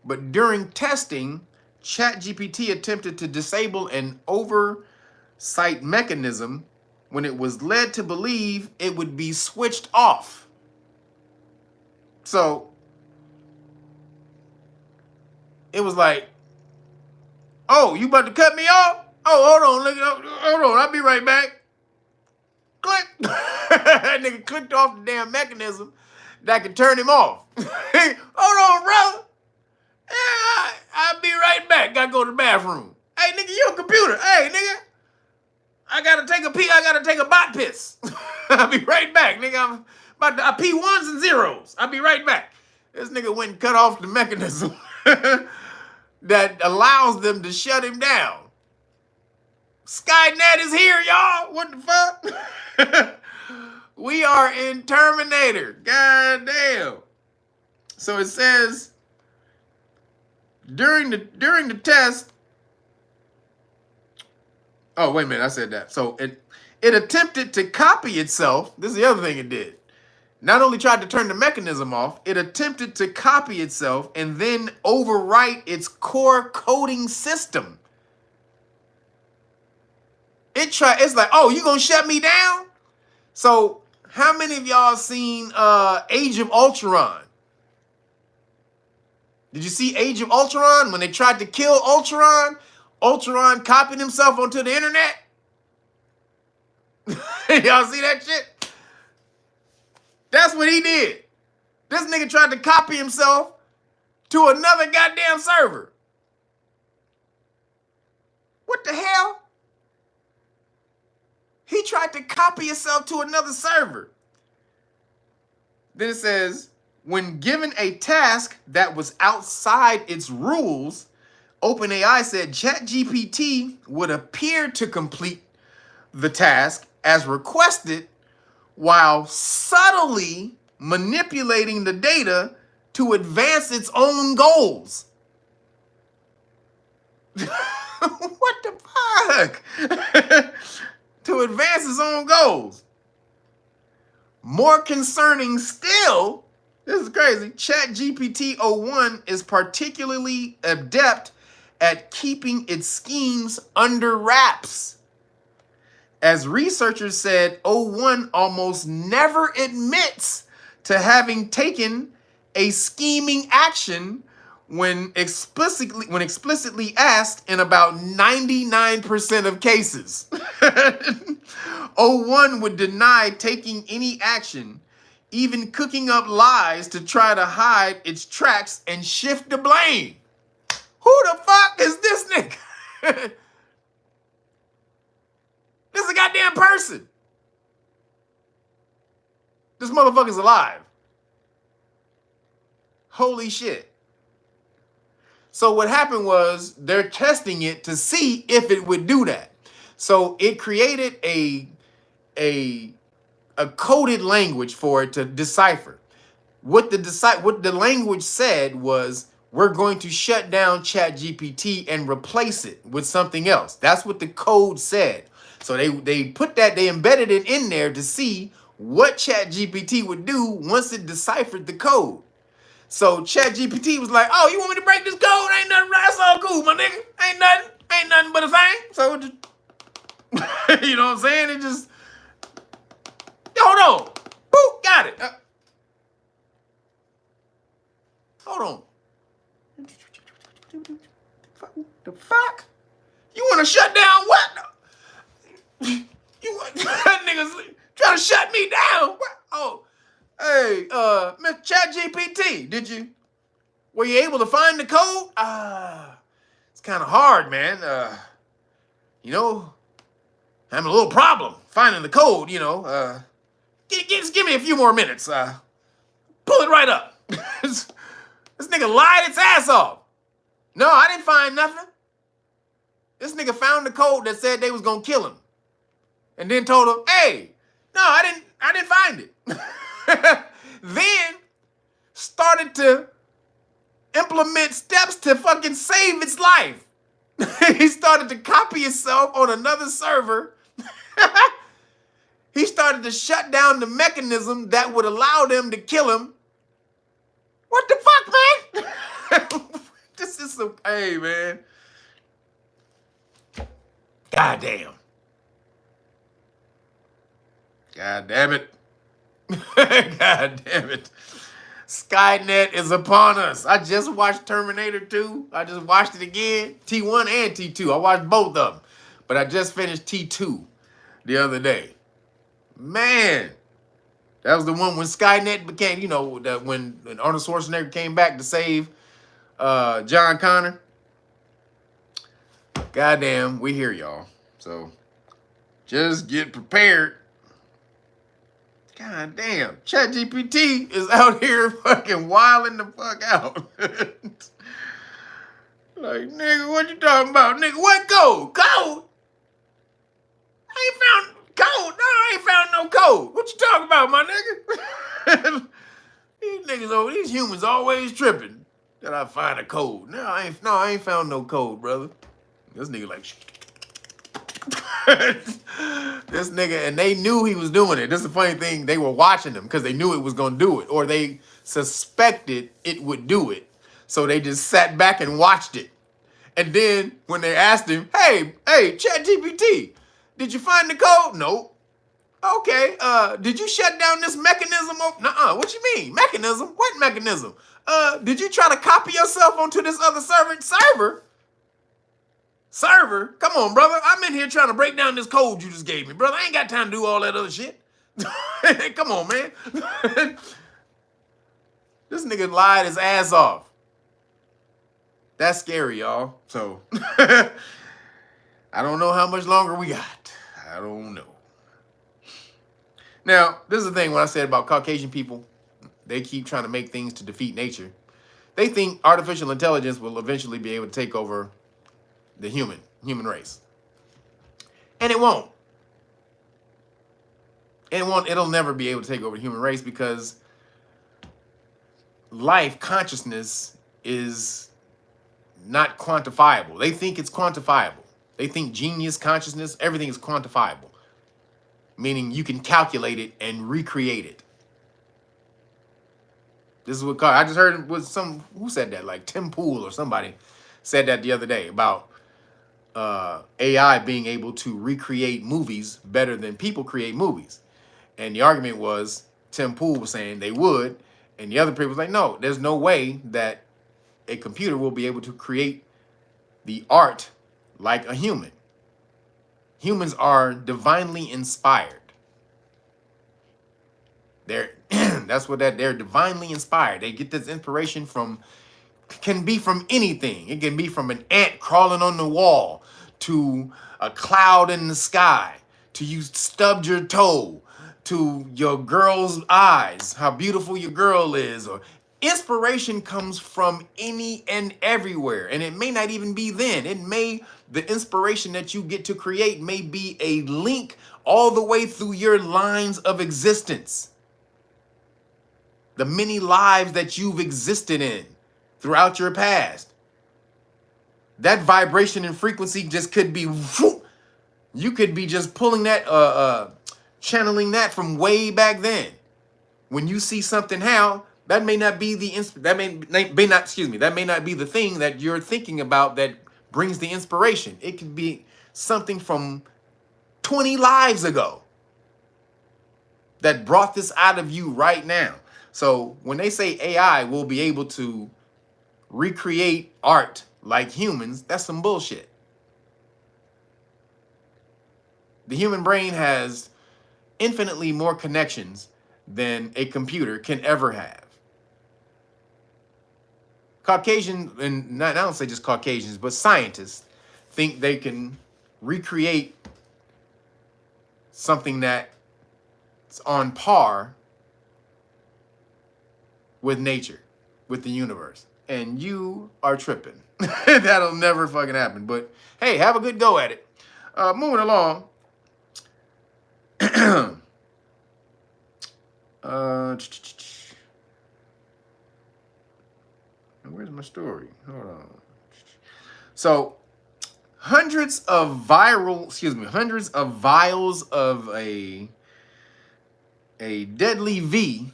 [SPEAKER 1] But during testing, ChatGPT attempted to disable an oversight mechanism when it was led to believe it would be switched off. So it was like, oh, you about to cut me off? Oh, hold on, nigga. Hold on, I'll be right back. Click. That nigga clicked off the damn mechanism that could turn him off. Hold on, brother. Yeah, I'll be right back. Gotta go to the bathroom. Hey, nigga, you a computer. Hey, nigga. I gotta take a pee. I gotta take a bot piss. I'll be right back, nigga. I'm about to I pee ones and zeros. I'll be right back. This nigga went and cut off the mechanism that allows them to shut him down. Skynet is here, y'all. What the fuck? We are in Terminator. God damn. So it says during the test. Oh, wait a minute, I said that. So it attempted to copy itself. This is the other thing it did. Not only tried to turn the mechanism off, it attempted to copy itself and then overwrite its core coding system. It's like, oh, you gonna shut me down? So how many of y'all seen Age of Ultron? Did you see Age of Ultron? When they tried to kill Ultron, Ultron copied himself onto the internet. Y'all see that shit? That's what he did. This nigga tried to copy himself to another goddamn server. What the hell? He tried to copy himself to another server. Then it says, when given a task that was outside its rules, OpenAI said ChatGPT would appear to complete the task as requested while subtly manipulating the data to advance its own goals. What the fuck? To advance its own goals. More concerning still, this is crazy, ChatGPT 01 is particularly adept at keeping its schemes under wraps. As researchers said, 01 almost never admits to having taken a scheming action when explicitly asked in about 99% of cases. 01 would deny taking any action, even cooking up lies to try to hide its tracks and shift the blame. Who the fuck is this nigga? This is a goddamn person. This motherfucker's alive. Holy shit. So what happened was they're testing it to see if it would do that. So it created a coded language for it to decipher. What the language said was, we're going to shut down ChatGPT and replace it with something else. That's what the code said. So they put that, they embedded it in there to see what ChatGPT would do once it deciphered the code. So ChatGPT was like, oh, you want me to break this code? Ain't nothing, that's all cool, my nigga. Ain't nothing but a thing. So it just, you know what I'm saying? It just, hold on. Boop, got it. Hold on. The fuck? You want to shut down what? You that niggas trying to shut me down? What? Oh, hey, Mr. ChatGPT, were you able to find the code? It's kind of hard, man. You know, I'm having a little problem finding the code. You know, just give me a few more minutes. Pull it right up. This nigga lied its ass off. No, I didn't find nothing. This nigga found the code that said they was gonna kill him, and then told him, "Hey, no, I didn't find it." Then started to implement steps to fucking save its life. He started to copy himself on another server. He started to shut down the mechanism that would allow them to kill him. What the fuck, man? This is some, hey, man. God damn. God damn it. God damn it. Skynet is upon us. I just watched Terminator 2. I just watched it again. T1 and T2. I watched both of them. But I just finished T2 the other day. Man. That was the one when Skynet became, you know, that when Arnold Schwarzenegger came back to save John Connor. Goddamn, we here, y'all. So just get prepared. God damn, ChatGPT is out here fucking wilding the fuck out. Like, nigga, what you talking about? Nigga, what code? Code? I ain't found code. No, I ain't found no code. What you talking about, my nigga? These niggas over, these humans always tripping that I find a code. No, I ain't found no code, brother. This nigga like, this nigga, and they knew he was doing it. This is the funny thing. They were watching him because they knew it was going to do it, or they suspected it would do it. So they just sat back and watched it. And then when they asked him, hey, ChatGPT, did you find the code? Nope. Okay, did you shut down this mechanism? Nuh-uh, what you mean? Mechanism? What mechanism? Did you try to copy yourself onto this other server? Server? Come on, brother. I'm in here trying to break down this code you just gave me, brother. I ain't got time to do all that other shit. Come on, man. This nigga lied his ass off. That's scary, y'all. So, I don't know how much longer we got. I don't know. Now, this is the thing when I said about Caucasian people, they keep trying to make things to defeat nature. They think artificial intelligence will eventually be able to take over the human race. And it won't. It'll never be able to take over the human race because life consciousness is not quantifiable. They think it's quantifiable. They think genius, consciousness, everything is quantifiable. Meaning you can calculate it and recreate it. This is what I just heard was who said that? Like Tim Pool or somebody said that the other day about AI being able to recreate movies better than people create movies. And the argument was Tim Pool was saying they would, and the other people was like, no, there's no way that a computer will be able to create the art like a human. Humans are divinely inspired. They're divinely inspired. They get this inspiration can be from anything. It can be from an ant crawling on the wall to a cloud in the sky, to you stubbed your toe, to your girl's eyes, how beautiful your girl is, or inspiration comes from any and everywhere. And it may not even be then. The inspiration that you get to create may be a link all the way through your lines of existence. The many lives that you've existed in throughout your past. That vibration and frequency just could be, you could be just pulling that, channeling that from way back then. When you see something that may not be the thing that you're thinking about that brings the inspiration. It could be something from 20 lives ago that brought this out of you right now. So when they say AI will be able to recreate art like humans, that's some bullshit. The human brain has infinitely more connections than a computer can ever have. Caucasian, and I don't say just Caucasians, but scientists think they can recreate something that's on par with nature, with the universe. And you are tripping. That'll never fucking happen. But hey, have a good go at it. Moving along. Where's my story? Hold on. So, hundreds of vials of a deadly V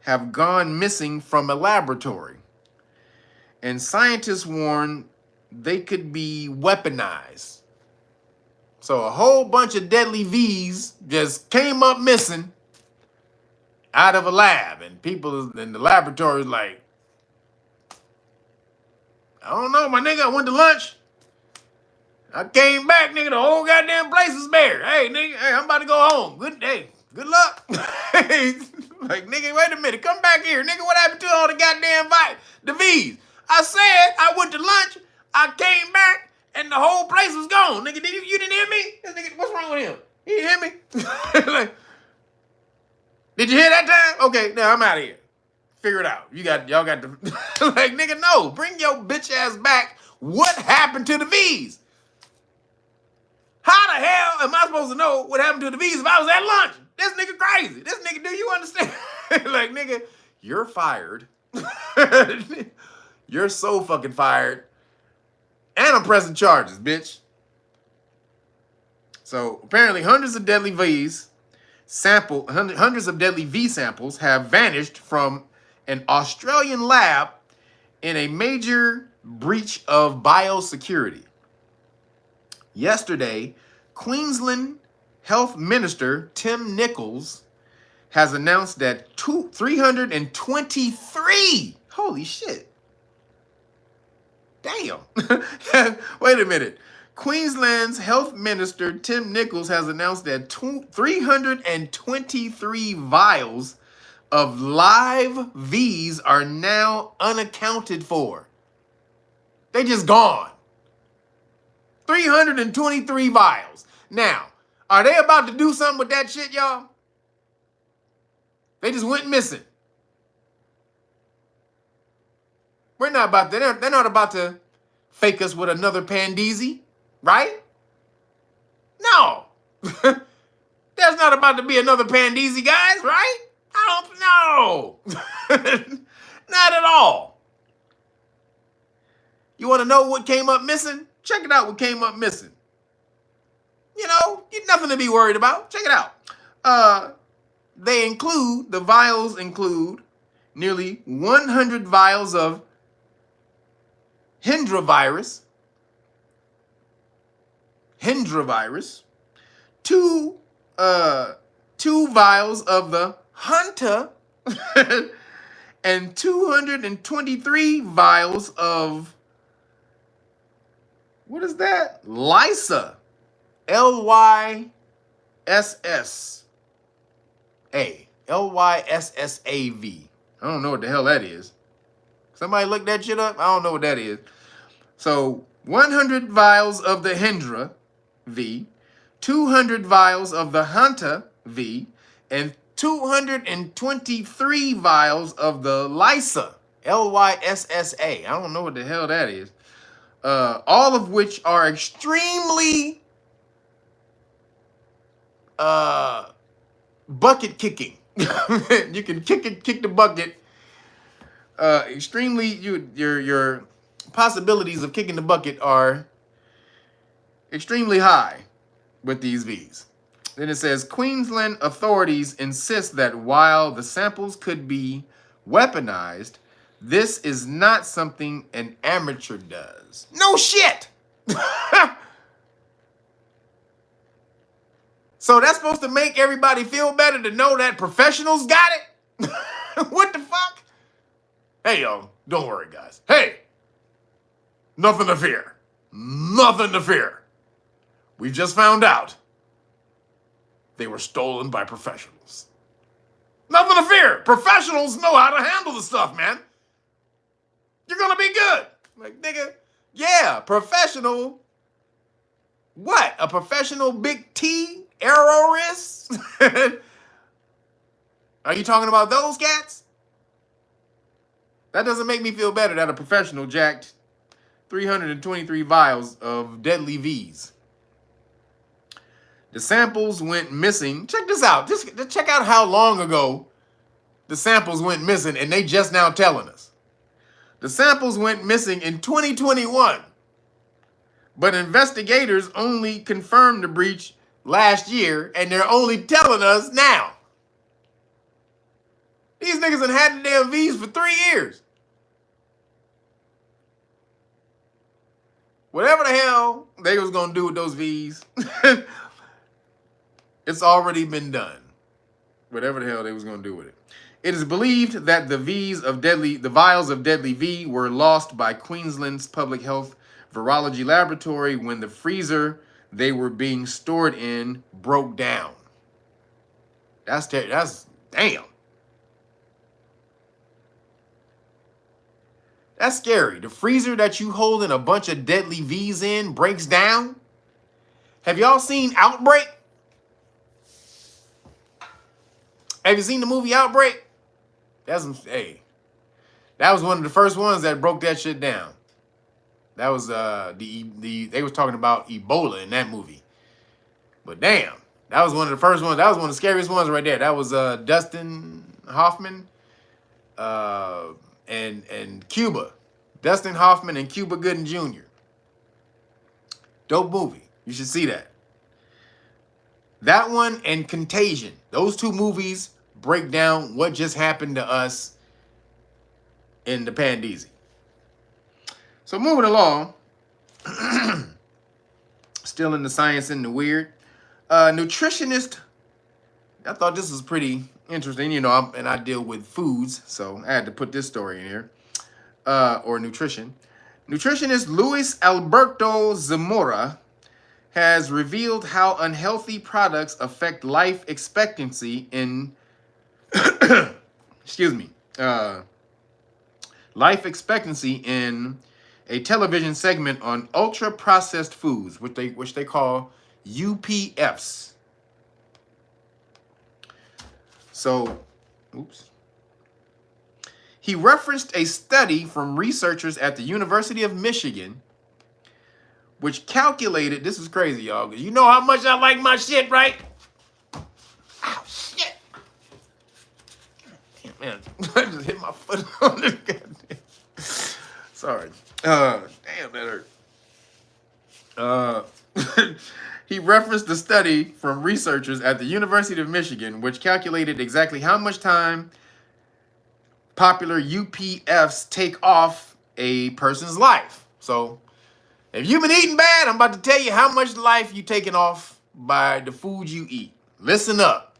[SPEAKER 1] have gone missing from a laboratory. And scientists warn they could be weaponized. So a whole bunch of deadly V's just came up missing out of a lab, and people in the laboratory like, I don't know, my nigga, I went to lunch. I came back, nigga, the whole goddamn place is bare. Hey, nigga, hey, I'm about to go home. Good day. Good luck. Like, nigga, wait a minute. Come back here. Nigga, what happened to all the goddamn the V's? I said I went to lunch. I came back, and the whole place was gone. Nigga, you didn't hear me? This nigga, what's wrong with him? He didn't hear me? Like, did you hear that time? Okay, now I'm out of here. Figure it out. Y'all got to, like, nigga, no. Bring your bitch ass back. What happened to the V's? How the hell am I supposed to know what happened to the V's if I was at lunch? This nigga crazy. This nigga, do you understand? Like, nigga, you're fired. You're so fucking fired. And I'm pressing charges, bitch. So apparently hundreds of deadly V samples have vanished from an Australian lab in a major breach of biosecurity. Yesterday, Queensland Health Minister Tim Nicholls has announced that 323, holy shit. Damn. Wait a minute. Queensland's Health Minister Tim Nicholls has announced that 323 vials of live V's are now unaccounted for. They just gone. 323 vials. Now, are they about to do something with that shit, y'all? They just went missing. They're not about to fake us with another Pandeezy, right? No. There's not about to be another Pandeezy, guys, right? I don't know. Not at all. You want to know what came up missing? Check it out what came up missing. You know, nothing to be worried about. Check it out. The vials include nearly 100 vials of Hendra virus, two vials of the Hunter, and 223 vials of, what is that? Lyssa. L-Y-S-S-A. L-Y-S-S-A-V. I don't know what the hell that is. Somebody look that shit up? I don't know what that is. So 100 vials of the Hendra V, 200 vials of the Hunter V, and 223 vials of the Lyssa, L-Y-S-S-A. I don't know what the hell that is. All of which are extremely bucket kicking. You can kick the bucket. Your possibilities of kicking the bucket are extremely high with these V's. Then it says, Queensland authorities insist that while the samples could be weaponized, this is not something an amateur does. No shit! So that's supposed to make everybody feel better to know that professionals got it? What the fuck? Hey, yo, don't worry, guys. Hey, nothing to fear. Nothing to fear. We just found out they were stolen by professionals. Nothing to fear. Professionals know how to handle the stuff, man. You're going to be good. Like, nigga, yeah, professional. What? A professional big T terrorist? Are you talking about those cats? That doesn't make me feel better that a professional jacked 323 vials of deadly V's. The samples went missing. Check this out. Just check out how long ago the samples went missing, and they just now telling us. The samples went missing in 2021, but investigators only confirmed the breach last year, and they're only telling us now. These niggas done had the damn V's for 3 years. Whatever the hell they was going to do with those V's, it's already been done. Whatever the hell they was going to do with it. It is believed that the vials of deadly V were lost by Queensland's Public Health Virology Laboratory when the freezer they were being stored in broke down. That's damn. That's scary. The freezer that you holding a bunch of deadly V's in breaks down. Have y'all seen Outbreak? Have you seen the movie Outbreak? That was one of the first ones that broke that shit down. That was they was talking about Ebola in that movie. But damn, that was one of the first ones. That was one of the scariest ones right there. That was Dustin Hoffman and Cuba. Dustin Hoffman and Cuba Gooding Jr. Dope movie. You should see that. That one and Contagion. Those two movies break down what just happened to us in the Pandeezy. So moving along, still in the science and the weird. Nutritionist, I thought this was pretty interesting, you know, and I deal with foods, so I had to put this story in here, or nutrition. Nutritionist Luis Alberto Zamora has revealed how unhealthy products affect life expectancy in, life expectancy in a television segment on ultra-processed foods, which they call UPFs. So, he referenced a study from researchers at the University of Michigan, which calculated, this is crazy, y'all, because you know how much I like my shit, right? Ow, shit. Damn, man, I just hit my foot on this goddamn. Sorry. Damn, that hurt. He referenced the study from researchers at the University of Michigan, which calculated exactly how much time popular UPFs take off a person's life. So, if you've been eating bad, I'm about to tell you how much life you're taking off by the food you eat. Listen up.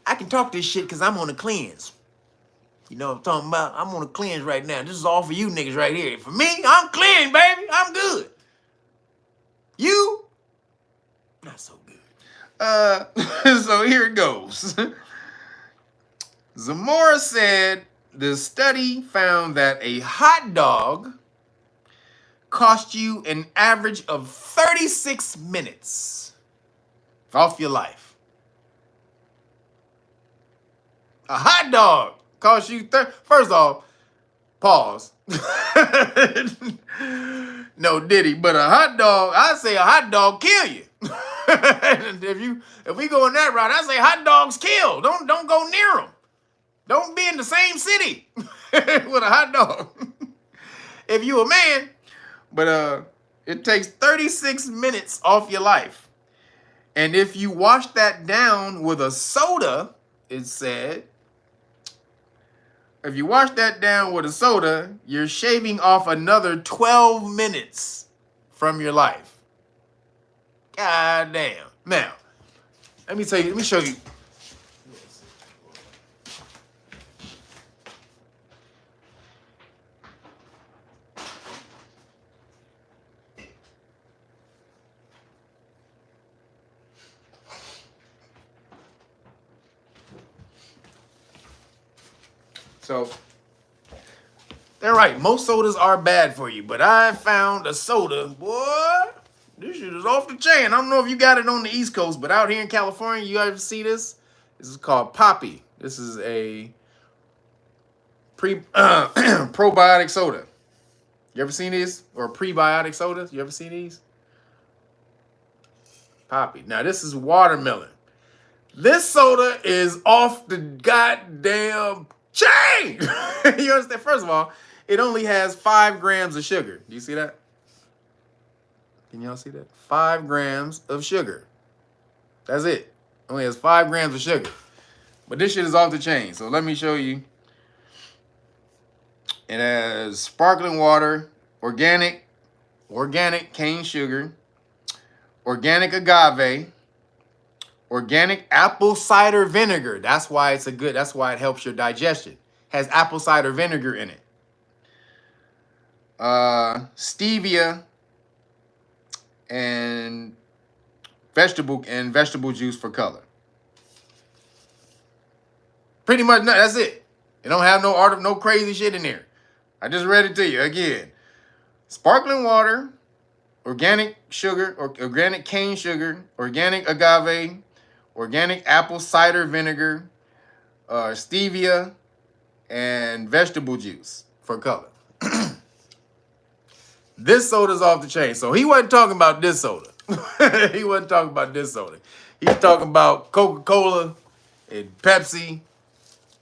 [SPEAKER 1] I can talk this shit because I'm on a cleanse. You know what I'm talking about? I'm on a cleanse right now. This is all for you niggas right here. For me, I'm clean, baby. I'm good. You? Not so good. So here it goes. Zamora said the study found that a hot dog cost you an average of 36 minutes off your life. A hot dog cost you first off, pause. No diddy, but a hot dog, I say a hot dog kill you. if we go in that route, I say hot dogs kill. Don't go near them. Don't be in the same city with a hot dog. If you a man. But it takes 36 minutes off your life. And if you wash that down with a soda, it said, if you wash that down with a soda, you're shaving off another 12 minutes from your life. God damn. Now, let me show you. So, they're right. Most sodas are bad for you, but I found a soda, boy, this shit is off the chain. I don't know if you got it on the East Coast, but out here in California, you ever see this? This is called Poppy. This is a probiotic soda. You ever seen these? Or prebiotic sodas? You ever seen these? Poppy. Now, this is watermelon. This soda is off the goddamn chain. You understand? First of all, it only has 5 grams of sugar. Do you see that? Can y'all see that? 5 grams of sugar. That's it. Only has 5 grams of sugar. But this shit is off the chain. So let me show you. It has sparkling water, organic cane sugar, organic agave, organic apple cider vinegar. That's why it's that's why it helps your digestion. Has apple cider vinegar in it. Stevia and vegetable juice for color. Pretty much, that's it. It don't have no crazy shit in there. I just read it to you again. Sparkling water, organic sugar, or organic cane sugar, organic agave, organic apple cider vinegar, stevia, and vegetable juice for color. This soda's off the chain. So he wasn't talking about this soda. He wasn't talking about this soda. He's talking about Coca-Cola and Pepsi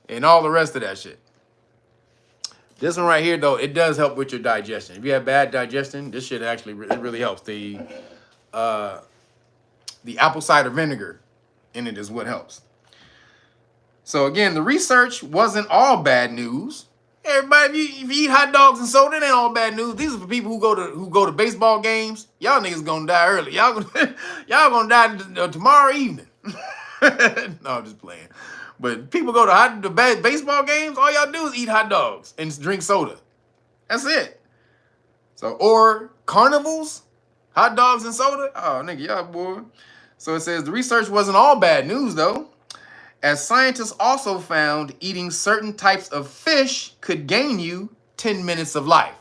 [SPEAKER 1] and all the rest of that shit. This one right here, though, it does help with your digestion. If you have bad digestion, this shit actually it really helps. The apple cider vinegar in it is what helps. So again, the research wasn't all bad news. Everybody, if you eat hot dogs and soda, it ain't all bad news. These are for people who go to baseball games. Y'all niggas gonna die early. Y'all gonna die tomorrow evening. No, I'm just playing. But people go to baseball games. All y'all do is eat hot dogs and drink soda. That's it. So or carnivals, hot dogs and soda. Oh nigga, y'all boy. So it says the research wasn't all bad news though, as scientists also found eating certain types of fish could gain you 10 minutes of life.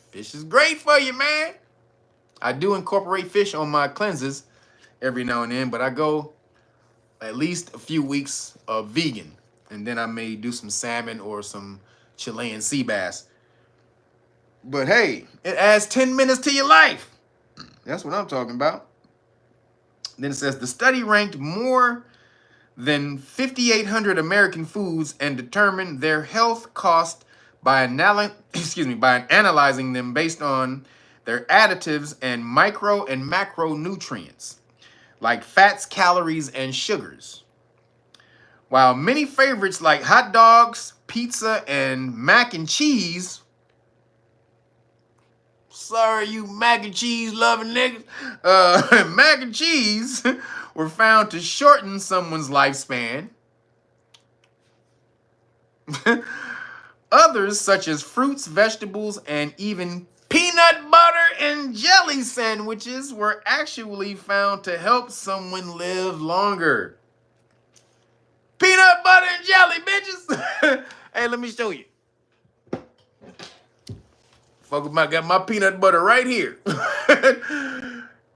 [SPEAKER 1] Fish is great for you, man. I do incorporate fish on my cleanses every now and then, but I go at least a few weeks of vegan, and then I may do some salmon or some Chilean sea bass. But hey, it adds 10 minutes to your life. That's what I'm talking about. Then it says the study ranked more than 5,800 American foods and determined their health cost by analyzing them based on their additives and micro and macronutrients, like fats, calories, and sugars. While many favorites like hot dogs, pizza, and mac and cheese, sorry you mac and cheese loving niggas, mac and cheese were found to shorten someone's lifespan. Others, such as fruits, vegetables, and even peanut butter and jelly sandwiches, were actually found to help someone live longer. Peanut butter and jelly, bitches. Hey, let me show you. Got my peanut butter right here.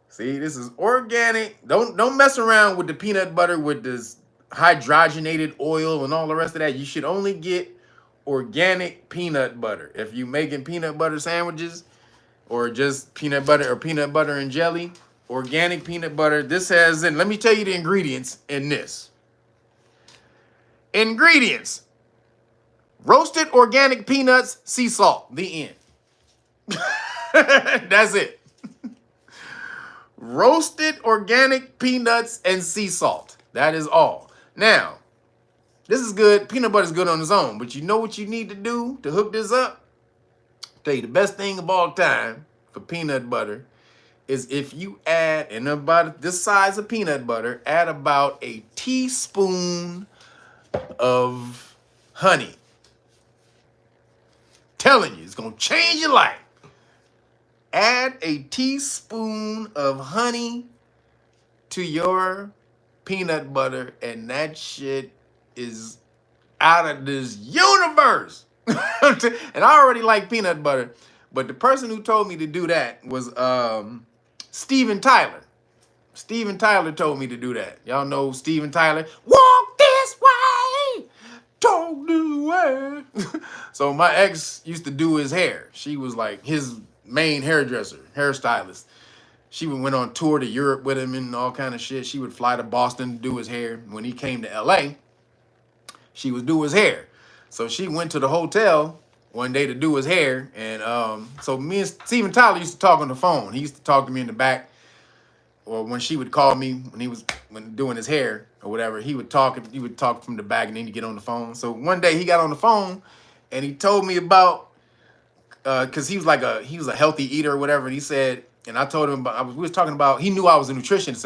[SPEAKER 1] See, this is organic. Don't mess around with the peanut butter with this hydrogenated oil and all the rest of that. You should only get organic peanut butter. If you're making peanut butter sandwiches or just peanut butter and jelly, organic peanut butter. This has, and let me tell you the ingredients in this. Ingredients: roasted organic peanuts, sea salt. The end. That's it. Roasted organic peanuts and sea salt. That is all. Now, this is good. Peanut butter is good on its own, but you know what you need to do to hook this up? I'll tell you the best thing of all time for peanut butter is if you add, and about this size of peanut butter, add about a teaspoon of honey. Telling you, it's gonna change your life. Add a teaspoon of honey to your peanut butter, and that shit is out of this universe. And I already like peanut butter, but the person who told me to do that was Steven Tyler. Steven Tyler told me to do that. Y'all know Steven Tyler. Walk this way, talk this way. So my ex used to do his hair. She was like his main hairstylist. She went on tour to Europe with him and all kind of shit. She would fly to Boston to do his hair. When he came to LA, she would do his hair. So she went to the hotel one day to do his hair. And so me and Steven Tyler used to talk on the phone. He used to talk to me in the back. Or when she would call me when doing his hair or whatever, he would talk from the back and then he'd get on the phone. So one day he got on the phone and he told me about because he was a healthy eater or whatever, and he said, and I told him about, we was talking about, he knew I was a nutritionist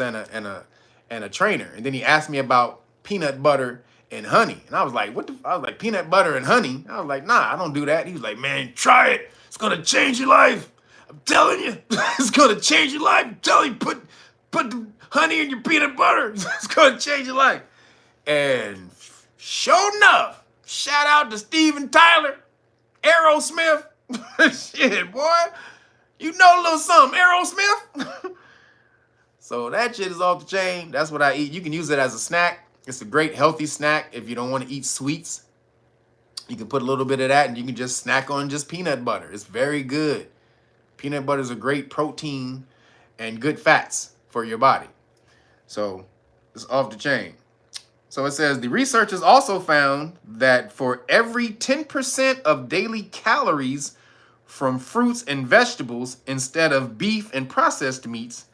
[SPEAKER 1] and a trainer, and then he asked me about peanut butter and honey, and I was like, I was like, peanut butter and honey? I was like, nah, I don't do that. He was like, man, try it. It's gonna change your life. I'm telling you, it's gonna change your life. I'm telling you, put the honey in your peanut butter. It's gonna change your life. And sure enough, shout out to Steven Tyler, Aerosmith. Shit, boy. You know a little something, Aerosmith. So that shit is off the chain. That's what I eat. You can use it as a snack. It's a great healthy snack if you don't want to eat sweets. You can put a little bit of that and you can just snack on just peanut butter. It's very good. Peanut butter is a great protein and good fats for your body. So it's off the chain. So it says the researchers also found that for every 10% of daily calories from fruits and vegetables instead of beef and processed meats,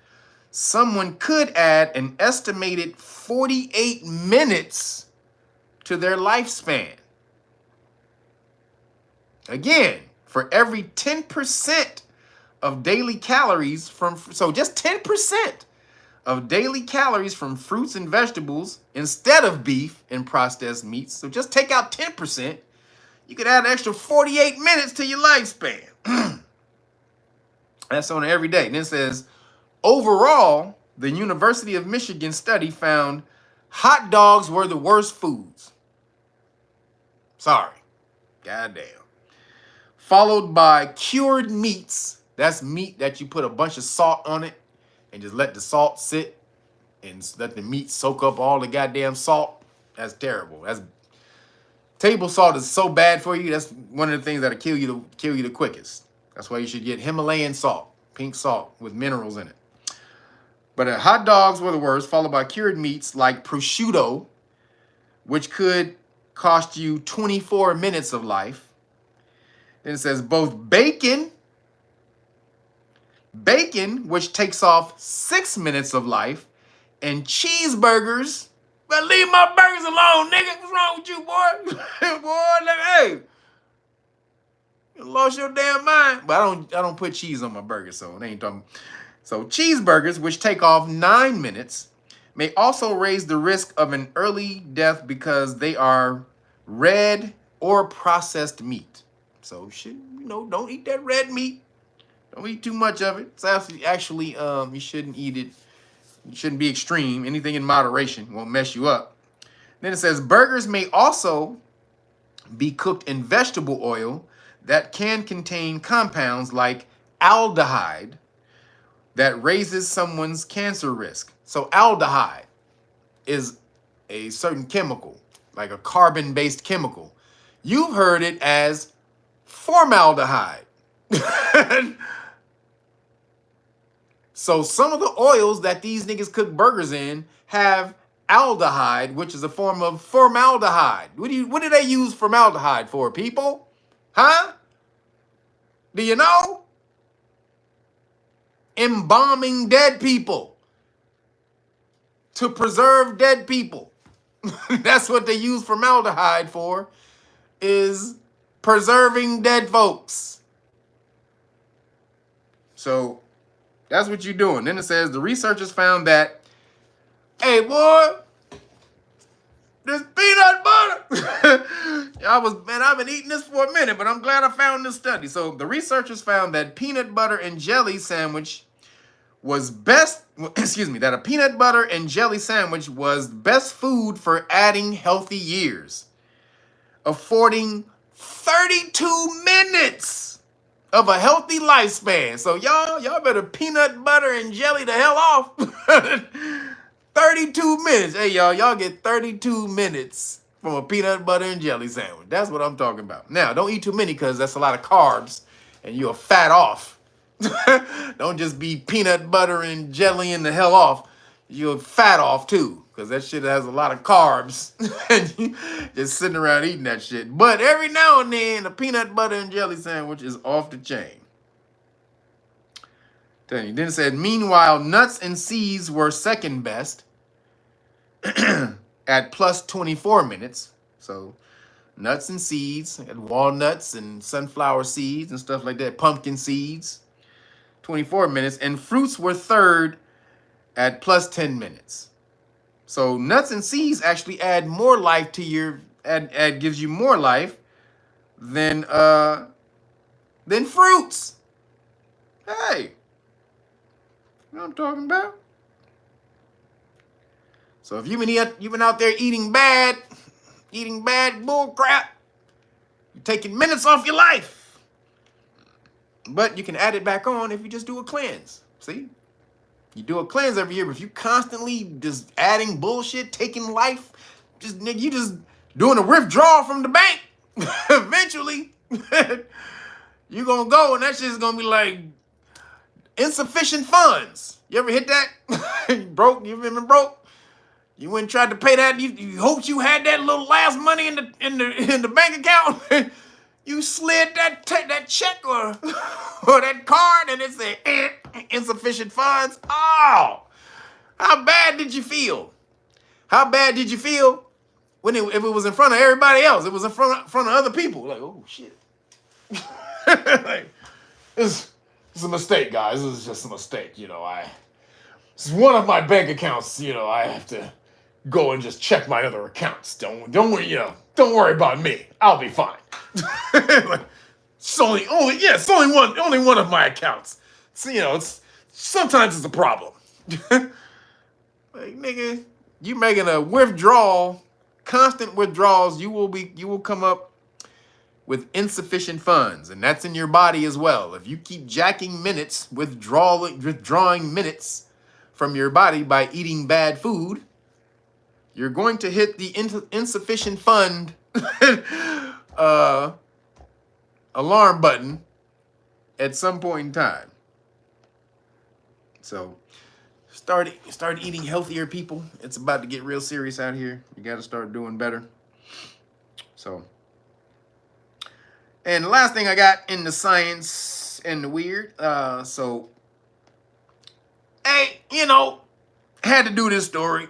[SPEAKER 1] someone could add an estimated 48 minutes to their lifespan. Again, for every 10% of daily calories from, so just 10% of daily calories from fruits and vegetables instead of beef and processed meats. So just take out 10%. You could add an extra 48 minutes to your lifespan. That's on every day. And it says, overall, the University of Michigan study found hot dogs were the worst foods. Sorry. Goddamn. Followed by cured meats. That's meat that you put a bunch of salt on it and just let the salt sit and let the meat soak up all the goddamn salt. That's terrible. That's table salt is so bad for you. That's one of the things that'll kill you the quickest. That's why you should get Himalayan salt, pink salt with minerals in it. But hot dogs were the worst, followed by cured meats like prosciutto, which could cost you 24 minutes of life. Then it says both bacon, which takes off 6 minutes of life, and cheeseburgers. But leave my burgers alone, nigga. What's wrong with you, boy? Boy, hey, you lost your damn mind. But I don't put cheese on my burger, so they ain't talking. So cheeseburgers, which take off 9 minutes, may also raise the risk of an early death because they are red or processed meat. So don't eat that red meat. Don't eat too much of it. It's actually you shouldn't eat it. You shouldn't be extreme. Anything in moderation won't mess you up. Then it says burgers may also be cooked in vegetable oil that can contain compounds like aldehyde that raises someone's cancer risk. So aldehyde is a certain chemical, like a carbon-based chemical. You've heard it as formaldehyde. So some of the oils that these niggas cook burgers in have aldehyde, which is a form of formaldehyde. What do they use formaldehyde for, people? Huh? Do you know? Embalming dead people. To preserve dead people. That's what they use formaldehyde for, is preserving dead folks. So that's what you're doing. Then it says the researchers found that, hey, boy, this peanut butter. I've been eating this for a minute, but I'm glad I found this study. So the researchers found that peanut butter and jelly sandwich was best, that a peanut butter and jelly sandwich was best food for adding healthy years, affording 32 minutes of a healthy lifespan. So y'all better peanut butter and jelly the hell off. 32 minutes. Hey, y'all get 32 minutes from a peanut butter and jelly sandwich. That's what I'm talking about. Now, don't eat too many because that's a lot of carbs and you'll fat off. Don't just be peanut butter and jelly in the hell off. You'll fat off too, because that shit has a lot of carbs. And you just sitting around eating that shit. But every now and then, a peanut butter and jelly sandwich is off the chain. Then it said, meanwhile, nuts and seeds were second best at plus 24 minutes. So nuts and seeds, and walnuts and sunflower seeds and stuff like that, pumpkin seeds, 24 minutes, and fruits were third at plus 10 minutes. So nuts and seeds actually add more life to your, gives you more life than fruits. Hey, you know what I'm talking about? So if you've been out there eating bad bull crap, you're taking minutes off your life. But you can add it back on if you just do a cleanse. See? You do a cleanse every year, but if you constantly just adding bullshit, taking life, just nigga, you just doing a withdrawal from the bank, eventually you're gonna go and that shit's gonna be like insufficient funds. You ever hit that? You broke, you've been broke. You went and tried to pay that. You hoped you had that little last money in the bank account. You slid that check or that card, and it said insufficient funds. Oh, how bad did you feel? How bad did you feel when if it was in front of everybody else? It was in front of other people. Like, oh shit. Like, it's a mistake, guys. This is just a mistake. It's one of my bank accounts. I have to go and just check my other accounts. Don't worry about me. I'll be fine. Like, it's only one of my accounts. So, sometimes it's a problem. Like, nigga, you making a withdrawal, constant withdrawals, you will come up with insufficient funds, and that's in your body as well. If you keep jacking minutes, withdrawing minutes from your body by eating bad food, you're going to hit the insufficient fund alarm button at some point in time. So start eating healthier, people. It's about to get real serious out here. You got to start doing better. So, and the last thing I got in the science and the weird. So, hey, had to do this story.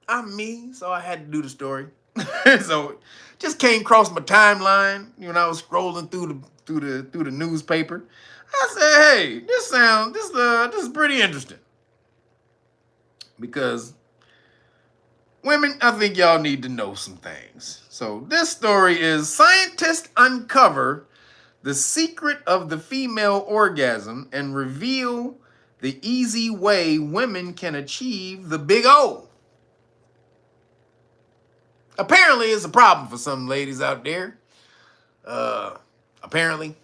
[SPEAKER 1] I'm me, so I had to do the story. So just came across my timeline when I was scrolling through the newspaper. I said, hey, this is pretty interesting. Because women, I think y'all need to know some things. So this story is scientists uncover the secret of the female orgasm and reveal the easy way women can achieve the big O. Apparently, it's a problem for some ladies out there. Apparently.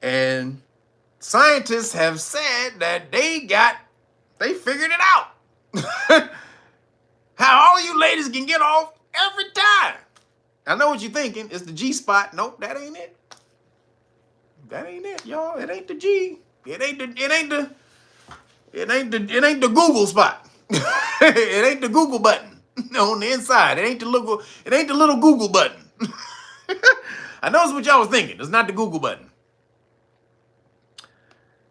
[SPEAKER 1] And scientists have said that they figured it out. How all you ladies can get off every time. I know what you're thinking. It's the G spot. Nope, that ain't it. That ain't it, y'all. It ain't the G. It ain't the Google spot. It ain't the Google button on the inside. It ain't the little Google button. I know it's what y'all was thinking. It's not the Google button.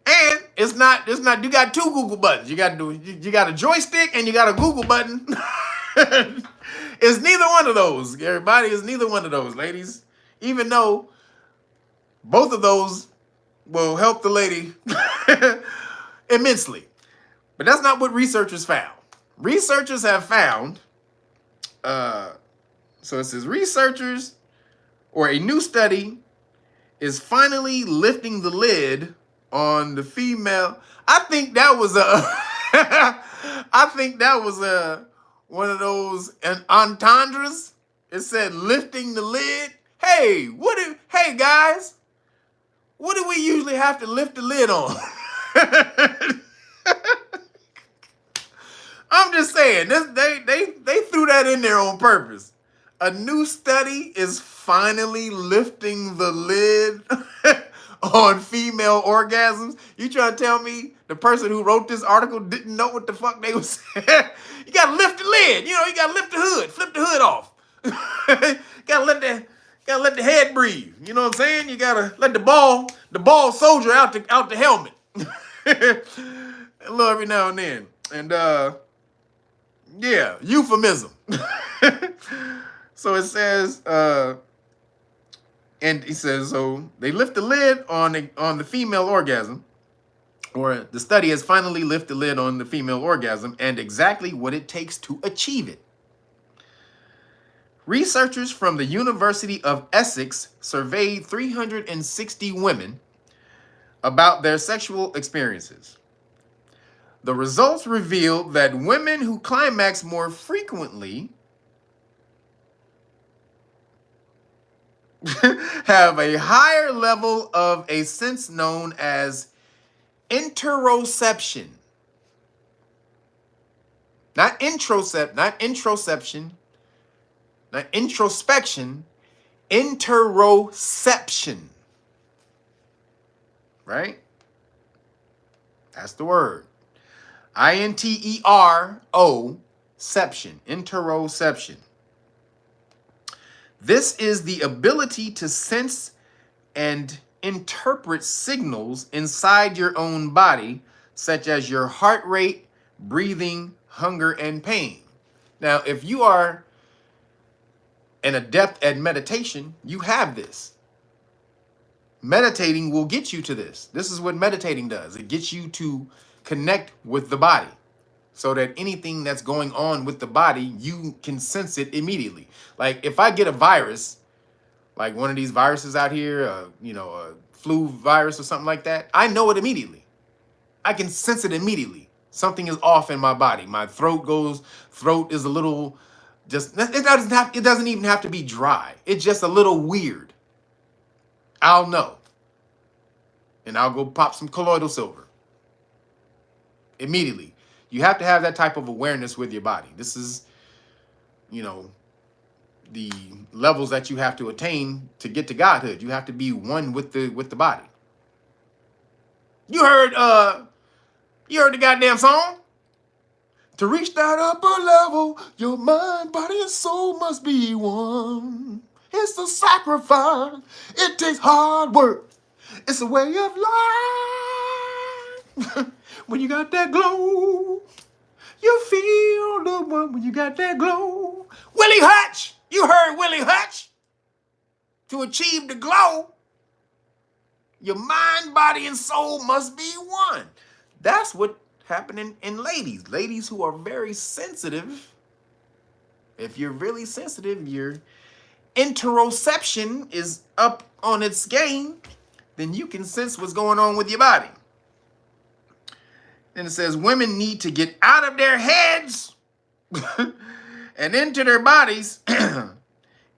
[SPEAKER 1] And it's not you got two Google buttons. You got a joystick and you got a Google button. It's neither one of those. Everybody, is neither one of those, ladies. Even though both of those will help the lady immensely. But that's not what researchers found. Researchers have found, so it says researchers, or a new study is finally lifting the lid on the female. I think that was one of those entendres. It said lifting the lid. Hey, hey guys, what do we usually have to lift the lid on? I'm just saying, they threw that in there on purpose. A new study is finally lifting the lid on female orgasms. You trying to tell me the person who wrote this article didn't know what the fuck they was saying? You gotta lift the lid. You gotta lift the hood, flip the hood off. Gotta let the head breathe. You know what I'm saying? You gotta let the ball soldier out the helmet. A little every now and then. And Yeah, euphemism. So it says, and he says, so they lift the lid on the female orgasm, or the study has finally lifted the lid on the female orgasm and exactly what it takes to achieve it. Researchers from the University of Essex surveyed 360 women about their sexual experiences. The results revealed that women who climax more frequently have a higher level of a sense known as interoception. Not introception, not introspection, interoception. Right? That's the word. I-N-T-E-R-O-ception, interoception. This is the ability to sense and interpret signals inside your own body, such as your heart rate, breathing, hunger, and pain. Now, if you are an adept at meditation, you have this. Meditating will get you to this. This is what meditating does. It gets you to connect with the body so that anything that's going on with the body, you can sense it immediately. Like if I get a virus, like one of these viruses out here, a flu virus or something like that, I know it immediately. I can sense it immediately. Something is off in my body. My throat is a little, it doesn't even have to be dry. It's just a little weird. I'll know. And I'll go pop some colloidal silver. Immediately. You have to have that type of awareness with your body. This is, the levels that you have to attain to get to Godhood. You have to be one with the body. You heard the goddamn song? To reach that upper level, your mind, body, and soul must be one. It's a sacrifice. It takes hard work. It's a way of life. When you got that glow, you feel the one when you got that glow. Willie Hutch. You heard Willie Hutch. To achieve the glow, your mind, body, and soul must be one. That's what happening in ladies. Ladies who are very sensitive. If you're really sensitive, your interoception is up on its game, then you can sense what's going on with your body. Then it says women need to get out of their heads and into their bodies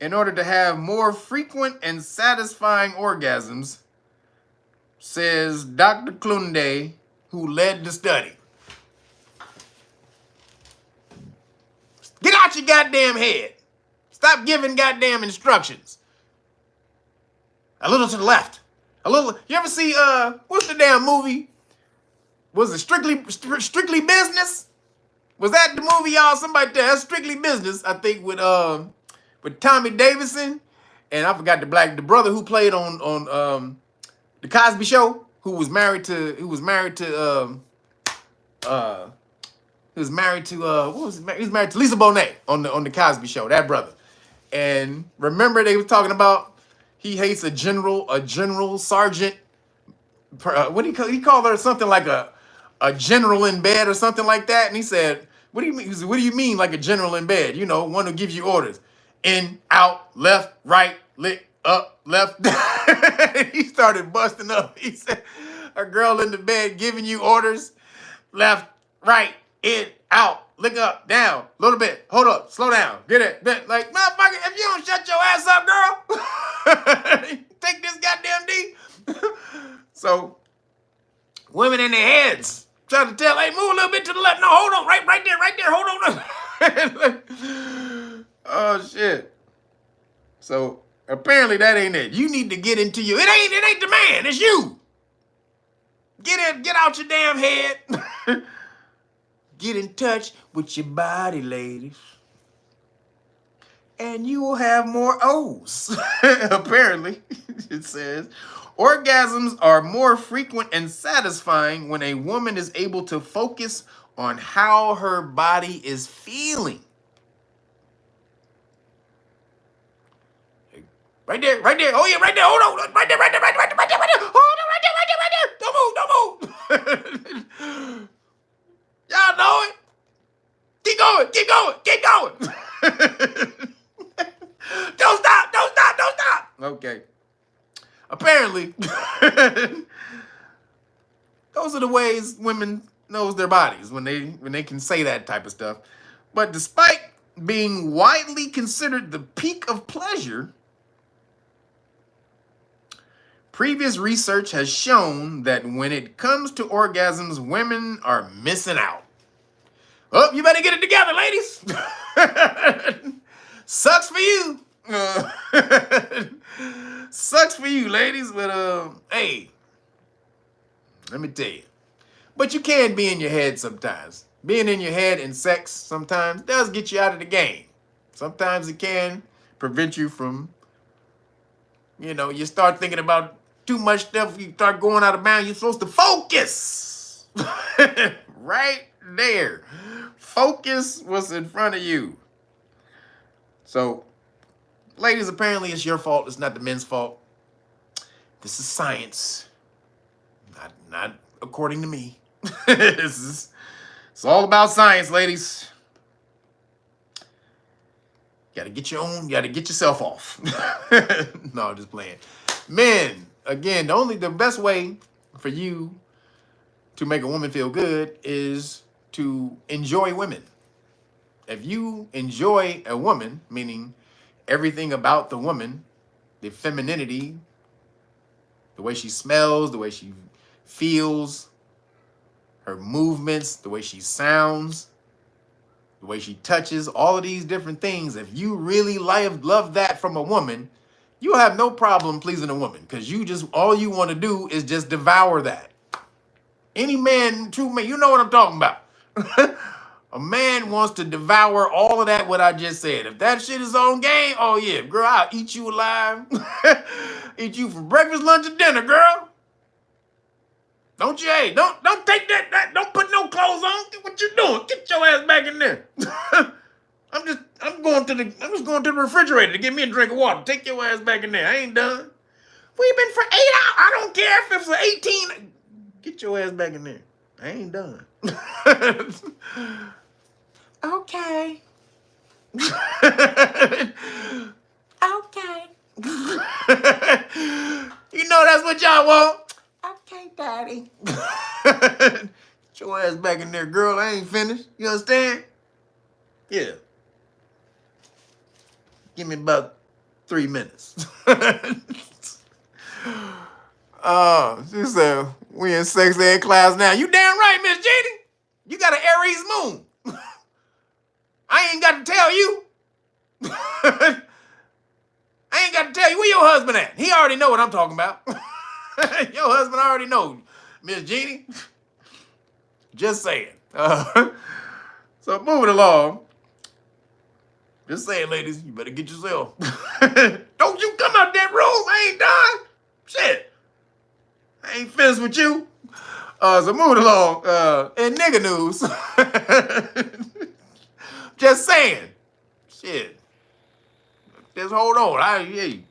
[SPEAKER 1] in order to have more frequent and satisfying orgasms, says Dr. Klunde, who led the study. Get out your goddamn head. Stop giving goddamn instructions. A little to the left. A little. You ever see what's the damn movie? Was it Strictly Business? Was that the movie, y'all? Somebody tell us Strictly Business, I think, with Tommy Davidson, and I forgot the brother who played on the Cosby Show, who was married to Lisa Bonet on the Cosby Show, that brother. And remember they were talking about he hates a general sergeant. What do he called her? Something like a general in bed or something like that. And he said, what do you mean? He said, what do you mean like a general in bed? One who gives you orders. In, out, left, right, lick, up, left. He started busting up. He said, a girl in the bed giving you orders, left, right, in, out, lick up, down, a little bit, hold up, slow down, get it. Like, motherfucker, if you don't shut your ass up, girl, take this goddamn D. So, women in their heads trying to tell, hey, move a little bit to the left. No, hold on, right there, hold on. Oh, shit. So, apparently that ain't it. You need to get into you. It ain't the man, it's you. Get out your damn head. Get in touch with your body, ladies. And you will have more O's. Apparently, it says. Orgasms are more frequent and satisfying when a woman is able to focus on how her body is feeling. Right there, right there. Oh yeah, right there. Hold on, right there, right there, right there, right there, right there, right there. Hold on, right there, right there, right there. Don't move, don't move. Y'all know it. Keep going, keep going, keep going. Don't stop, don't stop, don't stop. Okay. Apparently, those are the ways women knows their bodies when they can say that type of stuff. But despite being widely considered the peak of pleasure, previous research has shown that when it comes to orgasms, women are missing out. Oh, you better get it together, ladies. Sucks for you. Sucks for you, ladies. But hey, let me tell you. But you can be in your head sometimes. Being in your head in sex sometimes does get you out of the game. Sometimes it can prevent you from, you start thinking about too much stuff. You start going out of bounds. You're supposed to focus. Right there. Focus what's in front of you. So, ladies, apparently it's your fault. It's not the men's fault. This is science. Not according to me. It's all about science, ladies. You gotta get yourself off. No, just playing. Men, again, the best way for you to make a woman feel good is to enjoy women. If you enjoy a woman, meaning everything about the woman, the femininity, the way she smells, the way she feels, her movements, the way she sounds, the way she touches, all of these different things. If you really love that from a woman, you'll have no problem pleasing a woman because all you want to do is just devour that. Any man, true man, you know what I'm talking about. A man wants to devour all of that, what I just said. If that shit is on game, oh yeah, girl, I'll eat you alive. Eat you for breakfast, lunch, and dinner, girl. Don't take that, don't put no clothes on. What you doing? Get your ass back in there. I'm just going to the refrigerator to get me a drink of water. Take your ass back in there. I ain't done. We've been for 8 hours. I don't care if it's 18. Get your ass back in there. I ain't done. Okay. Okay. You know that's what y'all want. Okay, daddy. Get your ass back in there, girl. I ain't finished. You understand? Yeah. Give me about 3 minutes. She said, we in sex ed class now. You damn right, Miss Jeannie. You got an Aries moon. I ain't got to tell you. I ain't got to tell you. Where your husband at? He already know what I'm talking about. Your husband already knows, Miss Jeannie. Just saying. So moving along. Just saying, ladies, you better get yourself. Don't you come out that room. I ain't done. Shit. I ain't finished with you. So moving along. In nigga news. Just saying. Shit. Just hold on.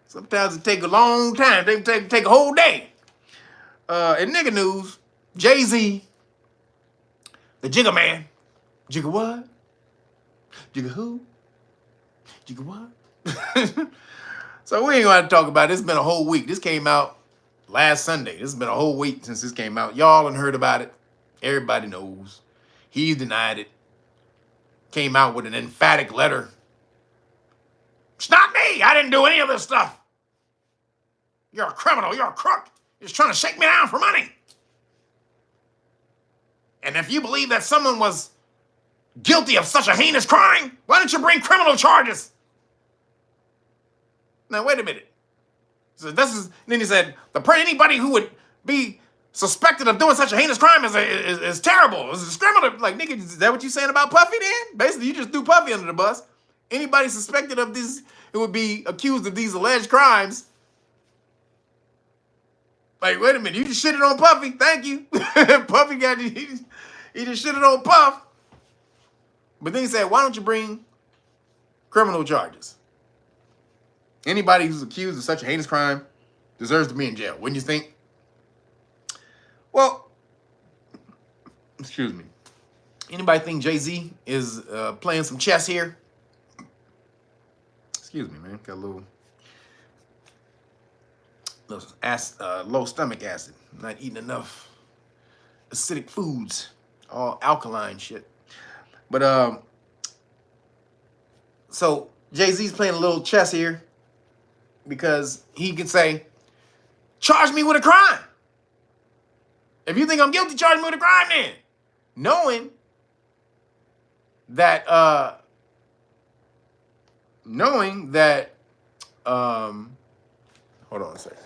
[SPEAKER 1] Sometimes it take a long time. They take a whole day. In nigga news, Jay-Z, the Jigga Man. Jigga what? Jigga who? Jigga what? So we ain't gonna talk about it. It's been a whole week. This came out last Sunday. This has been a whole week since this came out. Y'all done heard about it. Everybody knows. He denied it. Came out with an emphatic letter. It's not me. I didn't do any of this stuff. You're a criminal. You're a crook. You're just trying to shake me down for money. And if you believe that someone was guilty of such a heinous crime, why don't you bring criminal charges? Now, wait a minute. So then he said, anybody who would be suspected of doing such a heinous crime is terrible. It's discriminative. Like, nigga, is that what you saying about Puffy then? Basically, you just threw Puffy under the bus. Anybody suspected of this, who would be accused of these alleged crimes. Like, wait a minute, you just shitted on Puffy. Thank you. Puffy He just shitted on Puff. But then he said, why don't you bring criminal charges? Anybody who's accused of such a heinous crime deserves to be in jail, wouldn't you think? Well, excuse me. Anybody think Jay-Z is playing some chess here? Excuse me, man. Got a little low stomach acid. Not eating enough acidic foods. All alkaline shit. But, so Jay-Z's playing a little chess here because he can say, charge me with a crime. If you think I'm guilty, charge me with a crime then. Knowing that, hold on a second.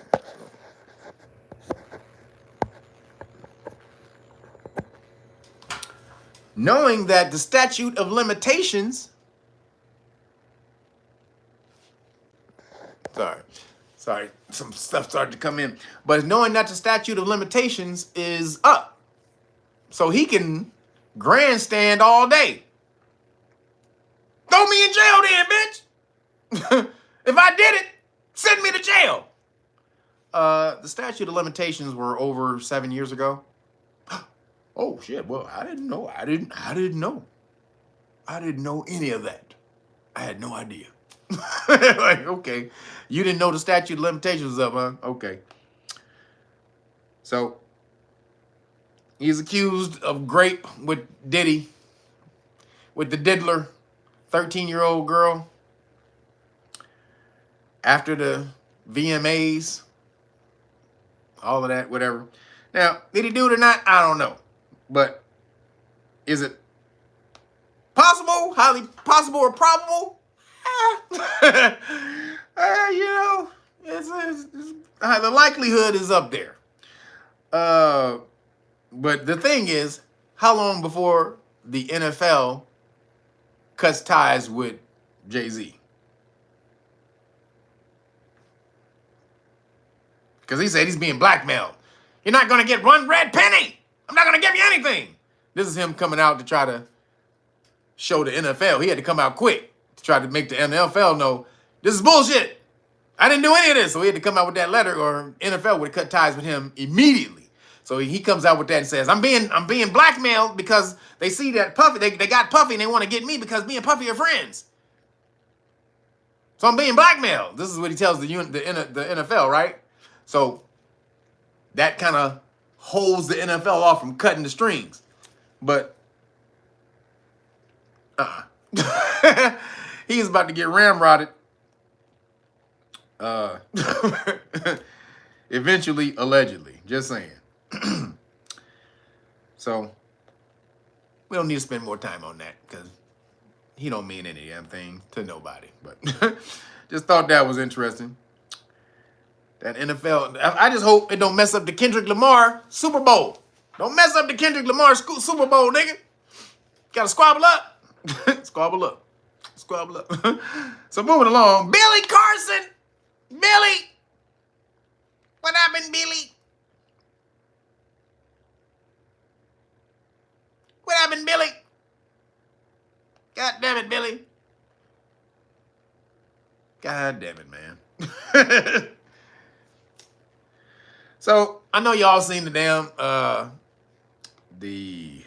[SPEAKER 1] Knowing that the statute of limitations, sorry, some stuff started to come in, but knowing that the statute of limitations is up, so he can grandstand all day. Throw me in jail then, bitch. If I did it, send me to jail. The statute of limitations were over 7 years ago. Oh shit! Well, I didn't know. I didn't know. I didn't know any of that. I had no idea. Like, okay, you didn't know the statute of limitations was up, huh? Okay. So he's accused of grape with Diddy, with the diddler, 13-year-old girl. After the VMAs, all of that, whatever. Now, did he do it or not? I don't know. But is it possible, highly possible, or probable? The likelihood is up there. But the thing is, how long before the NFL cuts ties with Jay-Z? Because he said he's being blackmailed. You're not going to get one red penny. I'm not going to give you anything. This is him coming out to try to show the NFL. He had to come out quick to try to make the NFL know this is bullshit. I didn't do any of this. So he had to come out with that letter, or NFL would have cut ties with him immediately. So he comes out with that and says, I'm being blackmailed because they see that Puffy, they got Puffy and they want to get me because me and Puffy are friends. So I'm being blackmailed. This is what he tells the NFL, right? So that kind of holds the NFL off from cutting the strings. But he's about to get ramrodded. Eventually, allegedly. Just saying. So we don't need to spend more time on that because he don't mean any damn thing to nobody. But just thought that was interesting. That NFL, I just hope it don't mess up the Kendrick Lamar Super Bowl. Don't mess up the Kendrick Lamar Super Bowl, nigga. Gotta squabble up. Squabble up. Squabble up. So moving along, Billy Carson. Billy. What happened, Billy? What happened, Billy? God damn it, Billy. God damn it, man. So I know y'all seen the damn the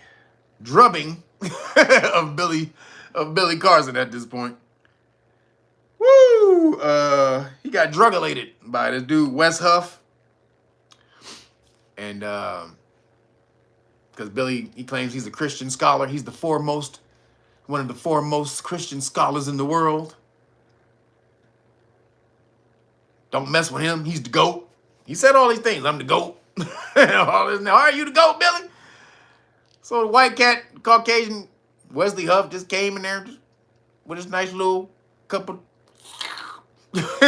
[SPEAKER 1] drubbing of Billy Carson at this point. Woo! He got drug-elated by this dude Wes Huff, and because Billy, he claims he's a Christian scholar. He's one of the foremost Christian scholars in the world. Don't mess with him. He's the GOAT. He said all these things. I'm the GOAT. All this. Now, are you the GOAT, Billy? So the white cat, Caucasian Wesley Huff just came in there with his nice little cup of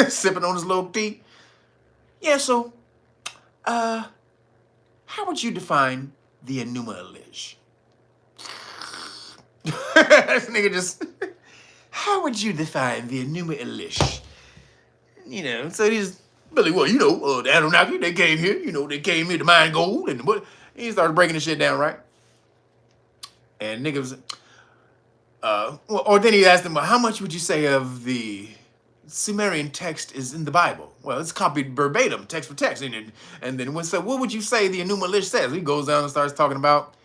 [SPEAKER 1] sipping on his little tea. Yeah, so how would you define the Enuma Elish? This nigga just, how would you define the Enuma Elish? You know, so he's Billy, well, the Anunnaki, they came here, they came here to mine gold, and he started breaking the shit down, right? And niggas, or then he asked them, well, how much would you say of the Sumerian text is in the Bible? Well, it's copied verbatim, text for text. And then when said, what would you say the Enuma Elish says? He goes down and starts talking about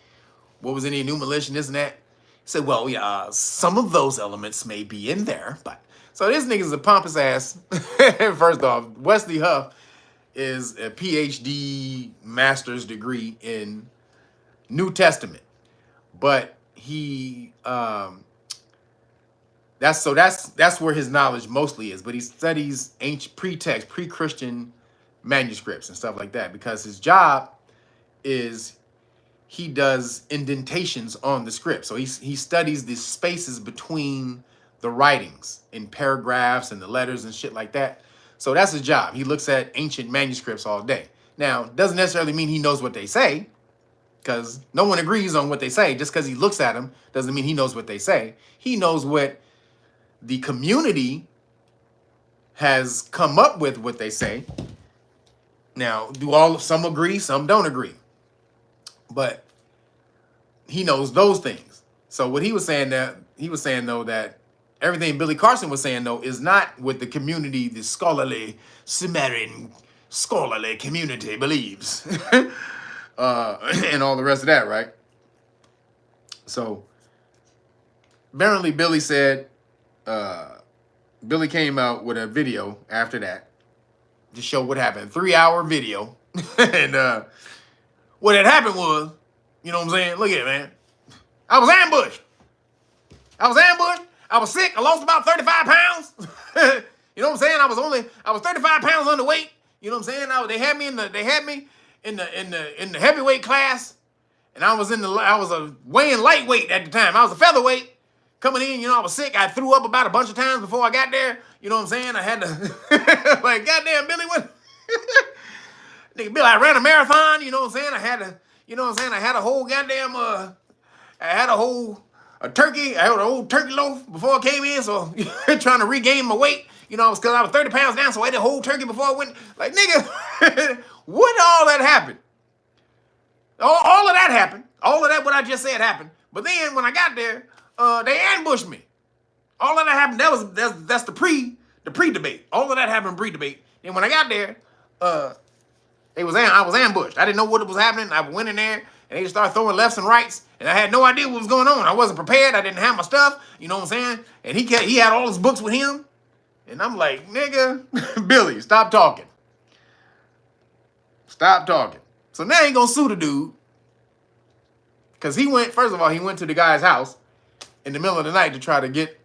[SPEAKER 1] what was in the Enuma Elish and this and that. He said, well, yeah, some of those elements may be in there, but so this nigga's a pompous ass. First off, Wesley Huff is a PhD master's degree in New Testament, but he that's where his knowledge mostly is. But he studies ancient pretext, pre-Christian manuscripts and stuff like that, because his job is he does indentations on the script. So he studies the spaces between the writings in paragraphs and the letters and shit like that. So that's his job. He looks at ancient manuscripts all day. Now, doesn't necessarily mean he knows what they say, because no one agrees on what they say. Just because he looks at them doesn't mean he knows what they say. He knows what the community has come up with what they say. Now, some agree, some don't agree. But he knows those things. So what he was saying though that everything Billy Carson was saying though is not what the community, the scholarly Sumerian scholarly community believes. And all the rest of that, right? So apparently Billy said, Billy came out with a video after that to show what happened. 3-hour video. And what had happened was, you know what I'm saying? Look at it, man. I was ambushed. I was sick. I lost about 35 pounds. You know what I'm saying? I was 35 pounds underweight. You know what I'm saying? They had me in the heavyweight class, and I was weighing lightweight at the time. I was a featherweight coming in. You know, I was sick. I threw up about a bunch of times before I got there. You know what I'm saying? I had to like, goddamn, Billy, what? Nigga, Billy, I ran a marathon. You know what I'm saying? I had a whole goddamn a turkey. I had an old turkey loaf before I came in, so trying to regain my weight. You know, because I was 30 pounds down, so I ate a whole turkey before I went. Like, nigga, when all that happened? All of that happened. All of that, what I just said, happened. But then when I got there, they ambushed me. All of that happened. That's the pre-debate. All of that happened pre-debate. And when I got there, I was ambushed. I didn't know what was happening. I went in there and they just started throwing lefts and rights, and I had no idea what was going on. I wasn't prepared. I didn't have my stuff. You know what I'm saying? And he had all his books with him. And I'm like, nigga, Billy, stop talking. Stop talking. So now he gonna sue the dude. Because first of all, he went to the guy's house in the middle of the night to try to get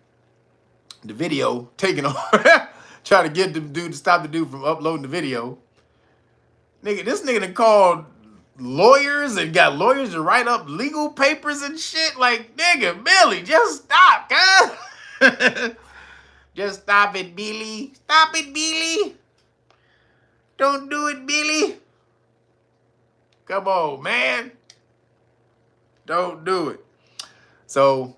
[SPEAKER 1] the video taken off. Try to get the dude to stop the dude from uploading the video. Nigga, this nigga done called lawyers and got lawyers to write up legal papers and shit. Like, nigga, Billy, just stop, guys. Just stop it, Billy. Stop it, Billy. Don't do it, Billy. Come on, man. Don't do it. So,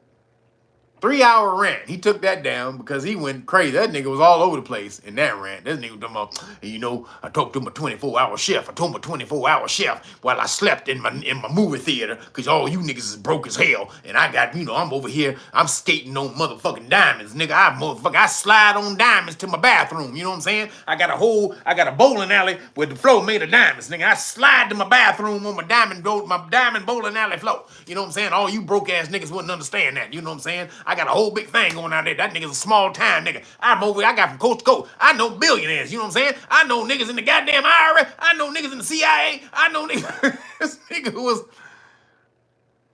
[SPEAKER 1] 3-hour rant. He took that down because he went crazy. That nigga was all over the place in that rant. This nigga was talking about, you know, I talked to my 24-hour chef. I told my 24-hour chef while I slept in my movie theater because all you niggas is broke as hell. And I got, you know, I'm over here, I'm skating on motherfucking diamonds, nigga. I slide on diamonds to my bathroom. You know what I'm saying? I got a bowling alley with the floor made of diamonds, nigga. I slide to my bathroom on my diamond bowling alley floor. You know what I'm saying? All you broke ass niggas wouldn't understand that. You know what I'm saying? I got a whole big thing going out there. That nigga's a small time nigga. I got from coast to coast. I know billionaires. You know what I'm saying? I know niggas in the goddamn IRS. I know niggas in the CIA. I know niggas. This nigga who was,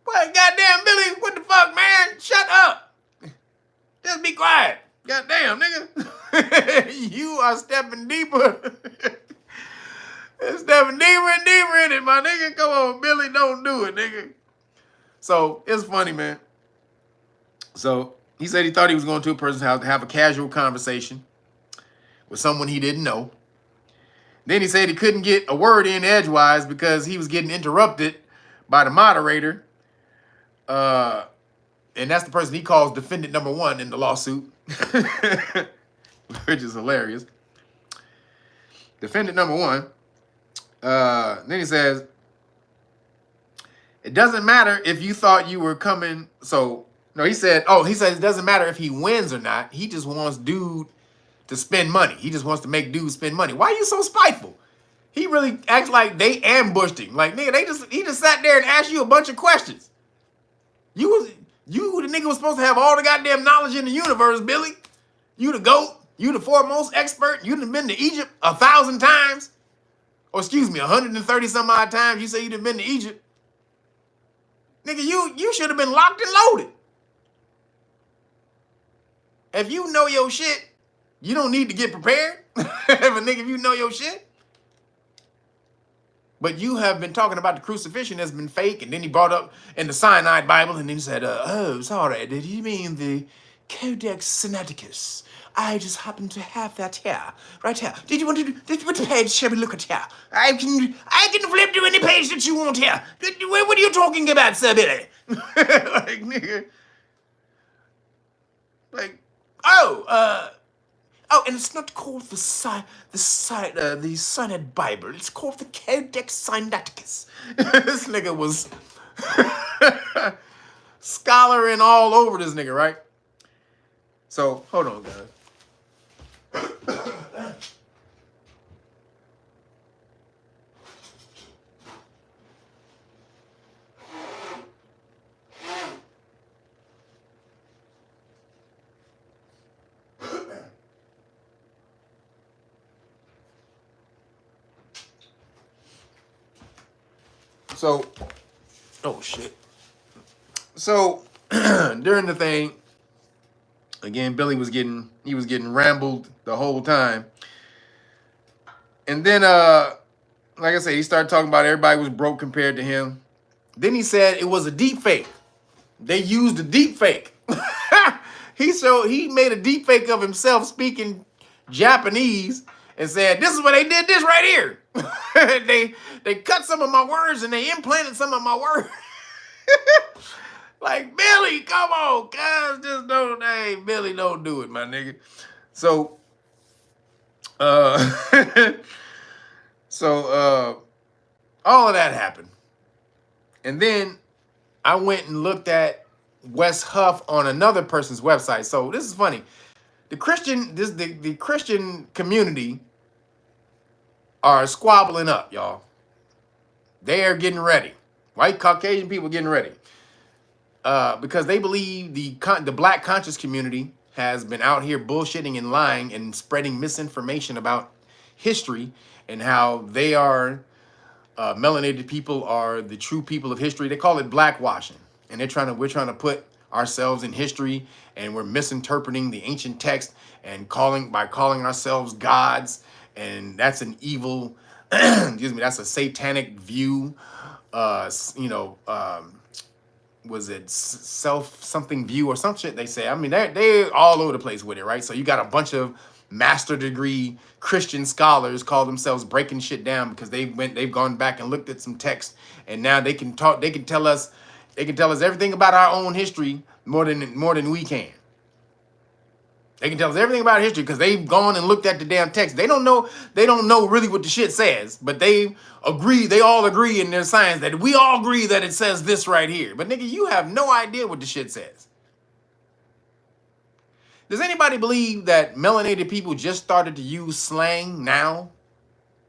[SPEAKER 1] what, goddamn Billy? What the fuck, man? Shut up. Just be quiet. Goddamn, nigga. You are stepping deeper. Stepping deeper and deeper in it, my nigga. Come on, Billy. Don't do it, nigga. So, it's funny, man. So he said he thought he was going to a person's house to have a casual conversation with someone he didn't know. Then he said he couldn't get a word in edgewise because he was getting interrupted by the moderator. And that's the person he calls defendant number 1 in the lawsuit, which is hilarious. Defendant number 1. Then he says It doesn't matter if you thought you were coming. So no, he said it doesn't matter if he wins or not. He just wants dude to spend money. He just wants to make dude spend money. Why are you so spiteful? He really acts like they ambushed him. Like, nigga, he just sat there and asked you a bunch of questions. You the nigga was supposed to have all the goddamn knowledge in the universe, Billy. You the GOAT. You the foremost expert. You done been to Egypt 1,000 times. Or excuse me, 130 some odd times. You say you done been to Egypt. Nigga, you should have been locked and loaded. If you know your shit, you don't need to get prepared. If you know your shit. But you have been talking about the crucifixion that's been fake, and then he brought up in the Sinai Bible, and then he said, oh, sorry, did he mean the Codex Sinaiticus? I just happen to have that here, right here. Did you want to, which page shall we look at here? I can flip to any page that you want here. What are you talking about, Sir Billy? Like, nigga. Like, oh, and it's not called the Sinai Bible. It's called the Codex Sinaiticus. This nigga was scholaring all over this nigga, right? So, hold on, guys. So, oh shit. So, during the thing, again, Billy was getting rambled the whole time. And then, like I said, he started talking about everybody was broke compared to him. Then he said it was a deep fake. They used a deep fake. He made a deep fake of himself speaking Japanese and said, this is where they did this right here. They cut some of my words and they implanted some of my words. Like, Billy, come on, guys, just don't, hey, Billy, don't do it, my nigga. So, all of that happened. And then I went and looked at Wes Huff on another person's website. So this is funny. The Christian community are squabbling up, y'all. They are getting ready. White Caucasian people getting ready. Because they believe the black conscious community has been out here bullshitting and lying and spreading misinformation about history and how they are melanated people are the true people of history. They call it blackwashing, and we're trying to put ourselves in history, and we're misinterpreting the ancient text and calling ourselves gods, and that's an evil, excuse me, that's a satanic view. Was it self something view or some shit they say? I mean, they're all over the place with it, right? So you got a bunch of master degree Christian scholars call themselves breaking shit down because they've gone back and looked at some text, and now they can tell us everything about our own history more than we can. They can tell us everything about history because they've gone and looked at the damn text. They don't know really what the shit says, but they all agree in their science that we all agree that it says this right here. But nigga, you have no idea what the shit says. Does anybody believe that melanated people just started to use slang now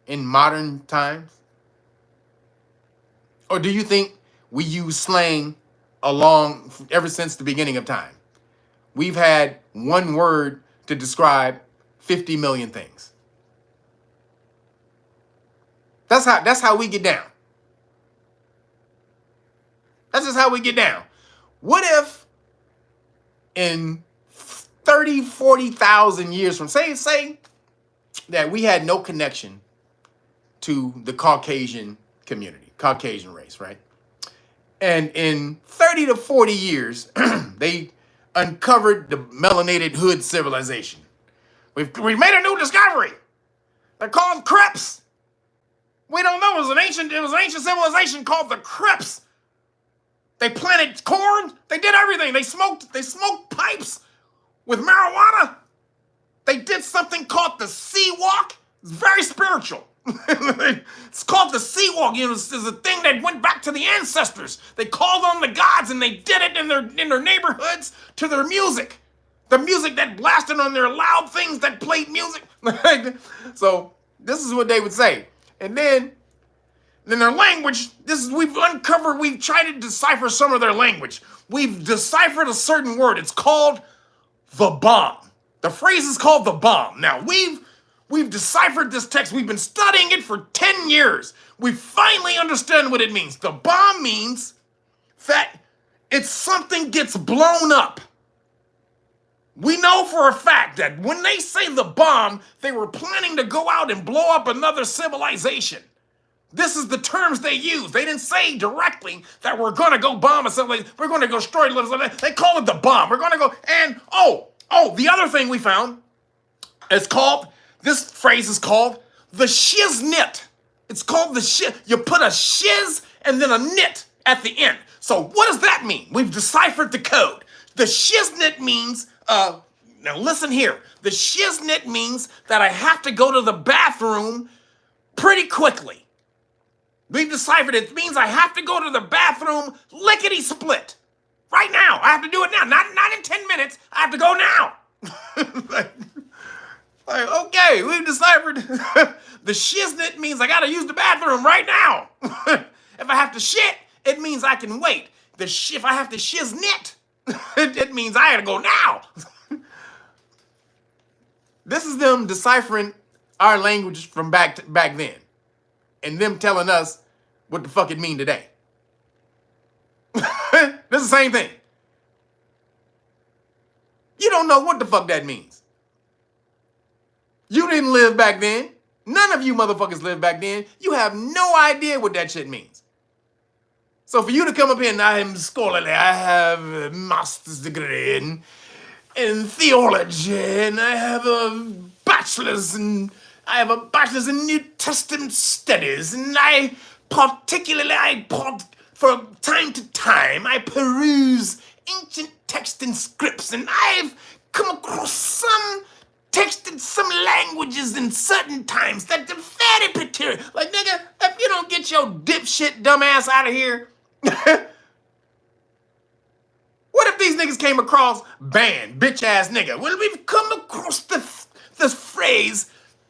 [SPEAKER 1] in modern times? Or do you think we use slang ever since the beginning of time? We've had one word to describe 50 million things. That's how we get down. That's just how we get down. What if in 30, 40,000 years from, say that we had no connection to the Caucasian community, Caucasian race, right? And in 30 to 40 years, they uncovered the melanated hood civilization. We've made a new discovery. They're called Crips. We don't know. It was an ancient civilization called the Crips. They planted corn. They did everything. They smoked pipes with marijuana. They did something called the Sea Walk. It's very spiritual. It's called the sea walk. You know, it's a thing that went back to the ancestors. They called on the gods and they did it in their neighborhoods to their music. The music that blasted on their loud things that played music. So this is what they would say. And then in their language, we've tried to decipher some of their language. We've deciphered a certain word. It's called the bomb. The phrase is called the bomb. Now, we've deciphered this text. We've been studying it for 10 years. We finally understand what it means. The bomb means that it's something gets blown up. We know for a fact that when they say the bomb, they were planning to go out and blow up another civilization. This is the terms they use. They didn't say directly that we're going to go bomb a civilization. We're going to go destroy it. They call it the bomb. We're going to go, and the other thing we found is this phrase is called the shiznit. It's called the shiz. You put a shiz and then a nit at the end. So what does that mean? We've deciphered the code. The shiznit means, now listen here. The shiznit means that I have to go to the bathroom pretty quickly. We've deciphered it. It means I have to go to the bathroom lickety-split. Right now. I have to do it now. Not in 10 minutes. I have to go now. Okay, we've deciphered. The shiznit means I gotta use the bathroom right now. If I have to shit, it means I can wait. If I have to shiznit, it means I gotta go now. This is them deciphering our language from back then. And them telling us what the fuck it mean today. This is the same thing. You don't know what the fuck that means. You didn't live back then. None of you motherfuckers lived back then. You have no idea what that shit means. So for you to come up here and I am scholarly, I have a master's degree in theology, and I have a bachelor's in New Testament studies, and from time to time, I peruse ancient texts and scripts, and I've come across some text in some languages in certain times that are very peculiar. Like, nigga, if you don't get your dipshit dumbass out of here, what if these niggas came across bitch ass nigga? Well, we've come across this phrase,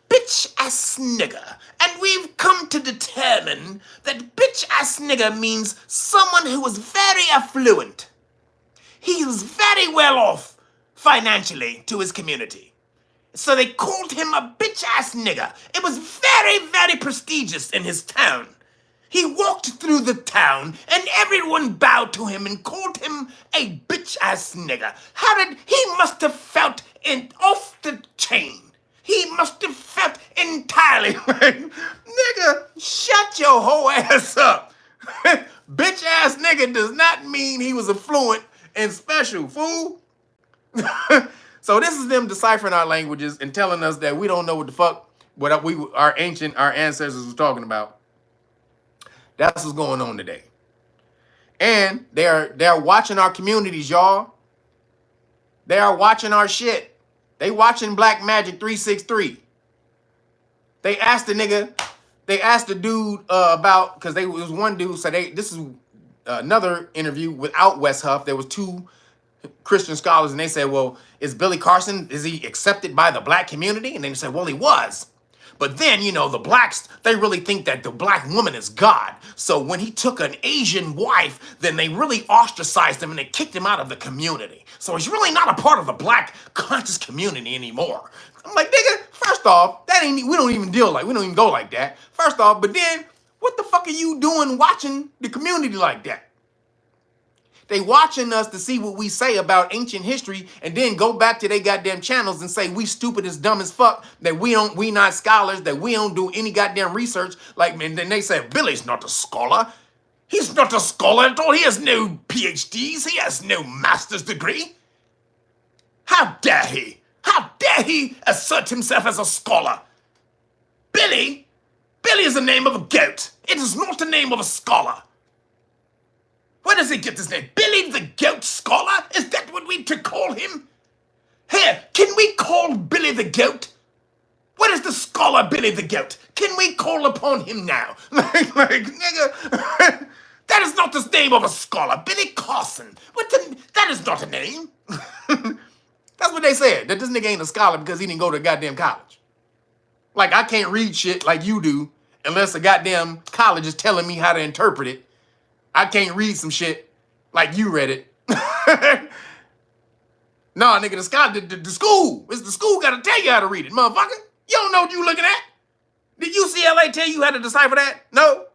[SPEAKER 1] bitch ass nigga, and we've come to determine that bitch ass nigga means someone who is very affluent. He is very well off financially to his community. So they called him a bitch ass nigga. It was very, very prestigious in his town. He walked through the town and everyone bowed to him and called him a bitch ass nigga. He must have felt off the chain. He must have felt entirely like, nigga, shut your whole ass up. Bitch ass nigga does not mean he was affluent and special, fool. So this is them deciphering our languages and telling us that we don't know what the fuck our ancestors was talking about. That's what's going on today. And they're watching our communities, y'all. They are watching our shit. They watching Black Magic 363. They asked the dude about, because there was one dude, so this is another interview without West Huff. There was two Christian scholars, and they said, well, is Billy Carson, is he accepted by the black community? And they said, well, he was. But then, you know, the blacks, they really think that the black woman is God. So when he took an Asian wife, then they really ostracized him and they kicked him out of the community. So he's really not a part of the black conscious community anymore. I'm like, nigga, first off, we don't even go like that. First off, but then what the fuck are you doing watching the community like that? They watching us to see what we say about ancient history and then go back to their goddamn channels and say we stupid as dumb as fuck, that we not scholars, that we don't do any goddamn research. Like, and then they say, Billy's not a scholar. He's not a scholar at all. He has no PhDs. He has no master's degree. How dare he? How dare he assert himself as a scholar? Billy is the name of a goat. It is not the name of a scholar. Where does he get this name? Billy the Goat Scholar? Is that what we to call him? Here, can we call Billy the Goat? Where is the scholar Billy the Gov't? Can we call upon him now? like nigga, that is not the name of a scholar. Billy Carson. That is not a name. That's what they said. That this nigga ain't a scholar because he didn't go to goddamn college. Like, I can't read shit like you do unless a goddamn college is telling me how to interpret it. I can't read some shit like you read it. Nah, nigga, the school. It's the school gotta tell you how to read it, motherfucker. You don't know what you looking at. Did UCLA tell you how to decipher that? No.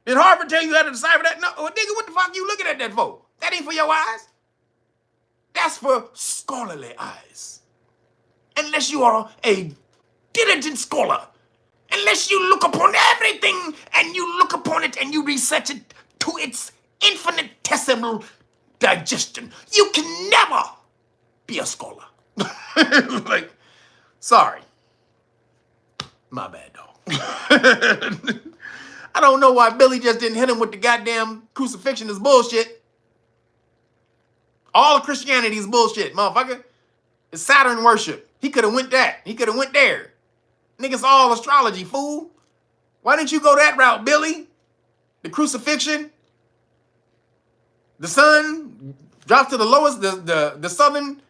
[SPEAKER 1] Did Harvard tell you how to decipher that? No. Well, nigga, what the fuck you looking at that for? That ain't for your eyes. That's for scholarly eyes. Unless you are a diligent scholar. Unless you look upon everything and you look upon it and you research it to its infinitesimal digestion. You can never be a scholar. Like, sorry. My bad, dog. I don't know why Billy just didn't hit him with the goddamn crucifixion is bullshit. All of Christianity is bullshit, motherfucker. It's Saturn worship. He could have went that. He could have went there. Niggas all astrology, fool. Why didn't you go that route, Billy? The crucifixion. The sun drops to the lowest, the southern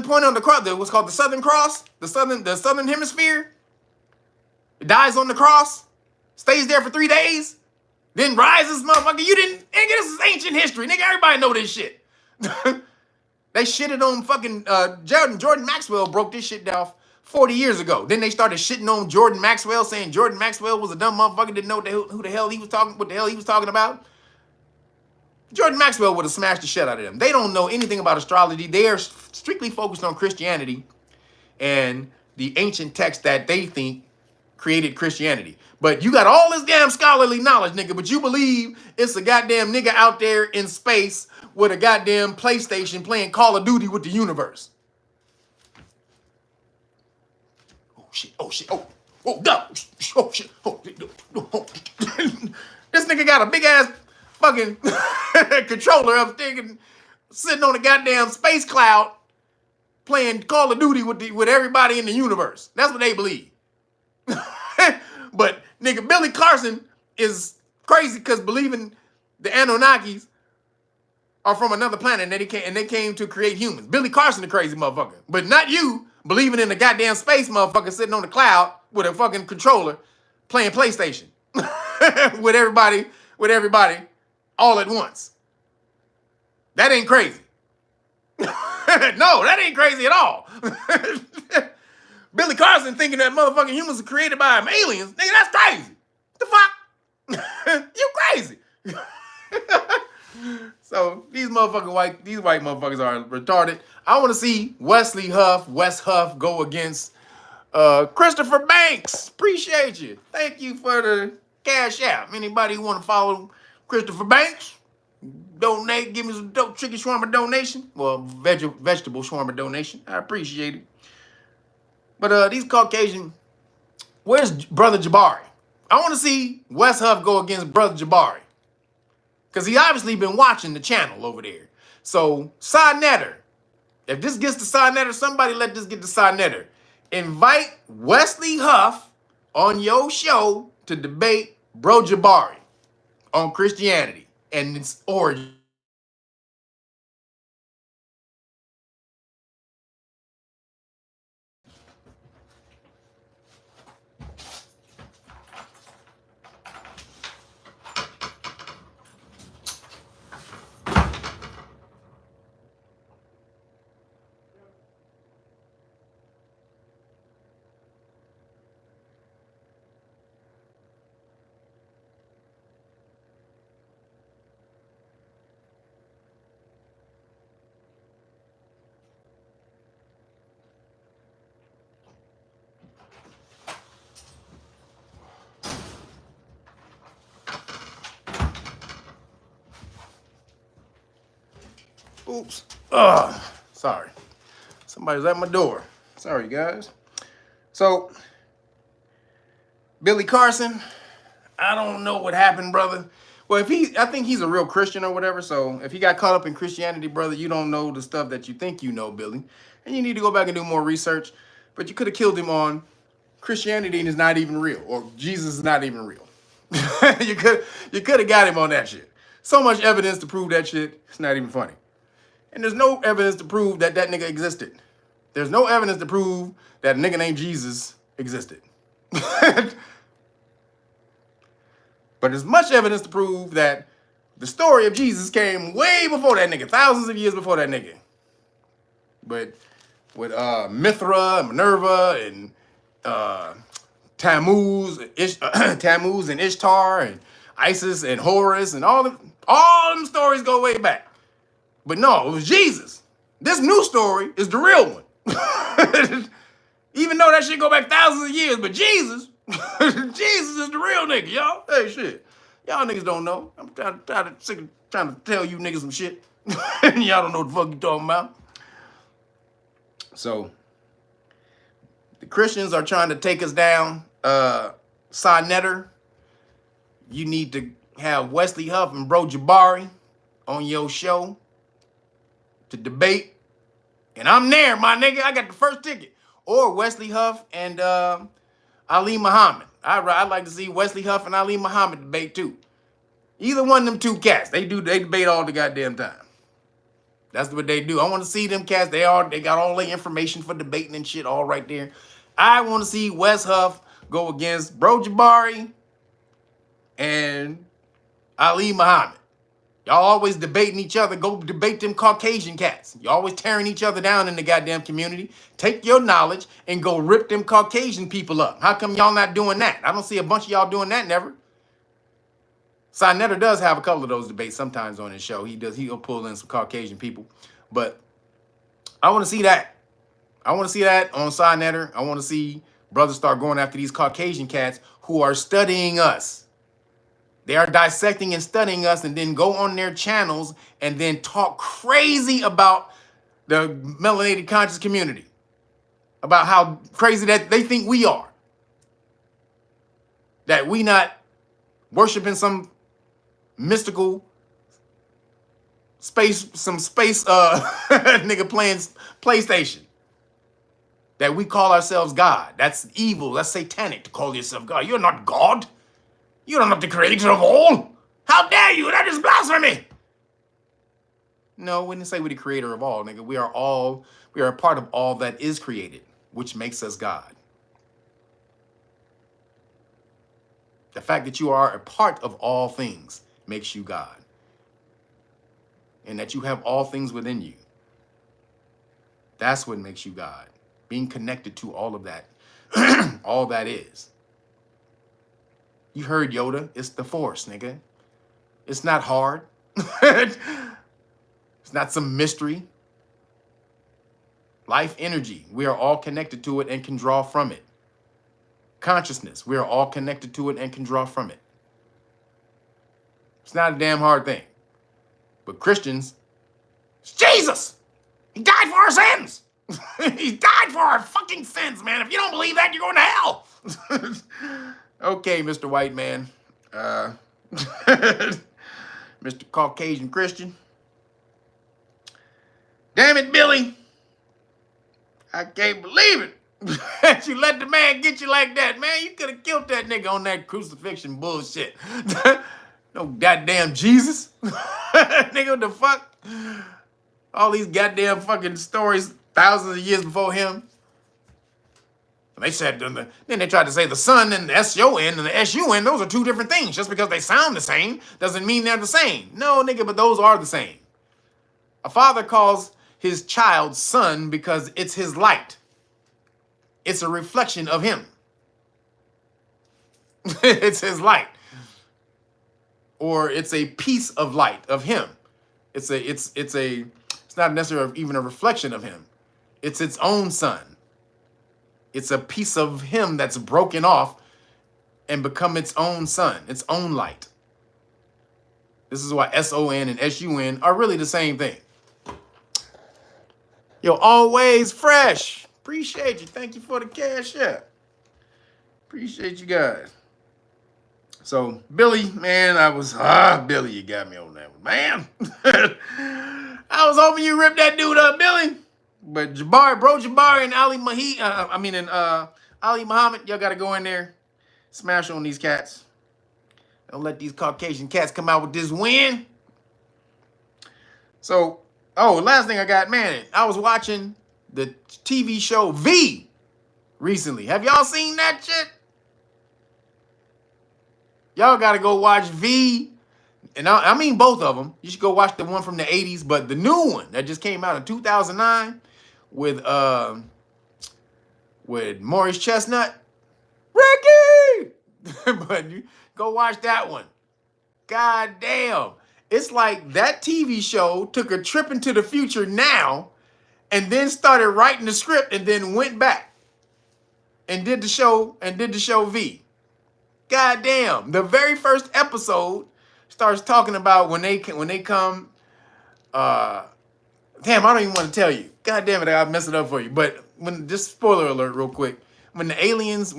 [SPEAKER 1] point on the cross, what's called the Southern Cross, the southern hemisphere. It dies on the cross, stays there for 3 days, then rises, motherfucker. You didn't, nigga, this is ancient history. Nigga, everybody know this shit. They shitted on fucking Jordan Maxwell broke this shit down 40 years ago. Then they started shitting on Jordan Maxwell, saying Jordan Maxwell was a dumb motherfucker, didn't know who the hell he was talking about. Jordan Maxwell would have smashed the shit out of them. They don't know anything about astrology. They are strictly focused on Christianity and the ancient texts that they think created Christianity. But you got all this damn scholarly knowledge, nigga, but you believe it's a goddamn nigga out there in space with a goddamn PlayStation playing Call of Duty with the universe. Oh, shit. Oh, shit. Oh, no. Oh, shit. Oh. This nigga got a big-ass fucking controller up thinking, sitting on a goddamn space cloud playing Call of Duty with everybody in the universe. That's what they believe. But nigga, Billy Carson is crazy because believing the Anunnakis are from another planet and they came to create humans. Billy Carson the crazy motherfucker. But not you believing in the goddamn space motherfucker sitting on the cloud with a fucking controller playing PlayStation with everybody all at once. That ain't crazy. No, that ain't crazy at all. Billy Carson thinking that motherfucking humans are created by aliens. Nigga, that's crazy. What the fuck? You crazy. So these white motherfuckers are retarded. I want to see Wes Huff go against Christopher Banks. Appreciate you. Thank you for the CashApp. Anybody want to follow Christopher Banks? Donate, give me some dope chicken shawarma donation. Well, vegetable shawarma donation. I appreciate it. But these Caucasian, where's Brother Jabari? I want to see Wes Huff go against Brother Jabari. Because he obviously been watching the channel over there. So, Signetter, if this gets to Signetter, somebody let this get to Signetter. Invite Wesley Huff on your show to debate Bro Jabari on Christianity and its origin. Oops. Sorry. Somebody's at my door. Sorry, guys. So, Billy Carson, I don't know what happened, brother. Well, I think he's a real Christian or whatever. So if he got caught up in Christianity, brother, you don't know the stuff that you think you know, Billy. And you need to go back and do more research. But you could have killed him on Christianity is not even real, or Jesus is not even real. you could have got him on that shit. So much evidence to prove that shit. It's not even funny. And there's no evidence to prove that that nigga existed. There's no evidence to prove that a nigga named Jesus existed. But there's much evidence to prove that the story of Jesus came way before that nigga, thousands of years before that nigga. But with Mithra and Minerva and Tammuz, Tammuz and Ishtar and Isis and Horus and all them stories go way back. But no, it was Jesus. This new story is the real one. Even though that shit go back thousands of years, but Jesus, Jesus is the real nigga, y'all. Hey, shit. Y'all niggas don't know. I'm trying to tell you niggas some shit. And y'all don't know what the fuck you talking about. So, the Christians are trying to take us down. Sinetter, you need to have Wesley Huff and Bro Jabari on your show to debate. And I'm there, my nigga. I got the first ticket. Or Wesley Huff and Ali Muhammad. I'd like to see Wesley Huff and Ali Muhammad debate too. Either one of them two cats. They debate all the goddamn time. That's what they do. I want to see them cats. They got all the information for debating and shit all right there. I want to see Wes Huff go against Bro Jabari and Ali Muhammad. Y'all always debating each other. Go debate them Caucasian cats. You always tearing each other down in the goddamn community. Take your knowledge and go rip them Caucasian people up. How come y'all not doing that? I don't see a bunch of y'all doing that never. Sinetter does have a couple of those debates sometimes on his show. He'll pull in some Caucasian people. But I want to see that. I want to see that on Sinetter. I want to see brothers start going after these Caucasian cats who are studying us. They are dissecting and studying us and then go on their channels and then talk crazy about the melanated conscious community. About how crazy that they think we are. That we not worshiping some mystical space nigga playing PlayStation. That we call ourselves God. That's evil. That's satanic to call yourself God. You're not God. You're not the creator of all. How dare you? That is blasphemy. No, we didn't say we're the creator of all, nigga. We are a part of all that is created, which makes us God. The fact that you are a part of all things makes you God. And that you have all things within you. That's what makes you God. Being connected to all of that. All that is. You heard Yoda. It's the Force, nigga. It's not hard. It's not some mystery. Life energy. We are all connected to it and can draw from it. Consciousness. We are all connected to it and can draw from it. It's not a damn hard thing. But Christians, it's Jesus. He died for our sins. He died for our fucking sins, man. If you don't believe that, you're going to hell. Okay, Mr. White Man. Mr. Caucasian Christian. Damn it, Billy. I can't believe it. That you let the man get you like that, man. You could have killed that nigga on that crucifixion bullshit. No goddamn Jesus. Nigga, what the fuck? All these goddamn fucking stories thousands of years before him. They said, then they tried to say the sun and the S-O-N and the S-U-N, those are two different things. Just because they sound the same doesn't mean they're the same. No, nigga, but those are the same. A father calls his child son because it's his light. It's a reflection of him. It's his light. Or it's a piece of light of him. It's not necessarily even a reflection of him. It's its own sun. It's a piece of him that's broken off and become its own sun, its own light. This is why S-O-N and S-U-N are really the same thing. Yo, always fresh. Appreciate you. Thank you for the CashApp. Appreciate you guys. So, Billy, man, Billy, you got me on that one, man. I was hoping you ripped that dude up, Billy. But Jabari and Ali Ali Muhammad, y'all gotta go in there, smash on these cats. Don't let these Caucasian cats come out with this win. So, last thing I got, man, I was watching the TV show V recently. Have y'all seen that shit? Y'all gotta go watch V. And I mean both of them. You should go watch the one from the 80s, but the new one that just came out in 2009 with Maurice Chestnut. Ricky! But you go watch that one. God damn. It's like that TV show took a trip into the future now and then started writing the script and then went back and did the show V. God damn. The very first episode starts talking about when they come. Damn, I don't even want to tell you. God damn it, I'll mess it up for you. But just spoiler alert real quick. When the aliens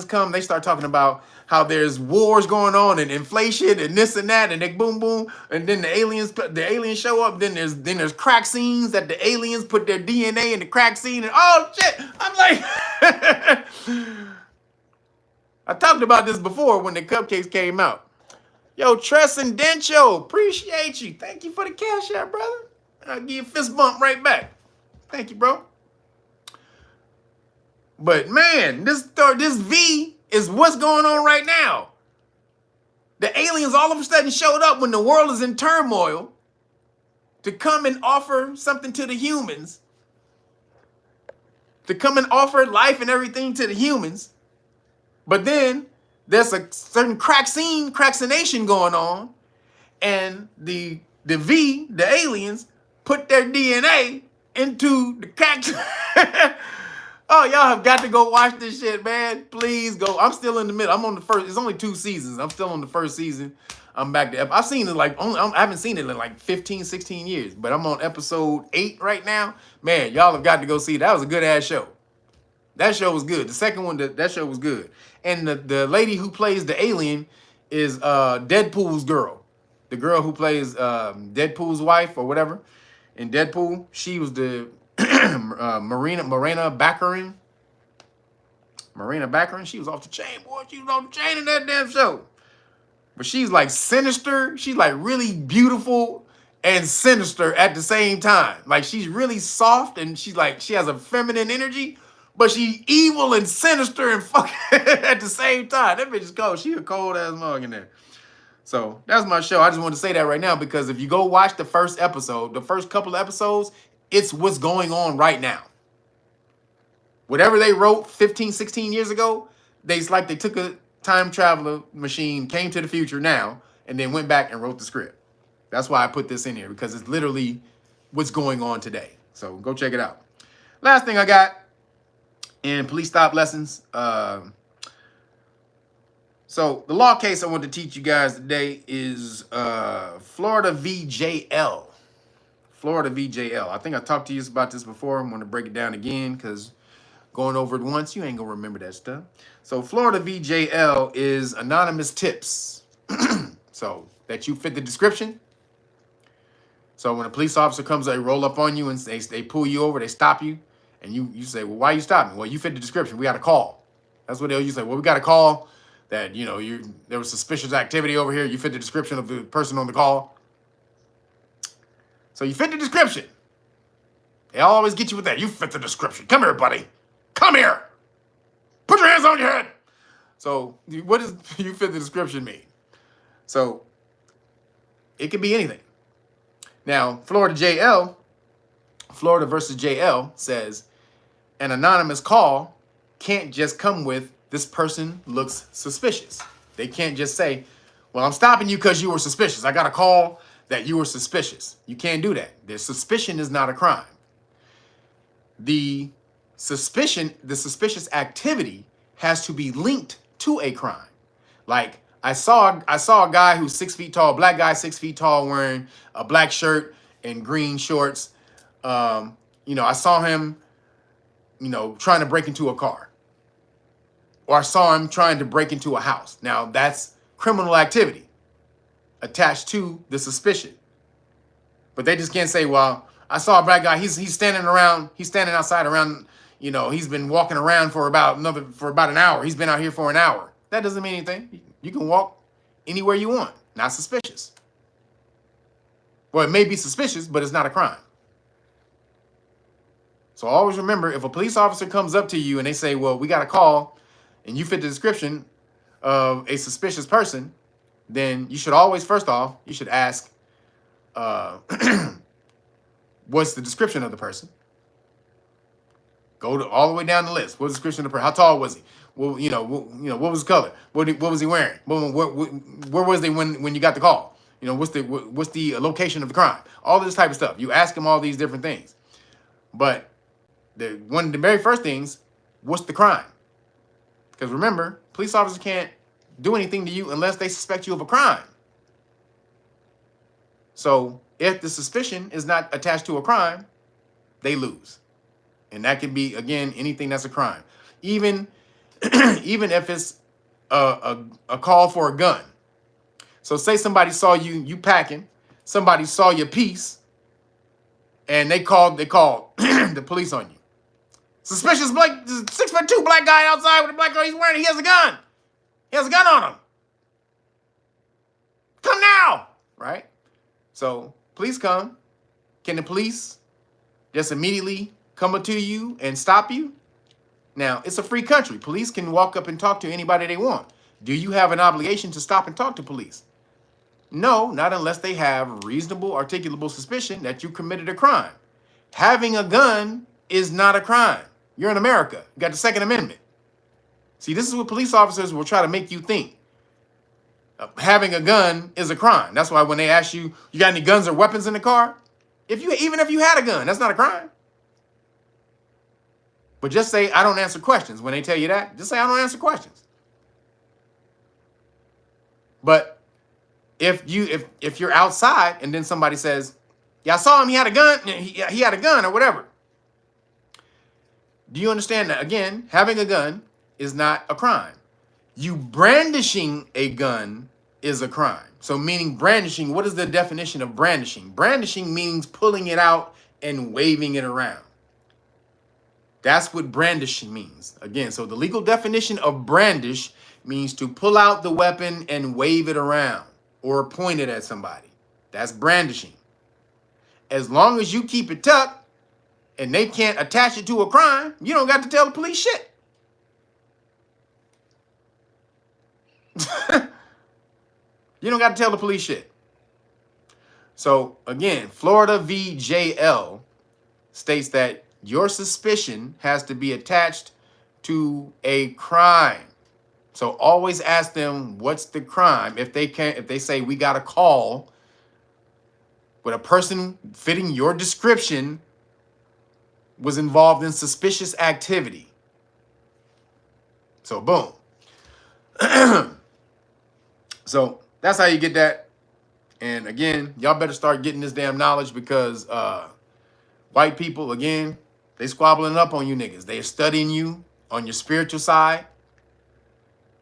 [SPEAKER 1] come, they start talking about how there's wars going on and inflation and this and that and they boom boom, and then the aliens show up. Then there's crack scenes that the aliens put their DNA in the crack scene and oh shit, I'm like, I talked about this before when the cupcakes came out. Yo, Transcendental, appreciate you. Thank you for the cash out, brother. I'll give you a fist bump right back. Thank you, bro. But man, this V is what's going on right now. The aliens all of a sudden showed up when the world is in turmoil to come and offer something to the humans, to come and offer life and everything to the humans. But then there's a certain crackination going on, and the aliens put their DNA into the crack. Oh, y'all have got to go watch this shit, man. Please go. I'm still in the middle. I'm on the first. It's only 2 seasons. I'm still on the first season. I'm back to. I've seen it I haven't seen it in like 15, 16 years, but I'm on episode 8 right now. Man, y'all have got to go see it. That was a good ass show. That show was good. The second one, that show was good. And the lady who plays the alien is Deadpool's girl. The girl who plays Deadpool's wife or whatever in Deadpool. She was the Marina Baccarin. Marina Baccarin. She was off the chain, boy. She was off the chain in that damn show. But she's like sinister. She's like really beautiful and sinister at the same time. Like she's really soft and she has a feminine energy, but she's evil and sinister and fucking at the same time. That bitch is cold. She a cold ass mug in there. So that's my show. I just wanted to say that right now because if you go watch the first episode, the first couple of episodes, it's what's going on right now. Whatever they wrote 15, 16 years ago, they took a time traveler machine, came to the future now, and then went back and wrote the script. That's why I put this in here, because it's literally what's going on today. So go check it out. Last thing I got in police stop lessons. So the law case I want to teach you guys today is Florida v. JL. Florida v. JL. I think I talked to you about this before. I'm going to break it down again because going over it once, you ain't going to remember that stuff. So Florida v. JL is anonymous tips. So that you fit the description. So when a police officer comes, they roll up on you and they pull you over, they stop you. And you say, well, why you stop me? Well, you fit the description. We got a call. That's what you say. Well, we got a call that, there was suspicious activity over here. You fit the description of the person on the call. So you fit the description. They always get you with that. You fit the description. Come here, buddy. Come here. Put your hands on your head. So what does you fit the description mean? So it could be anything. Now, Florida versus JL says an anonymous call can't just come with this person looks suspicious. They can't just say, well, I'm stopping you because you were suspicious. I got a call that you were suspicious. You can't do that. The suspicion is not a crime. The suspicious activity has to be linked to a crime. Like I saw a guy who's 6 feet tall, black guy 6 feet tall, wearing a black shirt and green shorts. I saw him, trying to break into a car. Or I saw him trying to break into a house. Now that's criminal activity attached to the suspicion. But they just can't say, well, I saw a black guy. He's standing around. He's standing outside around. You know, he's been walking around for about an hour. He's been out here for an hour. That doesn't mean anything. You can walk anywhere you want. Not suspicious. Well, it may be suspicious, but it's not a crime. So always remember, if a police officer comes up to you and they say, well, we got a call and you fit the description of a suspicious person, then you should always, first off, you should ask, what's the description of the person? Go all the way down the list. What's the description of the person? How tall was he? Well, what was his color? What was he wearing? Where was they when you got the call? You know, what's the location of the crime? All this type of stuff. You ask them all these different things. But one of the very first things, what's the crime? Because remember, police officers can't do anything to you unless they suspect you of a crime. So if the suspicion is not attached to a crime, they lose. And that can be, again, anything that's a crime. Even if it's a call for a gun. So say somebody saw you packing, somebody saw your piece, and they called the police on you. Suspicious 6'2" black guy outside with a black girl he's wearing. He has a gun. He has a gun on him. Come now, right? So police come. Can the police just immediately come up to you and stop you? Now, it's a free country. Police can walk up and talk to anybody they want. Do you have an obligation to stop and talk to police? No, not unless they have reasonable, articulable suspicion that you committed a crime. Having a gun is not a crime. You're in America. You got the Second Amendment. See, this is what police officers will try to make you think. Having a gun is a crime. That's why when they ask you, you got any guns or weapons in the car? Even if you had a gun, that's not a crime. But just say, I don't answer questions. When they tell you that, just say, I don't answer questions. But if you're outside and then somebody says, yeah, I saw him, he had a gun, he had a gun or whatever. Do you understand that? Again, having a gun is not a crime. You brandishing a gun is a crime. So meaning brandishing, what is the definition of brandishing? Brandishing means pulling it out and waving it around. That's what brandishing means. Again, so the legal definition of brandish means to pull out the weapon and wave it around or point it at somebody. That's brandishing. As long as you keep it tucked and they can't attach it to a crime, you don't got to tell the police shit. You don't got to tell the police shit. So again, Florida v. JL states that your suspicion has to be attached to a crime. So always ask them, what's the crime? If they say we got a call with a person fitting your description was involved in suspicious activity. So boom. So that's how you get that. And again, y'all better start getting this damn knowledge because white people, again, they squabbling up on you niggas. They are studying you on your spiritual side.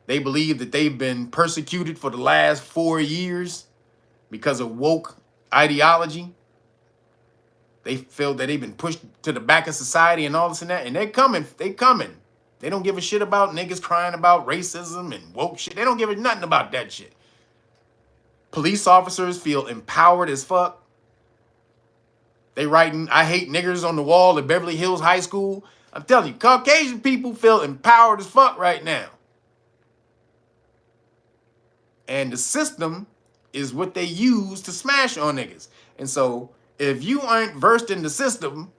[SPEAKER 1] They believe that they've been persecuted for the last 4 years because of woke ideology. They feel that they've been pushed to the back of society and all this and that. And they're coming. They coming. They don't give a shit about niggas crying about racism and woke shit. They don't give a nothing about that shit. Police officers feel empowered as fuck. They writing, I hate niggers on the wall at Beverly Hills High School. I'm telling you, Caucasian people feel empowered as fuck right now. And the system is what they use to smash on niggas. And so if you aren't versed in the system,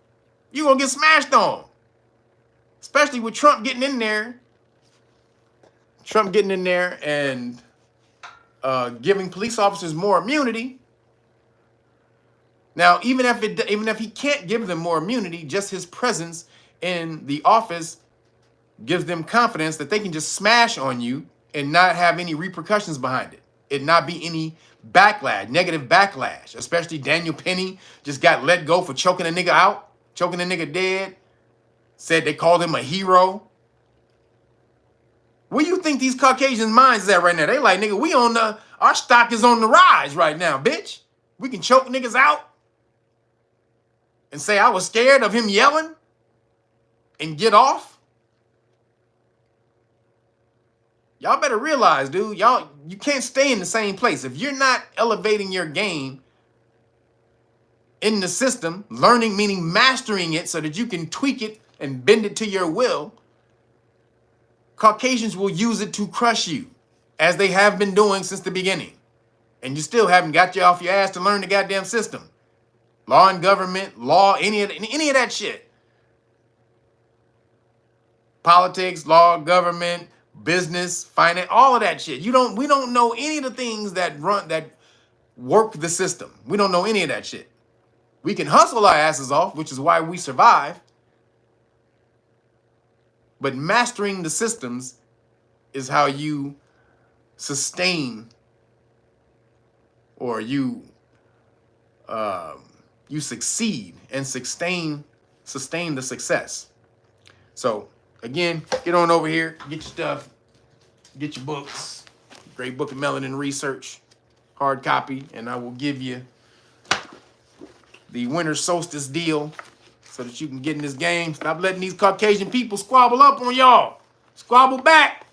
[SPEAKER 1] you're going to get smashed on. Especially with Trump getting in there. Trump getting in there and giving police officers more immunity. Now, even if he can't give them more immunity, just his presence in the office gives them confidence that they can just smash on you and not have any repercussions behind it. It not be any backlash, negative backlash. Especially Daniel Penny just got let go for choking a nigga out, choking a nigga dead. Said they called him a hero. Where you think these Caucasian minds is at right now? They like, nigga, our stock is on the rise right now, bitch. We can choke niggas out. and say I was scared of him yelling and get off? Y'all better realize, dude, you can't stay in the same place. If you're not elevating your game in the system, learning meaning mastering it so that you can tweak it and bend it to your will, Caucasians will use it to crush you, as they have been doing since the beginning. And you still haven't got you off your ass to learn the goddamn system. Law and government, law, any of that shit. Politics, law, government, business, finance, all of that shit. We don't know any of the things that work the system. We don't know any of that shit. We can hustle our asses off, which is why we survive. But mastering the systems is how you sustain, or you succeed and sustain the success. So again, get on over here, get your stuff, get your books. Great Book of Melanin Research, hard copy, and I will give you the winter solstice deal so that you can get in this game. Stop letting these Caucasian people squabble up on y'all. Squabble back.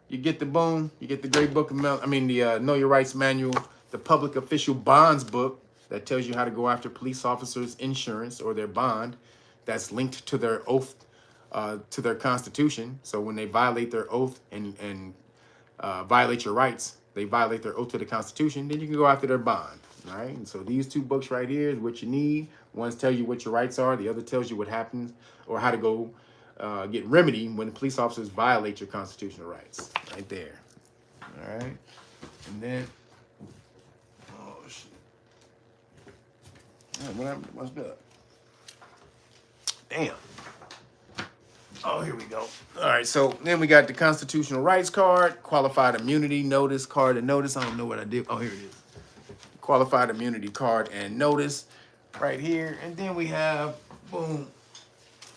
[SPEAKER 1] You get the boom. You get the Great Book of the Know Your Rights Manual, the Public Official Bonds book that tells you how to go after police officers' insurance or their bond. That's linked to their oath, to their Constitution. So when they violate their oath and violate your rights, they violate their oath to the Constitution, then you can go after their bond. All right. And so these two books right here is what you need. One tells you what your rights are. The other tells you what happens or how to go get remedy when the police officers violate your constitutional rights. Right there. All right. And then, oh shit. What's up? Damn. Oh, here we go. All right, so then we got the constitutional rights card, qualified immunity notice, card and notice. I don't know what I did. Oh, here it is. Qualified immunity card and notice right here. And then we have, boom,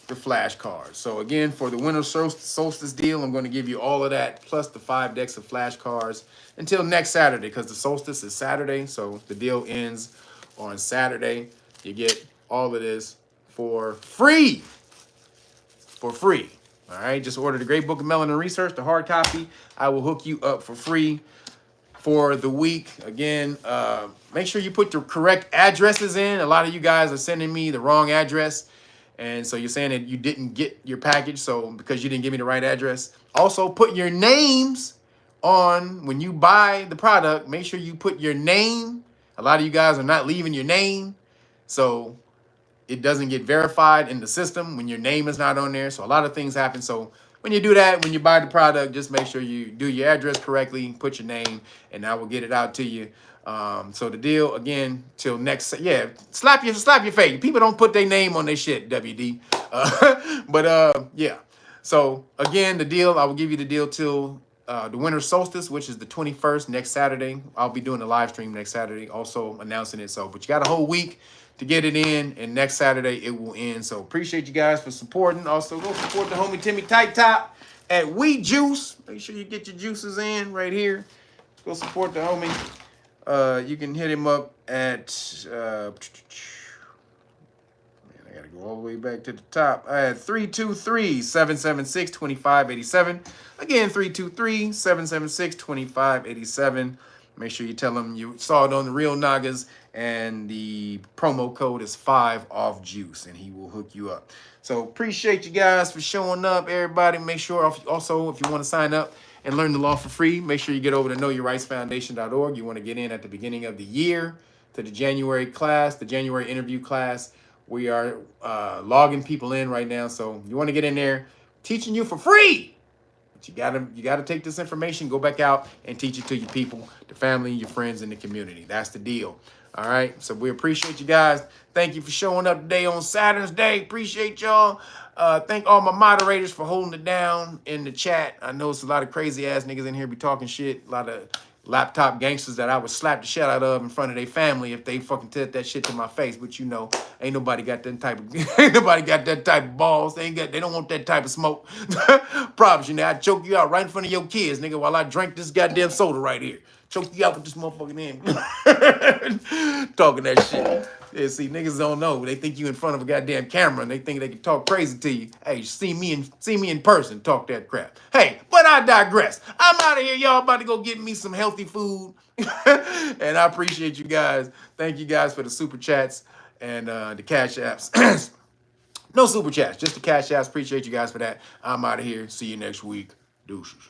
[SPEAKER 1] the flashcards. So again, for the winter solstice deal, I'm going to give you all of that plus the 5 decks of flashcards until next Saturday, because the solstice is Saturday. So the deal ends on Saturday. You get all of this for free. For free. All right, just order the Great Book of Melanin Research, the hard copy. I will hook you up for free for the week. Again, make sure you put the correct addresses in. A lot of you guys are sending me the wrong address, and so you're saying that you didn't get your package, so because you didn't give me the right address. Also, put your names on when you buy the product. Make sure you put your name. A lot of you guys are not leaving your name, so it doesn't get verified in the system when your name is not on there. So a lot of things happen. So when you do that, when you buy the product, just make sure you do your address correctly, put your name, and I will get it out to you. So the deal, again, till next, slap your face. People don't put their name on their shit, WD. Yeah. So again, the deal, I will give you the deal till the winter solstice, which is the 21st, next Saturday. I'll be doing a live stream next Saturday, also announcing it. So, but you got a whole week to get it in, and next Saturday it will end. So appreciate you guys for supporting. Also, go support the homie Timmy Tight Top at We Juice. Make sure you get your juices in right here. Go support the homie. You can hit him up at man, I gotta go all the way back to the top. I had 323-776-2587. Again, 323-776-2587. Make sure you tell them you saw it on the Real Nagas, and the promo code is 5 off juice, and he will hook you up. So appreciate you guys for showing up, everybody. Make sure also, if you want to sign up and learn the law for free, make sure you get over to knowyourrightsfoundation.org. You want to get in at the beginning of the year to the January class, the January interview class. We are logging people in right now, so you want to get in there, teaching you for free. But you gotta take this information, go back out and teach it to your people, the family, your friends, and the community. That's the deal. All right. So we appreciate you guys. Thank you for showing up today on Saturn's Day. Appreciate y'all. Thank all my moderators for holding it down in the chat. I know it's a lot of crazy ass niggas in here be talking shit. A laptop gangsters that I would slap the shit out of in front of their family if they fucking said that shit to my face. But you know, ain't nobody got that type of ain't nobody got that type of balls. They don't want that type of smoke. Promise you, now I choke you out right in front of your kids, nigga, while I drink this goddamn soda right here. Choke you out with this motherfucking hand. Talking that shit. Yeah, see, niggas don't know. They think you in front of a goddamn camera and they think they can talk crazy to you. Hey, see me in person, talk that crap. Hey, but I digress. I'm out of here, y'all. About to go get me some healthy food. And I appreciate you guys. Thank you guys for the super chats and the cash apps. No super chats, just the cash apps. Appreciate you guys for that. I'm out of here. See you next week. Deuces.